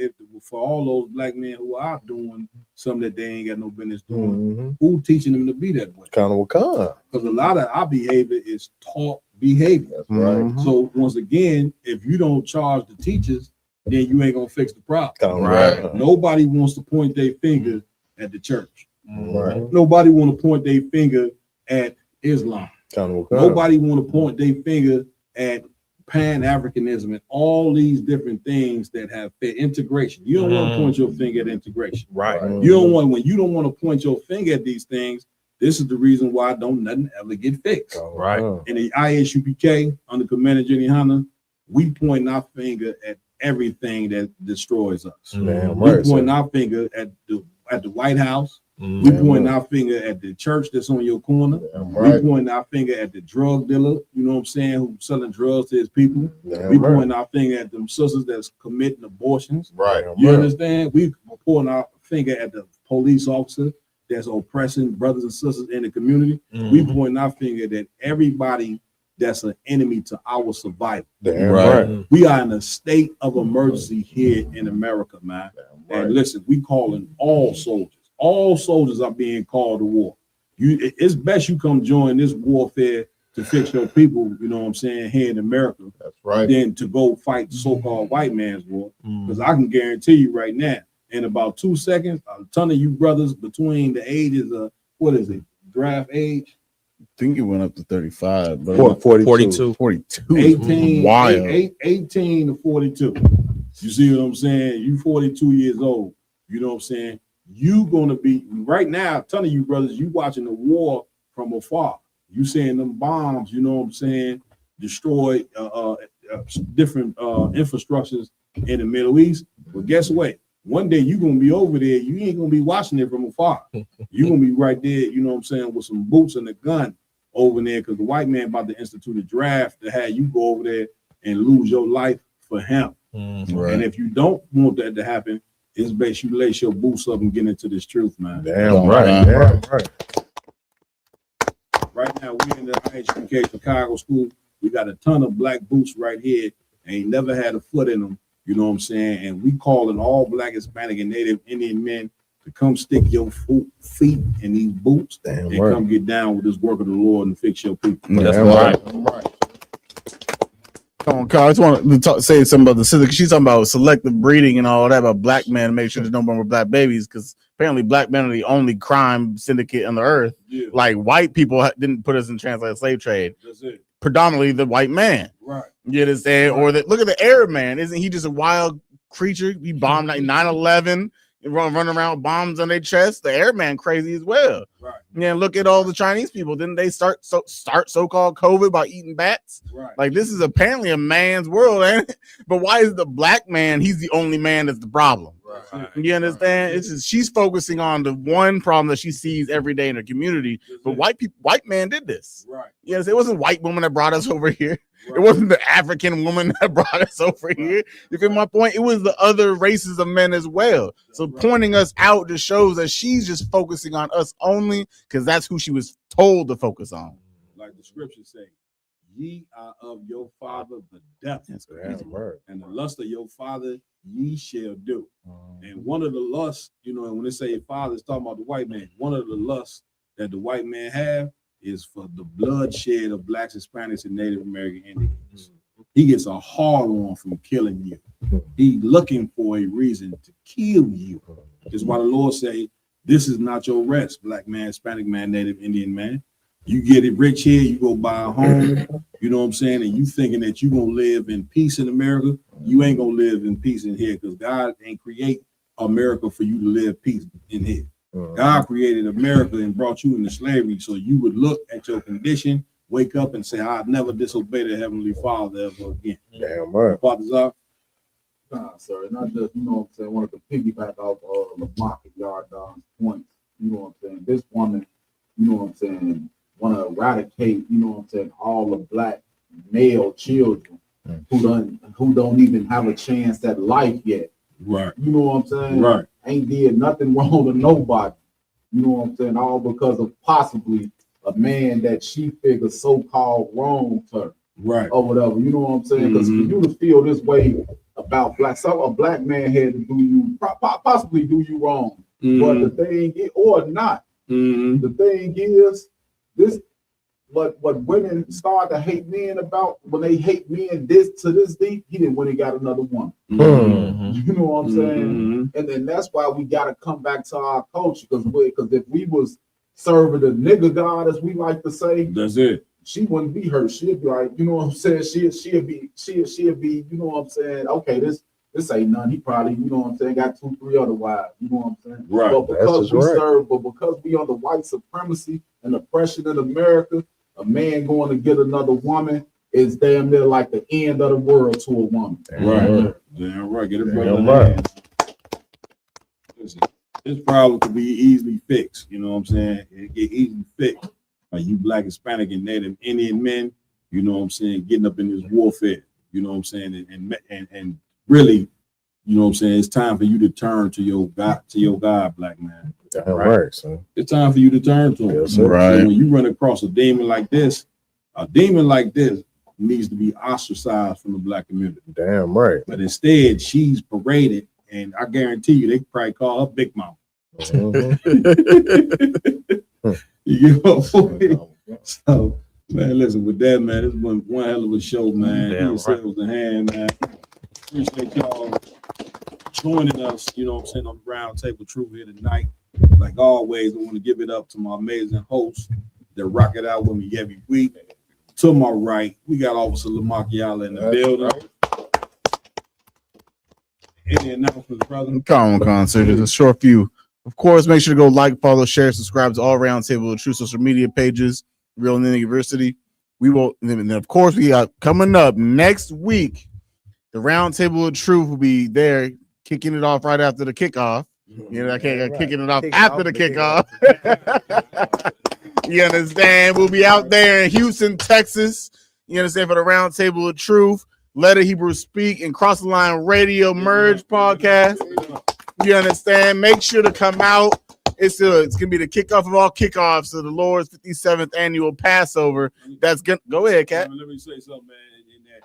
for all those black men who are doing something that they ain't got no business doing, who teaching them to be that way? Kind of because a lot of our behavior is taught behavior. Right. So once again, if you don't charge the teachers, then you ain't gonna fix the problem. Right. Nobody wants to point their finger at the church. Right. Nobody want to point their finger at Islam. Nobody want to point their finger at Pan-Africanism and all these different things that have integration. You don't want to point your finger at integration. Right. You don't want, when you don't want to point your finger at these things, this is the reason why don't nothing ever get fixed. Right. In the ISUPK under Commander Jenny Hunter, we point our finger at everything that destroys us. We point our finger at the White House. We point our finger at the church that's on your corner. We point our finger at the drug dealer, you know what I'm saying, who's selling drugs to his people. We point our finger at them sisters that's committing abortions. You understand? We point our finger at the police officer that's oppressing brothers and sisters in the community. We point our finger at everybody that's an enemy to our survival. We are in a state of emergency here in America, man. And listen, we calling all soldiers. All soldiers are being called to war. It's best you come join this warfare to fix your people, you know what I'm saying, here in America. That's right. Than to go fight the so-called white man's war. Because I can guarantee you right now, in about 2 seconds, a ton of you brothers between the ages of, what is it, draft age? think it went up to 35, but 42. 42. 18, Wild. 18 to 42. You see what I'm saying? You 42 years old. You know what I'm saying? You gonna be right now. I'm telling you, brothers, you watching the war from afar. You seeing them bombs. You know what I'm saying? Destroy different infrastructures in the Middle East. But guess what? One day you're gonna be over there. You ain't gonna be watching it from afar. You're gonna be right there. You know what I'm saying? With some boots and a gun over there, because the white man about to institute a draft to have you go over there and lose your life for him. Right. And if you don't want that to happen, it's best you lace your boots up and get into this truth, man. Damn right. Damn right. Right now, we in the IHBK Chicago school. We got a ton of black boots right here. Ain't never had a foot in them. You know what I'm saying? And we calling all black, Hispanic, and Native Indian men to come stick your feet in these boots and come get down with this work of the Lord and fix your people. That's right. Come on, Carl. I just want to say something about the sister. She's talking about selective breeding and all that about black men. Make sure there's no more black babies because apparently black men are the only crime syndicate on the earth. Yeah. Like white people didn't put us in translated slave trade. That's it. Predominantly the white man. Right. You understand? Or look at the Arab man. Isn't he just a wild creature? He bombed like 9/11. Running around with bombs on their chest. The Arab man crazy as well. Right. Yeah, look at all the Chinese people. Didn't they start so-called COVID by eating bats? Right. Like this is apparently a man's world, ain't it? But why is the black man? He's the only man that's the problem. Right. You understand? It's just she's focusing on the one problem that she sees every day in her community. But white man did this. Right. Yes, it wasn't white woman that brought us over here. It wasn't the African woman that brought us over here. You get my point? It was the other races of men as well. So pointing us out just shows that she's just focusing on us only because that's who she was told to focus on. Like the scriptures say, ye are of your father the devil, and the lust of your father ye shall do. And one of the lusts, you know, and when they say father, it's talking about the white man. One of the lusts that the white man have is for the bloodshed of blacks, Hispanics, and Native American Indians. He gets a hard on from killing you. He's looking for a reason to kill you. That's why the Lord say, this is not your rest, black man, Hispanic man, Native Indian man. You get it rich here, you go buy a home, you know what I'm saying? And you thinking that you're going to live in peace in America, you ain't going to live in peace in here because God ain't create America for you to live peace in here. God created America and brought you into slavery so you would look at your condition, wake up and say, I'll never disobey the Heavenly Father ever again. Damn right. Father's up. Nah, sir. And I just, you know what I'm saying, wanted to piggyback off Lamont Yardon's points. You know what I'm saying? This woman, you know what I'm saying, want to eradicate, you know what I'm saying, all the black male children who don't even have a chance at life yet. Right. You know what I'm saying? Right. Ain't did nothing wrong to nobody. You know what I'm saying? All because of possibly a man that she figures so-called wronged her. Right. Or whatever. You know what I'm saying? Because for you to feel this way about a black man had to do you, possibly do you wrong. But the thing is, or not, the thing is, this what women start to hate men about when they hate men this deep, he didn't when he got another one. You know what I'm saying? And then that's why we got to come back to our culture because if we was serving the nigga God, as we like to say, that's it. She wouldn't be her. She'd be like, you know what I'm saying? She'd be, you know what I'm saying? Okay, this ain't none. He probably, you know what I'm saying, got 2-3 other wives. You know what I'm saying? Right. But because we under white supremacy and oppression in America, a man going to get another woman is damn near like the end of the world to a woman. Right. Damn right. Get it right. Listen, this problem could be easily fixed. You know what I'm saying? It get easily fixed. Like you black, Hispanic, and Native Indian men, you know what I'm saying, getting up in this warfare. You know what I'm saying? And really, you know what I'm saying, it's time for you to turn to your God, black man. Right, son. It's time for you to turn to him. Yes, sir. Right. So when you run across a demon like this needs to be ostracized from the black community. Damn right. But instead, she's paraded, and I guarantee you, they probably call her Big Mama. You know, so man, listen, with that, man, this was one hell of a show, man. Give yourselves a hand, man. Appreciate y'all joining us, you know what I'm saying, on the Round Table Truth here tonight. Like always, I want to give it up to my amazing host, that rock it out with me every week. To my right, we got Officer Lamar Yala in the building. Any announcements, brother? Come on, sir. Just a short few. Of course, make sure to go like, follow, share, subscribe to all Roundtable True social media pages, Real Nigga University. We will, and of course, we got coming up next week. The Roundtable of Truth will be there, kicking it off right after the kickoff. You know, kicking it off after the kickoff. You understand? We'll be out there in Houston, Texas. You understand? For the Roundtable of Truth, Let a Hebrew Speak, and Cross the Line Radio Merge podcast. You understand? Make sure to come out. It's gonna be the kickoff of all kickoffs of the Lord's 57th annual Passover. That's gonna go ahead, Cat. Let me say something, man. In that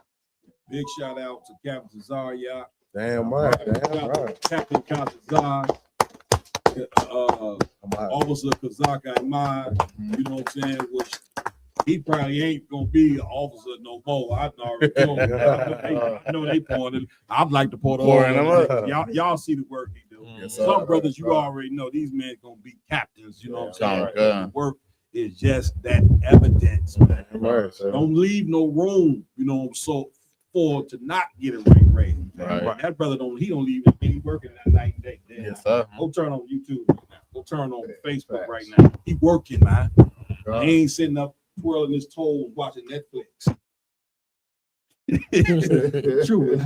big shout out to Captain Zaria. Damn right. Captain Kazazar, Officer Kazaka Ahmad, you know what I'm saying? Which he probably ain't gonna be an officer no more. I already know. I know they pouring. I'd like to pour the y'all see the work he do. Yes, some brothers you already know these men gonna be captains. You know what I'm saying? The work is just that evidence, man. Don't leave no room, you know, so for to not get a ring raise. Right. That brother don't leave any working that night and day. Yes, sir. Go turn on YouTube right now. Go turn on Facebook right now. He working, man. He ain't sitting up twirling his toes watching Netflix. True.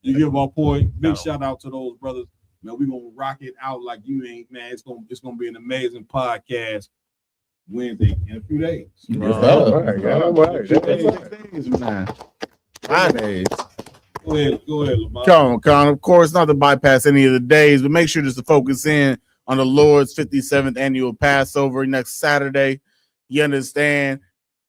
You give our point. Big shout out to those brothers. Man, we're gonna rock it out like you ain't, man. It's gonna be an amazing podcast Wednesday in a few days. Man. 5 days. Go ahead, Lamar. Come on. Of course, not to bypass any of the days, but make sure just to focus in on the Lord's 57th annual Passover next Saturday. You understand?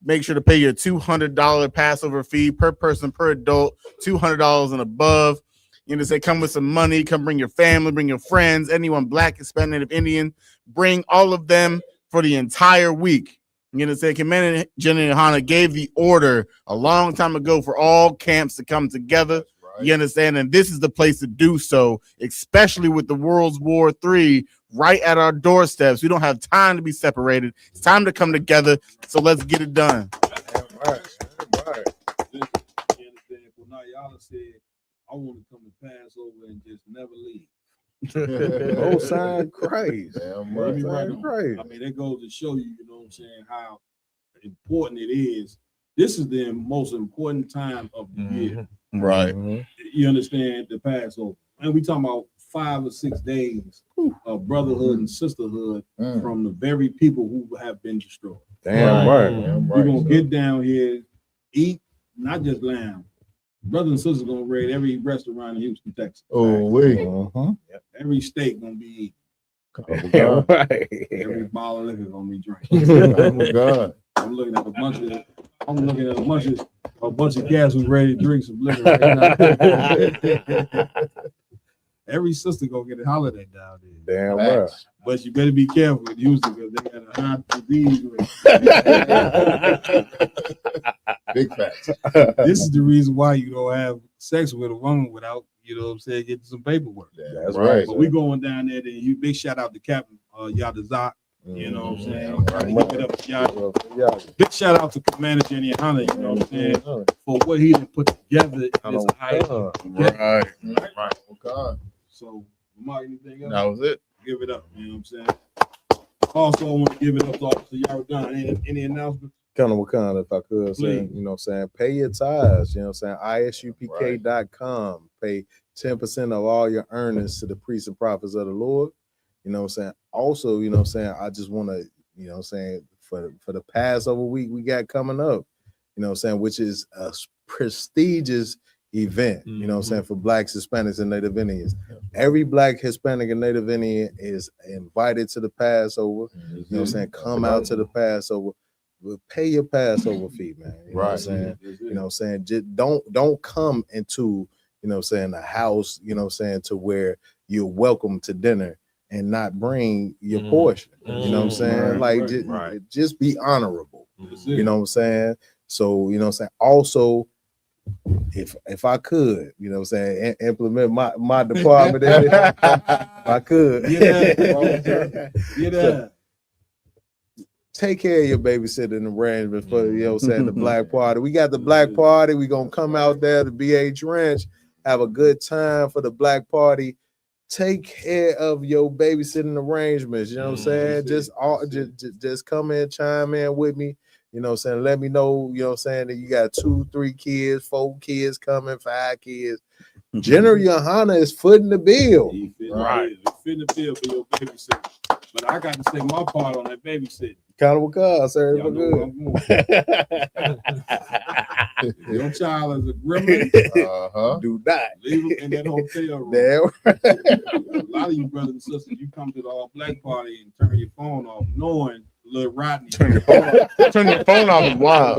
Make sure to pay your $200 Passover fee per person, per adult, $200 and above. You understand? Come with some money. Come bring your family, bring your friends, anyone Black, Hispanic, Native, Indian. Bring all of them for the entire week. You understand? Commander General Hana gave the order a long time ago for all camps to come together. You understand? And this is the place to do so, especially with the World War III right at our doorsteps. We don't have time to be separated. It's time to come together. So let's get it done. Y'all said, I want to come to Passover and just never leave. Oh, sign Christ. I mean, that goes to show you, you know what I'm saying, how important it is. This is the most important time of the year. Right. You understand, the Passover. And we talking about 5 or 6 days of brotherhood and sisterhood from the very people who have been destroyed. Damn right. We're going to get down here, eat, not just lamb. Brothers and sisters going to raid every restaurant in Houston, Texas. Every steak going to be eaten. Every bottle of liquor going to be drank. I'm looking at a bunch of guys who's ready to drink some liquor right now. Every sister gonna get a holiday down there. Damn right. But you better be careful in Houston because they got a high disease rate. Big facts. This is the reason why you don't have sex with a woman without, you know what I'm saying, getting some paperwork. That's right. But we going down there, then you big shout out to Captain Yadazak. You know what I'm saying? Big shout out to Commander Jenny Hunter, you know what I'm saying, for what he done put together in this island. Right. God. So, Lamar, anything else? That was it. Give it up, you know what I'm saying? Also, I want to give it up to Officer Yaradon. Any announcements? Kind of, if I could, say, you know what I'm saying, pay your tithes, you know what I'm saying, isupk.com, pay 10% of all your earnings to the priests and prophets of the Lord, you know what I'm saying. Also, you know what I'm saying, I just want to, you know what I'm saying, for the Passover week we got coming up, you know what I'm saying, which is a prestigious event, you know what I'm saying, for Blacks, Hispanics, and Native Indians. Every Black, Hispanic, and Native Indian is invited to the Passover, you know what I'm saying, come out to the Passover. Pay your Passover fee, man. You know what I'm saying? You know what I'm saying? Just don't come into, you know what I'm saying, a house, you know what I'm saying, to where you're welcome to dinner and not bring your portion. You know what I'm saying? Just be honorable. You know what I'm saying? So, you know what I'm saying? Also, if I could, you know what I'm saying, implement my department in it, if I could. take care of your babysitting arrangements for, you know what I'm saying, the Black Party. We got the Black Party. We're going to come out there to BH Ranch, have a good time for the Black Party. Take care of your babysitting arrangements. You know what I'm saying? Just come in, chime in with me. You know what I'm saying? Let me know, you know what I'm saying, that you got 2, 3 kids, 4 kids coming, 5 kids. General Yohana is footing the bill. He fitting the bill for your babysitting. But I got to say my part on that babysitting. Countable cause, sir. Y'all know your child is a gremlin. Do not leave him in that hotel room. Damn. A lot of you brothers and sisters, you come to the all black party and turn your phone off, knowing Lil Rodney. Turn your phone off. Turn your phone off is wild.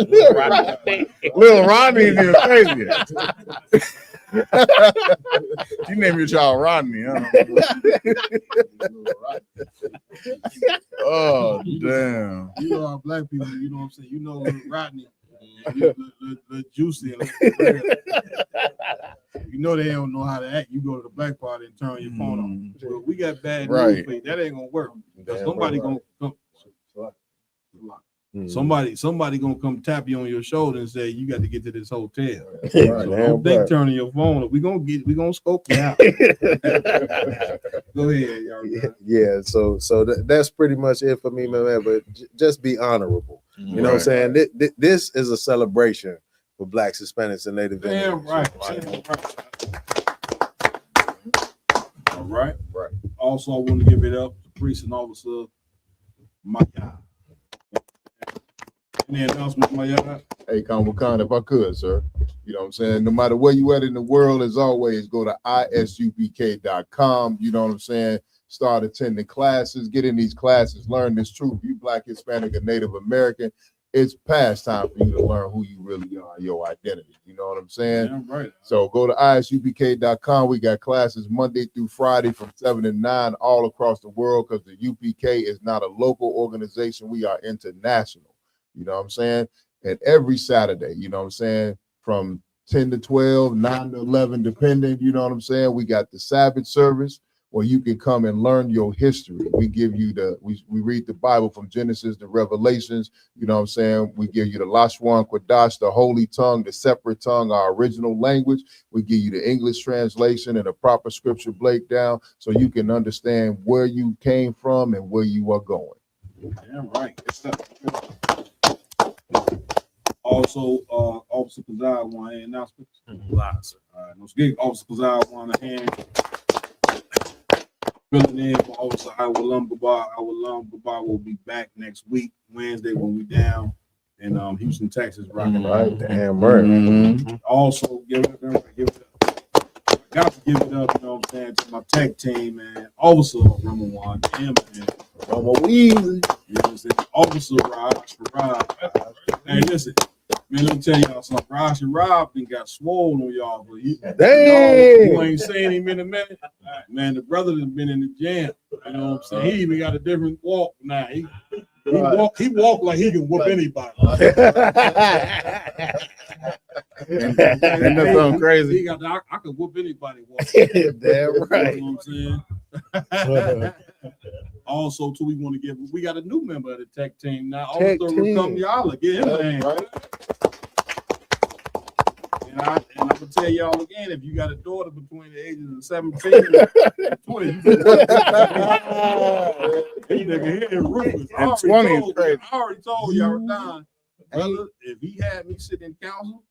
Lil Rodney. Lil Rodney is crazy. You name your child Rodney, huh? Oh, damn. You know our black people, you know what I'm saying? You know Lil Rodney. The juicy. You know they don't know how to act. You go to the black party and turn your phone on. Well, we got bad news for you. That ain't gonna work. Somebody gonna come. Somebody gonna come tap you on your shoulder and say you got to get to this hotel. Don't think turning your phone up. We gonna scope you out. Go ahead, y'all. Yeah, so that's pretty much it for me, man. But just be honorable. You know what I'm saying? This is a celebration for Blacks, Hispanics, and Native Indians. All right. Also, I want to give it up to Priest and Officer Maya. Any announcements, Maya? Hey, Khan, if I could, sir. You know what I'm saying? No matter where you at in the world, as always, go to isupk.com. You know what I'm saying? Start attending classes, get in these classes, learn this truth. You Black, Hispanic, and Native American, it's past time for you to learn who you really are, your identity. You know what I'm saying? Yeah, right. So go to isupk.com. We got classes Monday through Friday from 7 to 9 all across the world, because the UPK is not a local organization. We are international. You know what I'm saying? And every Saturday, you know what I'm saying, from 10 to 12, 9 to 11, depending, you know what I'm saying? We got the Sabbath service where you can come and learn your history. We give you we read the Bible from Genesis to Revelations, you know what I'm saying? We give you the Lashwan Kodash, the holy tongue, the separate tongue, our original language. We give you the English translation and a proper scripture breakdown so you can understand where you came from and where you are going. Damn right. Good stuff. Also, Officer Kazai want any announcements? All right, let's get Officer Kazai want a hand. Filling in for Officer Awalam Babar. Awalam Babar will be back next week, Wednesday, when we down in Houston, Texas, rocking right. Damn right. Also, give it up. I got to give it up, you know what I'm saying, to my tech team, man. Officer Ramawan, man. Rama Weezy. You know what I'm saying? Officer Raj. Hey, listen. Man, let me tell y'all something. Raj and Rob got swollen on y'all, but you ain't seen him in a minute. Man, the brother has been in the gym. You know what I'm saying? He even got a different walk now. He walk like he can whoop anybody. Ain't that something crazy? He got I can whoop anybody. Damn right. You know what I'm saying? Also, too, we got a new member of the tech team now. Officer Rakam Yala, get him a hand. And I'm gonna tell y'all again, if you got a daughter between the ages of 17 and 20, you nigga here ruthless. And 20 is crazy. I already told y'all, Don, brother, if he had me sit in council,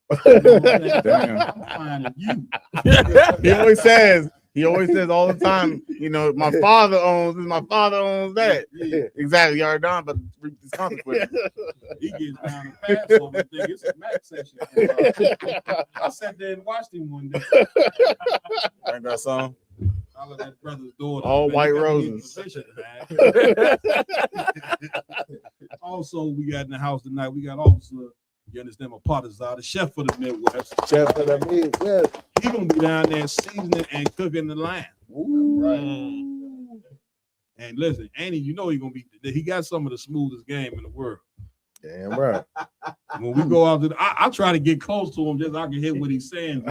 Damn. I'm finding you. He always says all the time, you know, my father owns this, my father owns that. Yeah. Exactly, you're done, but reap these consequences. He gets down the pass over thing. It's a max session. I sat there and watched him one day. Ain't that song? All of that brother's daughter. All man, white roses. Position, also, we got in the house tonight, we got Officer, you understand, my Potazar, the chef for the Midwest. Chef for the Midwest. He gonna be down there seasoning and cooking the lamb. And listen, Annie, you know he got some of the smoothest game in the world. Damn right. When we go out I try to get close to him just so I can hear what he's saying.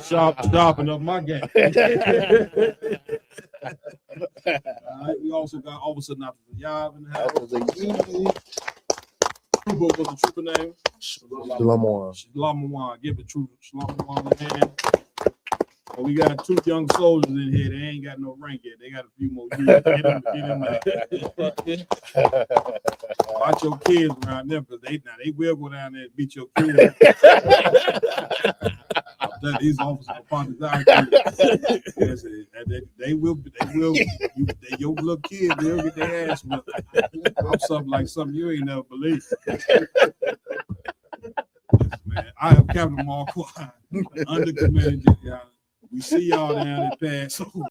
Sharpen up my game. All right, we also got Officer Nafta Yab in the house. What's the trooper name? Shalom. Give the trooper Shalom a hand. Well, we got 2 young soldiers in here. They ain't got no rank yet. They got a few more years. Get them. Watch your kids around them because they will go down there and beat your kids. These officers are part of they will. Your little kids, they'll get their ass whipped. I'm something you ain't never believed. Man, I am Captain Marquand, under commander. We see y'all down at Pass.